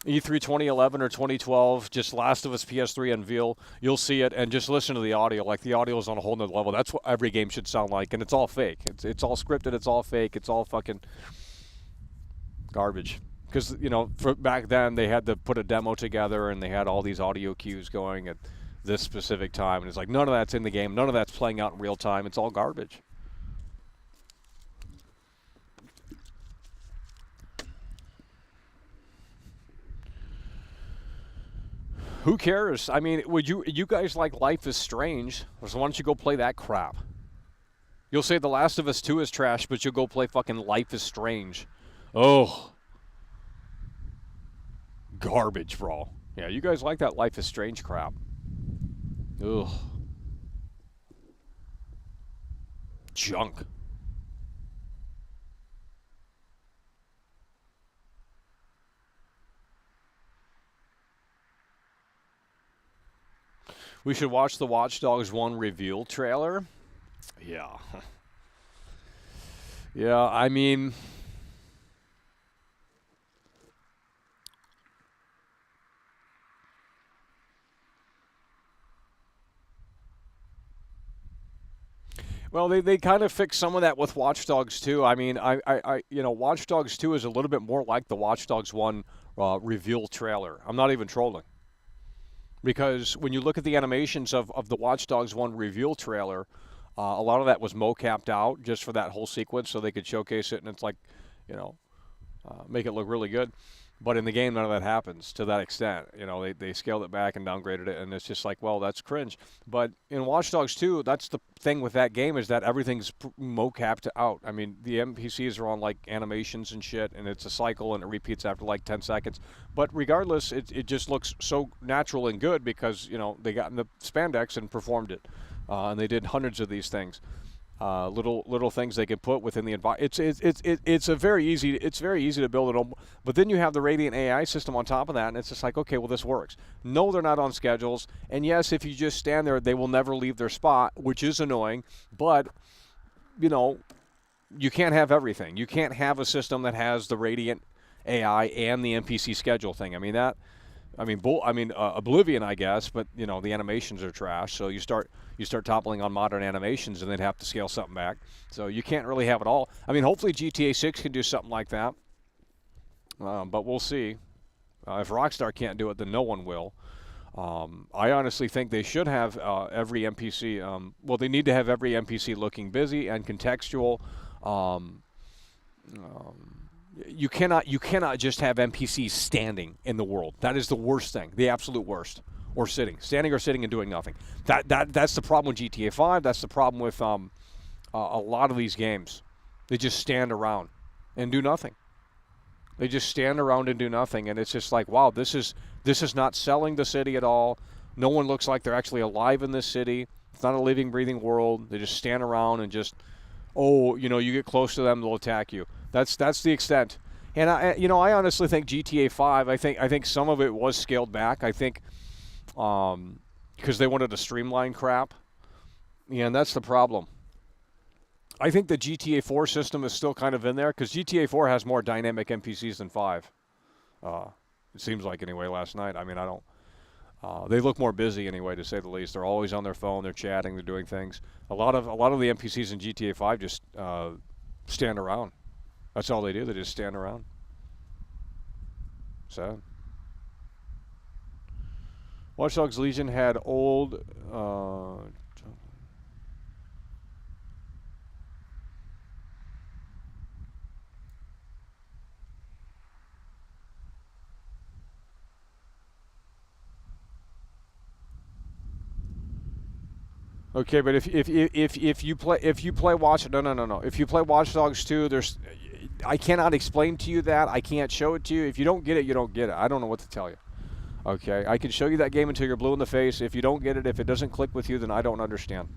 E3 2011 or 2012, just Last of Us PS3 unveil. You'll see it, and just listen to the audio. Like, the audio is on a whole nother level. That's what every game should sound like, and it's all fake. It's all scripted. It's all fake. It's all fucking garbage. Because, you know, for back then, they had to put a demo together, and they had all these audio cues going at this specific time. And it's like, none of that's in the game. None of that's playing out in real time. It's all garbage. Who cares? I mean, would you guys like Life is Strange? So why don't you go play that crap? You'll say The Last of Us 2 is trash, but you'll go play fucking Life is Strange. Oh. Garbage, bro. Yeah, you guys like that Life is Strange crap. Ugh. Junk. We should watch the Watch Dogs 1 reveal trailer. Yeah. Yeah, I mean, well, they kind of fixed some of that with Watch Dogs 2. I mean, you know, Watch Dogs 2 is a little bit more like the Watch Dogs 1 reveal trailer. I'm not even trolling. Because when you look at the animations of the Watch Dogs 1 reveal trailer, a lot of that was mocapped out just for that whole sequence so they could showcase it, and it's like, you know, make it look really good. But in the game, none of that happens to that extent. You know, they scaled it back and downgraded it, and it's just like, well, that's cringe. But in Watch Dogs 2, that's the thing with that game, is that everything's mocapped out. I mean, the NPCs are on, like, animations and shit, and it's a cycle, and it repeats after, like, 10 seconds. But regardless, it just looks so natural and good because, you know, they got in the spandex and performed it. And they did hundreds of these things. Little things they can put within the environment. It's very easy to build it. But then you have the Radiant AI system on top of that, and it's just like, okay, well, this works. No, they're not on schedules, and yes, if you just stand there, they will never leave their spot, which is annoying. But you know, you can't have everything. You can't have a system that has the Radiant AI and the NPC schedule thing. I mean that. Oblivion, I guess, but you know the animations are trash. So you start toppling on modern animations, and they'd have to scale something back. So you can't really have it all. I mean, hopefully GTA 6 can do something like that, but we'll see. If Rockstar can't do it, then no one will. I honestly think they should have every NPC. Well, they need to have every NPC looking busy and contextual. You cannot just have NPCs standing in the world. That is the worst thing, the absolute worst. Or standing or sitting and doing nothing. That's the problem with GTA 5. That's the problem with a lot of these games. They just stand around and do nothing. They just stand around and do nothing, and it's just like, wow, this is not selling the city at all. No one looks like they're actually alive in this city. It's not a living, breathing world. They just stand around and just, you get close to them, they'll attack you. That's the extent. And I honestly think GTA 5. I think some of it was scaled back. I think because they wanted to streamline crap. Yeah, and that's the problem. I think the GTA 4 system is still kind of in there because GTA 4 has more dynamic NPCs than 5. It seems like anyway. Last night, I mean, I don't. They look more busy anyway, to say the least. They're always on their phone. They're chatting. They're doing things. A lot of the NPCs in GTA 5 just stand around. That's all they do. They just stand around. Sad. Watch Dogs Legion had old. Okay, but if you play Watch if you play Watch Dogs 2, I cannot explain to you that. I can't show it to you. If you don't get it, you don't get it. I don't know what to tell you. Okay, I can show you that game until you're blue in the face. If you don't get it, if it doesn't click with you, then I don't understand.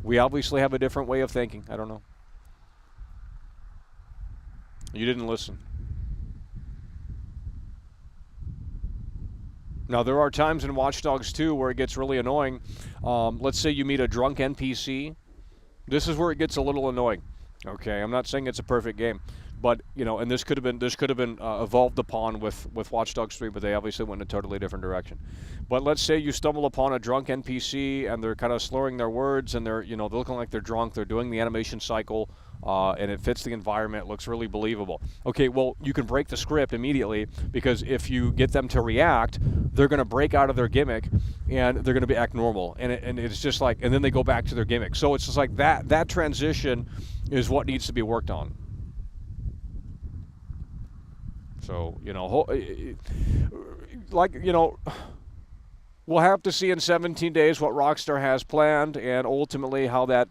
We obviously have a different way of thinking. I don't know. You didn't listen. Now, there are times in Watch Dogs 2 where it gets really annoying. Let's say you meet a drunk NPC. This is where it gets a little annoying. Okay, I'm not saying it's a perfect game, but and this could have been evolved upon with Watch Dogs 3, but they obviously went in a totally different direction. But let's say you stumble upon a drunk NPC and they're kind of slurring their words and they're looking like they're drunk. They're doing the animation cycle, and it fits the environment. It looks really believable. Okay, well, you can break the script immediately because if you get them to react, they're going to break out of their gimmick and they're going to act normal. And it's just like, and then they go back to their gimmick. So it's just like that transition is what needs to be worked on. So, we'll have to see in 17 days what Rockstar has planned and ultimately how that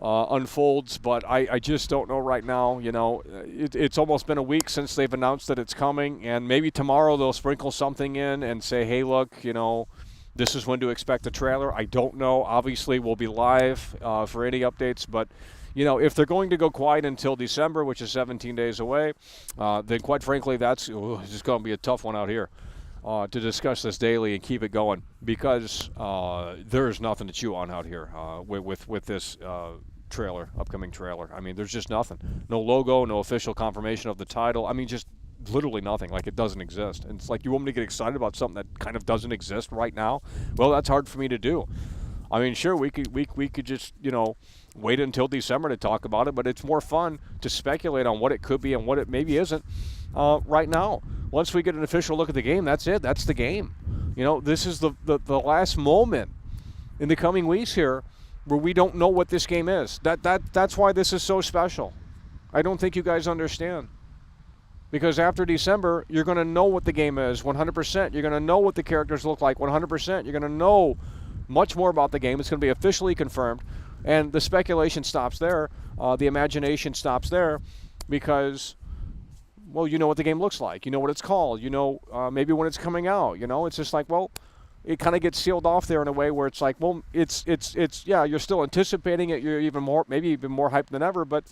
unfolds, but I just don't know right now. It's almost been a week since they've announced that it's coming, and maybe tomorrow they'll sprinkle something in and say, hey, look, this is when to expect the trailer. I don't know. Obviously, we'll be live for any updates, but if they're going to go quiet until December, which is 17 days away, then quite frankly, it's just going to be a tough one out here to discuss this daily and keep it going because there's nothing to chew on out here with this upcoming trailer. I mean, there's just nothing. No logo, no official confirmation of the title. I mean, just literally nothing. Like, it doesn't exist. And it's like, you want me to get excited about something that kind of doesn't exist right now? Well, that's hard for me to do. I mean, sure, we could just, wait until December to talk about it, but it's more fun to speculate on what it could be and what it maybe isn't right now. Once we get an official look at the game, that's it. That's the game. This is the last moment in the coming weeks here where we don't know what this game is. That's why this is so special. I don't think you guys understand. Because after December, you're going to know what the game is 100%. You're going to know what the characters look like 100%. You're going to know much more about the game. It's going to be officially confirmed. And the speculation stops there. The imagination stops there because, well, you know what the game looks like. You know what it's called. Maybe when it's coming out. It's just like, well, it kind of gets sealed off there in a way where it's like, well, it's yeah, you're still anticipating it. You're maybe even more hyped than ever. But,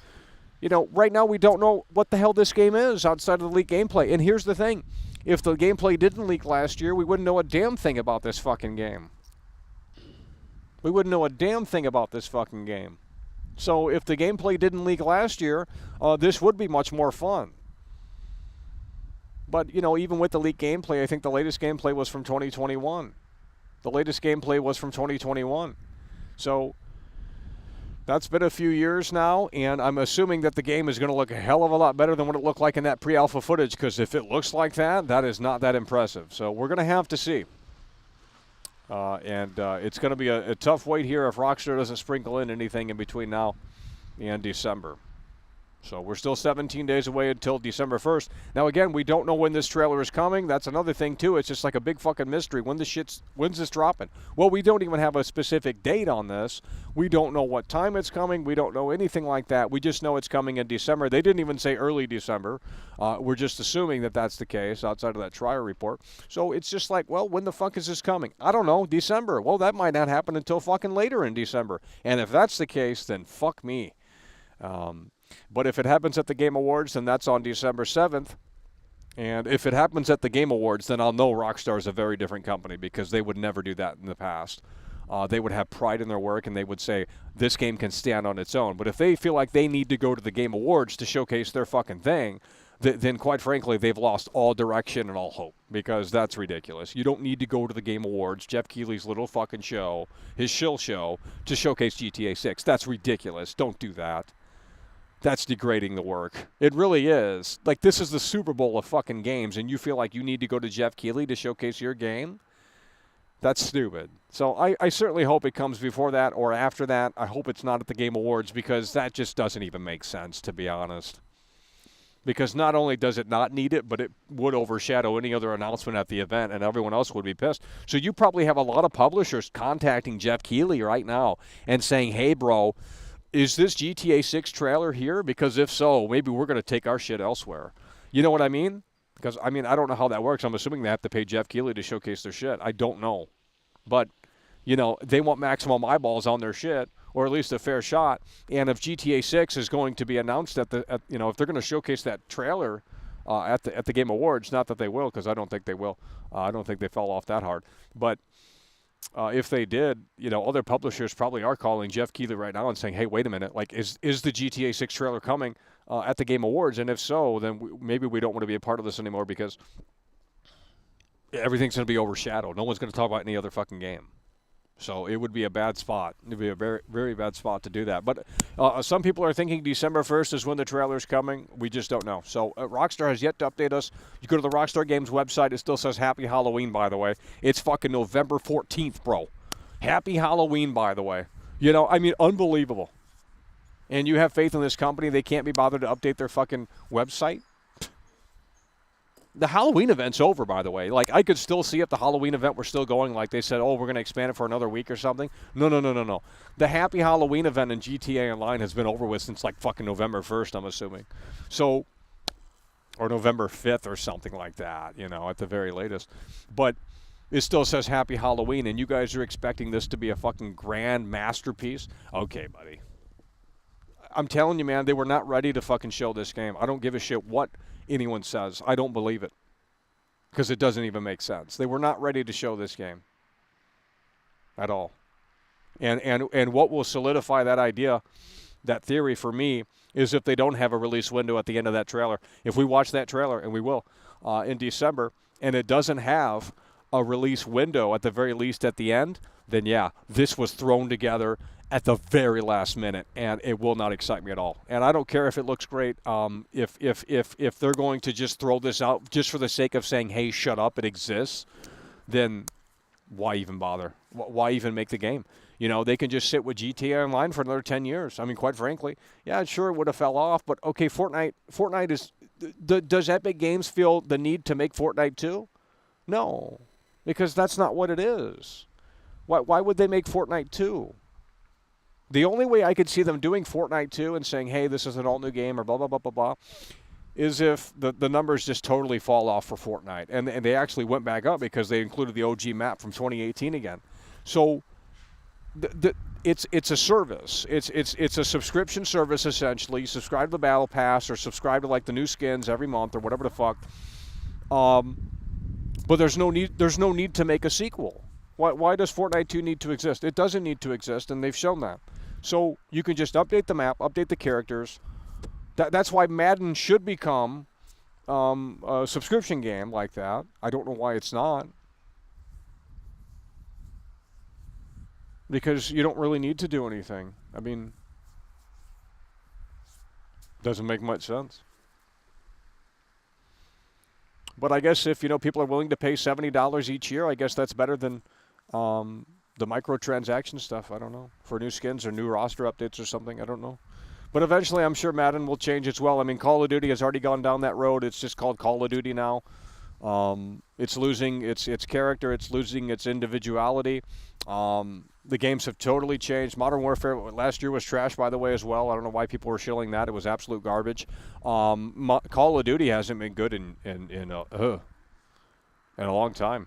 right now we don't know what the hell this game is outside of the leaked gameplay. And here's the thing. If the gameplay didn't leak last year, we wouldn't know a damn thing about this fucking game. We wouldn't know a damn thing about this fucking game. So if the gameplay didn't leak last year, this would be much more fun. But, even with the leaked gameplay, I think the latest gameplay was from 2021. The latest gameplay was from 2021. So that's been a few years now, and I'm assuming that the game is going to look a hell of a lot better than what it looked like in that pre-alpha footage, because if it looks like that, that is not that impressive. So we're going to have to see. It's going to be a tough wait here if Rockstar doesn't sprinkle in anything in between now and December. So we're still 17 days away until December 1st. Now, again, we don't know when this trailer is coming. That's another thing, too. It's just like a big fucking mystery. When's this dropping? Well, we don't even have a specific date on this. We don't know what time it's coming. We don't know anything like that. We just know it's coming in December. They didn't even say early December. We're just assuming that that's the case outside of that Trier report. So it's just like, well, when the fuck is this coming? I don't know. December. Well, that might not happen until fucking later in December. And if that's the case, then fuck me. But if it happens at the Game Awards, then that's on December 7th. And if it happens at the Game Awards, then I'll know Rockstar is a very different company because they would never do that in the past. They would have pride in their work, and they would say, this game can stand on its own. But if they feel like they need to go to the Game Awards to showcase their fucking thing, then quite frankly, they've lost all direction and all hope because that's ridiculous. You don't need to go to the Game Awards, Jeff Keighley's little fucking show, his shill show, to showcase GTA 6. That's ridiculous. Don't do that. That's degrading the work. It really is. Like, this is the Super Bowl of fucking games, and you feel like you need to go to Jeff Keighley to showcase your game? That's stupid. So I certainly hope it comes before that or after that. I hope it's not at the Game Awards because that just doesn't even make sense, to be honest. Because not only does it not need it, but it would overshadow any other announcement at the event, and everyone else would be pissed. So you probably have a lot of publishers contacting Jeff Keighley right now and saying, hey, bro, is this GTA 6 trailer here? Because if so, maybe we're going to take our shit elsewhere. You know what I mean? Because, I don't know how that works. I'm assuming they have to pay Jeff Keighley to showcase their shit. I don't know. But, they want maximum eyeballs on their shit, or at least a fair shot. And if GTA 6 is going to be announced if they're going to showcase that trailer at the Game Awards. Not that they will, because I don't think they will. I don't think they fell off that hard. But if they did, other publishers probably are calling Jeff Keighley right now and saying, "Hey, wait a minute! Like, is the GTA 6 trailer coming at the Game Awards? And if so, then maybe we don't want to be a part of this anymore because everything's going to be overshadowed. No one's going to talk about any other fucking game." So it would be a bad spot. It would be a very, very bad spot to do that. But some people are thinking December 1st is when the trailer's coming. We just don't know. So Rockstar has yet to update us. You go to the Rockstar Games website. It still says Happy Halloween, by the way. It's fucking November 14th, bro. Happy Halloween, by the way. Unbelievable. And you have faith in this company. They can't be bothered to update their fucking website. The Halloween event's over, by the way. Like, I could still see if the Halloween event were still going, like they said, we're going to expand it for another week or something. No. The Happy Halloween event in GTA Online has been over with since, like, fucking November 1st, I'm assuming. So, or November 5th or something like that, at the very latest. But it still says Happy Halloween, and you guys are expecting this to be a fucking grand masterpiece? Okay, buddy. I'm telling you, man, they were not ready to fucking show this game. I don't give a shit what anyone says. I don't believe it because it doesn't even make sense. They were not ready to show this game at all. And what will solidify that idea, that theory for me, is if they don't have a release window at the end of that trailer. If we watch that trailer, and we will, in December, and it doesn't have a release window at the very least at the end, then yeah, this was thrown together at the very last minute, and it will not excite me at all. And I don't care if it looks great. If they're going to just throw this out just for the sake of saying, "Hey, shut up, it exists," then why even bother? Why even make the game? They can just sit with GTA Online for another 10 years. I mean, quite frankly, yeah, sure, it would have fell off, but okay, Fortnite is. Does Epic Games feel the need to make Fortnite 2? No, because that's not what it is. Why would they make Fortnite 2? The only way I could see them doing Fortnite 2 and saying, "Hey, this is an all-new game," or blah, blah, blah, blah, blah, is if the numbers just totally fall off for Fortnite. And they actually went back up because they included the OG map from 2018 again. So it's a service. It's a subscription service, essentially. You subscribe to the Battle Pass or subscribe to, like, the new skins every month or whatever the fuck. But there's no need to make a sequel. Why does Fortnite 2 need to exist? It doesn't need to exist, and they've shown that. So you can just update the map, update the characters. That's why Madden should become a subscription game like that. I don't know why it's not. Because you don't really need to do anything. I mean, doesn't make much sense. But I guess if, people are willing to pay $70 each year, I guess that's better than the microtransaction stuff. I don't know. For new skins or new roster updates or something. I don't know. But eventually I'm sure Madden will change as well. I mean, Call of Duty has already gone down that road. It's just called Call of Duty now. It's losing its character. It's losing its individuality. The games have totally changed. Modern Warfare last year was trash, by the way, as well. I don't know why people were shilling that. It was absolute garbage. Call of Duty hasn't been good in a long time.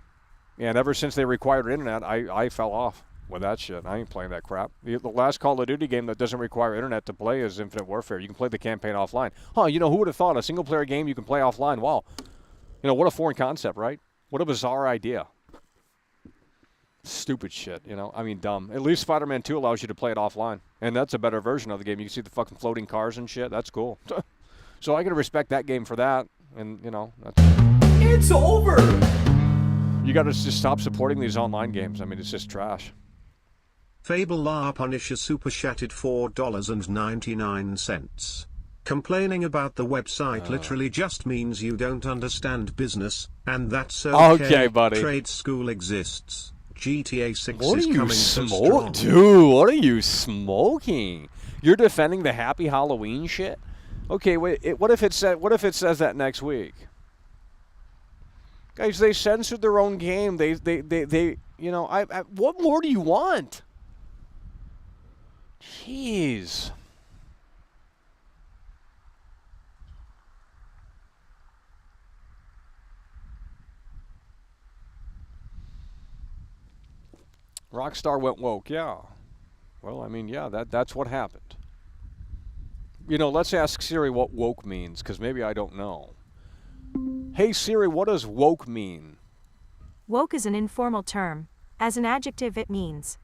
And ever since they required internet, I fell off with that shit. I ain't playing that crap. The last Call of Duty game that doesn't require internet to play is Infinite Warfare. You can play the campaign offline. Who would have thought a single-player game you can play offline? Wow. What a foreign concept, right? What a bizarre idea. Stupid shit, I mean, dumb. At least Spider-Man 2 allows you to play it offline. And that's a better version of the game. You can see the fucking floating cars and shit. That's cool. So I can respect that game for that. And, that's... It's over! You got to just stop supporting these online games. I mean, it's just trash. Fable La Punisher super chatted $4.99. Complaining about the website literally just means you don't understand business, and that's okay, buddy. Trade school exists. GTA 6 what is are you coming so strong. Dude, what are you smoking? You're defending the Happy Halloween shit? Okay, wait. What if it says that next week? Guys, they censored their own game. They what more do you want? Jeez. Rockstar went woke, yeah. Well, I mean, yeah, that's what happened. Let's ask Siri what woke means, because maybe I don't know. Hey Siri, what does woke mean? Woke is an informal term. As an adjective, it means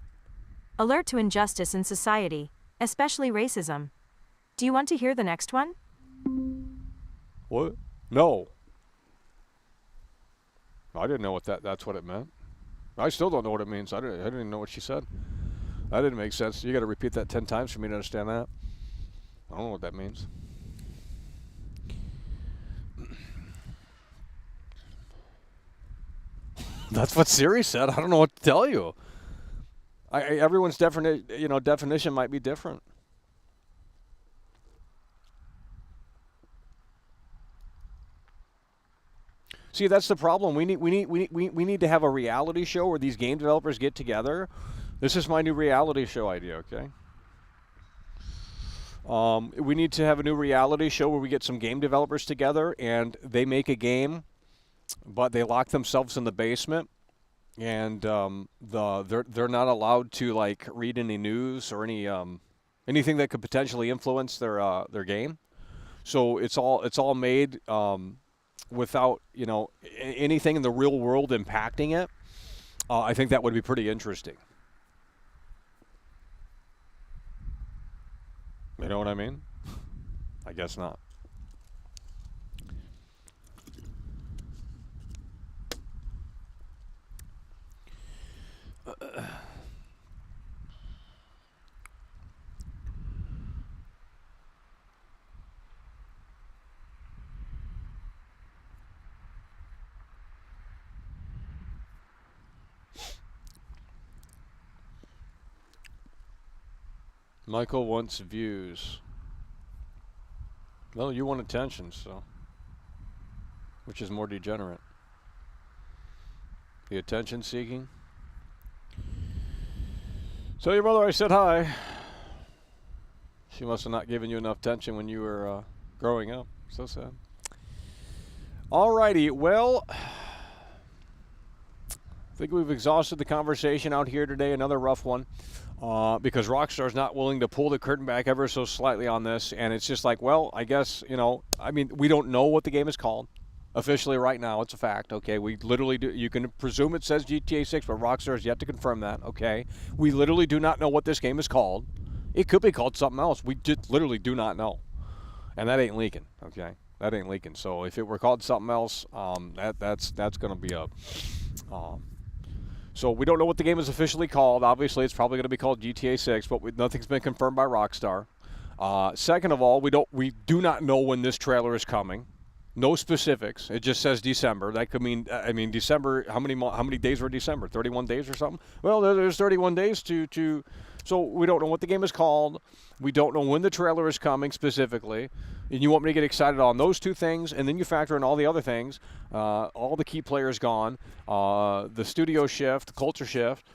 alert to injustice in society, especially racism. Do you want to hear the next one? What? No. I didn't know what that's what it meant. I still don't know what it means. I didn't even know what she said. That didn't make sense. You got to repeat that 10 times for me to understand that. I don't know what that means. That's what Siri said. I don't know what to tell you. Everyone's definition might be different. See, that's the problem. We need to have a reality show where these game developers get together. This is my new reality show idea, okay? We need to have a new reality show where we get some game developers together and they make a game, but they lock themselves in the basement, and they're not allowed to like read any news or anything that could potentially influence their game. So it's all made without anything in the real world impacting it. I think that would be pretty interesting. You know what I mean? I guess not. Michael wants views. Well, you want attention, so. Which is more degenerate? The attention seeking? Tell your mother I said hi. She must have not given you enough attention when you were growing up. So sad. Alrighty, well, I think we've exhausted the conversation out here today. Another rough one. Because Rockstar's not willing to pull the curtain back ever so slightly on this, and it's just like, well, I guess, we don't know what the game is called officially right now. It's a fact, okay? We literally do. You can presume it says GTA 6, but Rockstar has yet to confirm that, okay? We literally do not know what this game is called. It could be called something else. We just literally do not know, and that ain't leaking, okay? That ain't leaking. So if it were called something else, that's going to be a. So we don't know what the game is officially called. Obviously, it's probably going to be called GTA 6, but nothing's been confirmed by Rockstar. Second of all, we do not know when this trailer is coming. No specifics. It just says December. That could mean, December. How many days were December? 31 days or something? Well, there's 31 days to. So we don't know what the game is called. We don't know when the trailer is coming specifically. And you want me to get excited on those two things, and then you factor in all the other things, all the key players gone, the studio shift, the culture shift.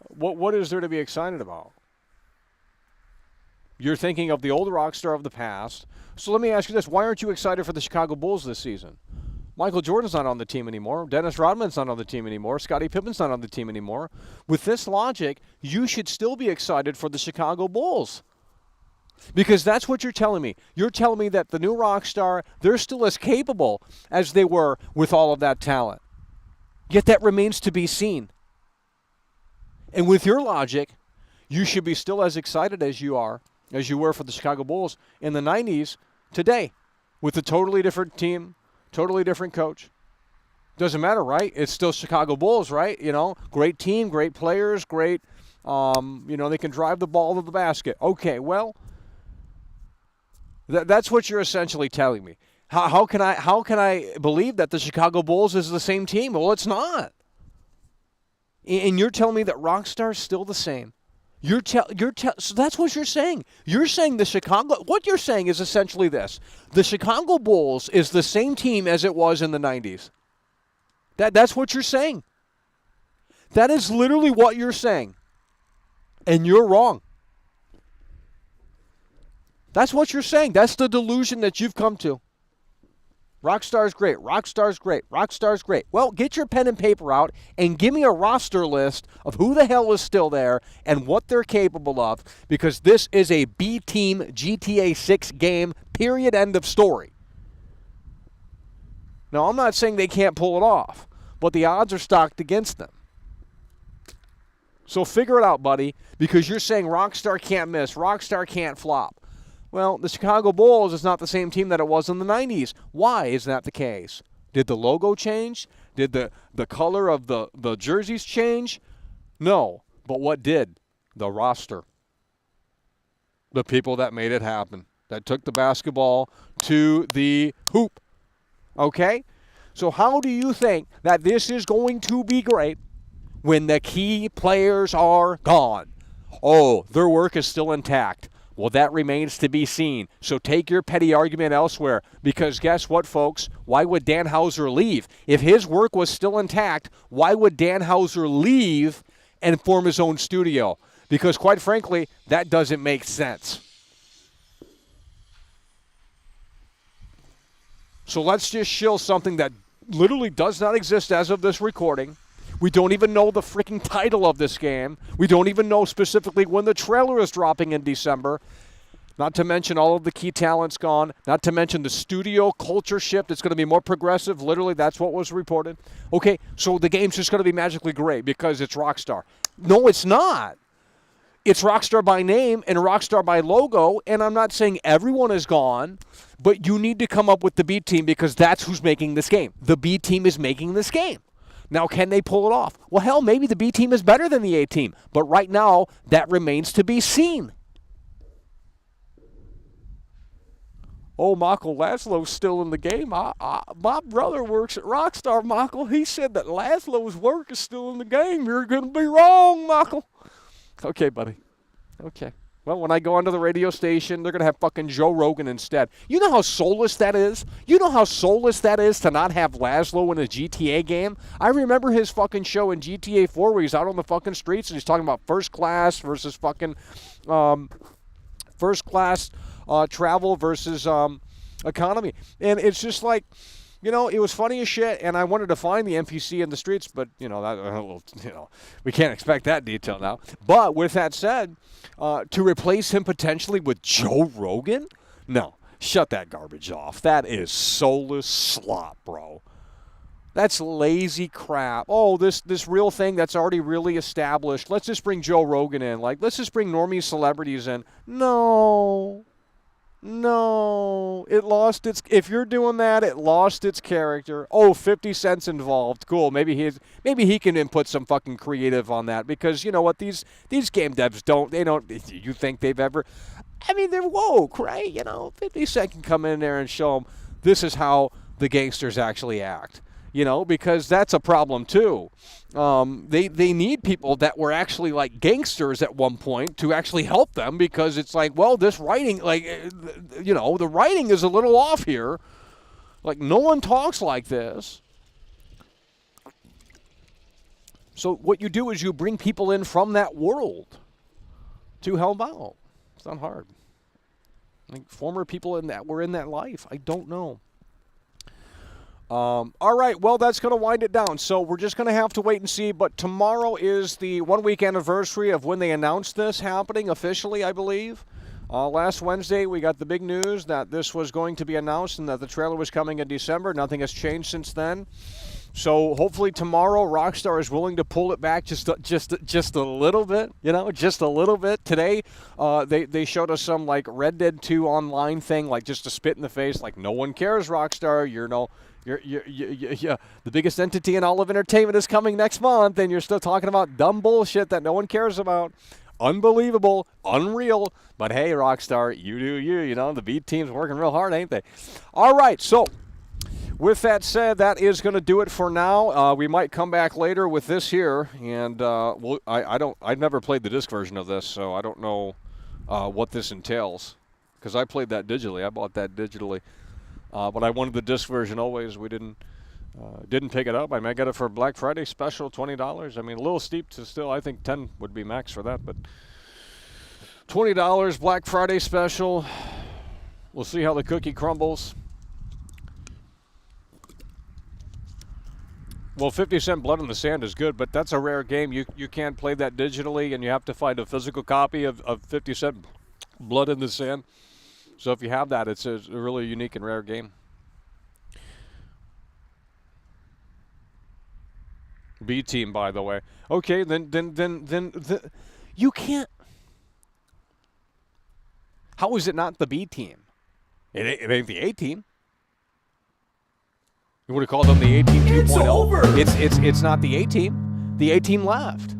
What is there to be excited about? You're thinking of the old Rockstar of the past. So let me ask you this. Why aren't you excited for the Chicago Bulls this season? Michael Jordan's not on the team anymore. Dennis Rodman's not on the team anymore. Scottie Pippen's not on the team anymore. With this logic, you should still be excited for the Chicago Bulls. Because that's what you're telling me. You're telling me that the new Rockstar, they're still as capable as they were with all of that talent. Yet that remains to be seen. And with your logic, you should be still as excited as you were for the Chicago Bulls in the 90s today, with a totally different team, totally different coach. Doesn't matter, right? It's still Chicago Bulls, right? Great team, great players, great, they can drive the ball to the basket. Okay, well, that's what you're essentially telling me. How can I believe that the Chicago Bulls is the same team? Well, it's not. And you're telling me that Rockstar's still the same. So that's what you're saying. You're saying what you're saying is essentially this. The Chicago Bulls is the same team as it was in the 90s. That's what you're saying. That is literally what you're saying. And you're wrong. That's what you're saying. That's the delusion that you've come to. Rockstar's great. Rockstar's great. Rockstar's great. Well, get your pen and paper out and give me a roster list of who the hell is still there and what they're capable of, because this is a B-team GTA 6 game, period, end of story. Now, I'm not saying they can't pull it off, but the odds are stacked against them. So figure it out, buddy, because you're saying Rockstar can't miss, Rockstar can't flop. Well, the Chicago Bulls is not the same team that it was in the 90s. Why is that the case? Did the logo change? Did the color of the jerseys change? No. But what did? The roster. The people that made it happen, that took the basketball to the hoop. Okay? So how do you think that this is going to be great when the key players are gone? Oh, their work is still intact. Well, that remains to be seen. So take your petty argument elsewhere, because guess what, folks? Why would Dan Houser leave? If his work was still intact, why would Dan Houser leave and form his own studio? Because quite frankly, that doesn't make sense. So let's just shill something that literally does not exist as of this recording. We don't even know the freaking title of this game. We don't even know specifically when the trailer is dropping in December. Not to mention all of the key talents gone. Not to mention the studio culture shift. It's going to be more progressive. Literally, that's what was reported. Okay, so the game's just going to be magically great because it's Rockstar. No, it's not. It's Rockstar by name and Rockstar by logo, and I'm not saying everyone is gone, but you need to come up with the B team because that's who's making this game. The B team is making this game. Now, can they pull it off? Well, hell, maybe the B team is better than the A team, but right now, that remains to be seen. Oh, Michael Laszlo's still in the game. My brother works at Rockstar, Michael. He said that Laszlo's work is still in the game. You're going to be wrong, Michael. Okay, buddy. Okay. Well, when I go onto the radio station, they're going to have fucking Joe Rogan instead. You know how soulless that is? You know how soulless that is to not have Laszlo in a GTA game? I remember his fucking show in GTA 4 where he's out on the fucking streets and he's talking about first class versus fucking first class travel versus economy. And it's just like, you know, it was funny as shit, and I wanted to find the NPC in the streets, but, you know, we can't expect that detail now. But with that said, to replace him potentially with Joe Rogan? No, shut that garbage off. That is soulless slop, bro. That's lazy crap. Oh, this real thing that's already really established. Let's just bring Joe Rogan in. Like, let's just bring normie celebrities in. No, it lost its. If you're doing that, it lost its character. Oh, 50 Cent's involved. Cool. Maybe he can input some fucking creative on that because you know what these game devs don't. You think they've ever? I mean, they're woke, right? You know, 50 Cent can come in there and show them this is how the gangsters actually act. You know, because that's a problem too. They need people that were actually like gangsters at one point to actually help them because it's like, well, this writing, like, you know, the writing is a little off here. Like, no one talks like this. So what you do is you bring people in from that world to help out. It's not hard. Like former people were in that life. I don't know. All right, well, that's going to wind it down. So we're just going to have to wait and see. But tomorrow is the 1-week anniversary of when they announced this happening officially, I believe. Last Wednesday, we got the big news that this was going to be announced and that the trailer was coming in December. Nothing has changed since then. So hopefully tomorrow, Rockstar is willing to pull it back just a little bit, you know, just a little bit. Today, they showed us some like Red Dead 2 online thing, like just a spit in the face, like no one cares, Rockstar. You're the biggest entity in all of entertainment is coming next month, and you're still talking about dumb bullshit that no one cares about. Unbelievable, unreal. But hey, Rockstar, you do you. You know, the B team's working real hard, ain't they? All right, so with that said, that is going to do it for now. We might come back later with this here, and I've never played the disc version of this, so I don't know what this entails because I played that digitally. I bought that digitally. But I wanted the disc version always. We didn't pick it up. I might get it for Black Friday special, $20. I mean, a little steep to still. I think 10 would be max for that, but $20 Black Friday special. We'll see how the cookie crumbles. Well, 50 Cent Blood in the Sand is good, but that's a rare game. You can't play that digitally, and you have to find a physical copy of 50 Cent Blood in the Sand. So if you have that, it's a really unique and rare game. B team, by the way. Okay, then you can't. How is it not the B team? It ain't the A team. You would have called them the A team 2.0. It's over. It's not the A team. The A team left.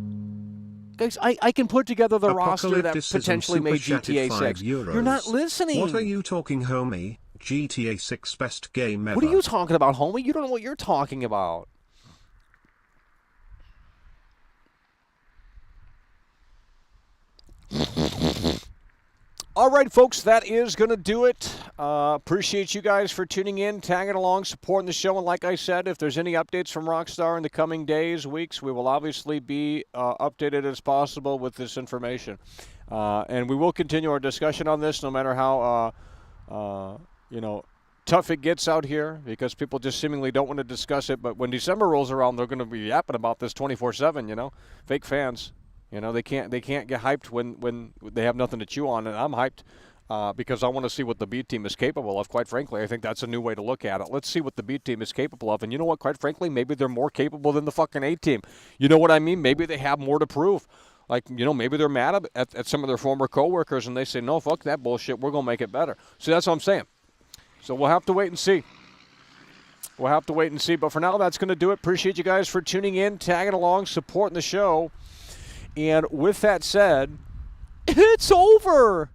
Guys, I can put together the roster that potentially made GTA 6. You're not listening. What are you talking, homie? GTA 6 best game ever. What are you talking about, homie? You don't know what you're talking about. All right, folks, that is going to do it. Appreciate you guys for tuning in, tagging along, supporting the show. And like I said, if there's any updates from Rockstar in the coming days, weeks, we will obviously be updated as possible with this information. And we will continue our discussion on this no matter how, tough it gets out here, because people just seemingly don't want to discuss it. But when December rolls around, they're going to be yapping about this 24/7, fake fans. They can't get hyped when they have nothing to chew on, and I'm hyped because I want to see what the B team is capable of. Quite frankly, I think that's a new way to look at it. Let's see what the B team is capable of, and you know what? Quite frankly, maybe they're more capable than the fucking A team. You know what I mean? Maybe they have more to prove. Like, maybe they're mad at some of their former coworkers, and they say, no, fuck that bullshit. We're gonna make it better. So that's what I'm saying. So we'll have to wait and see. But for now, that's going to do it. Appreciate you guys for tuning in, tagging along, supporting the show. And with that said, it's over.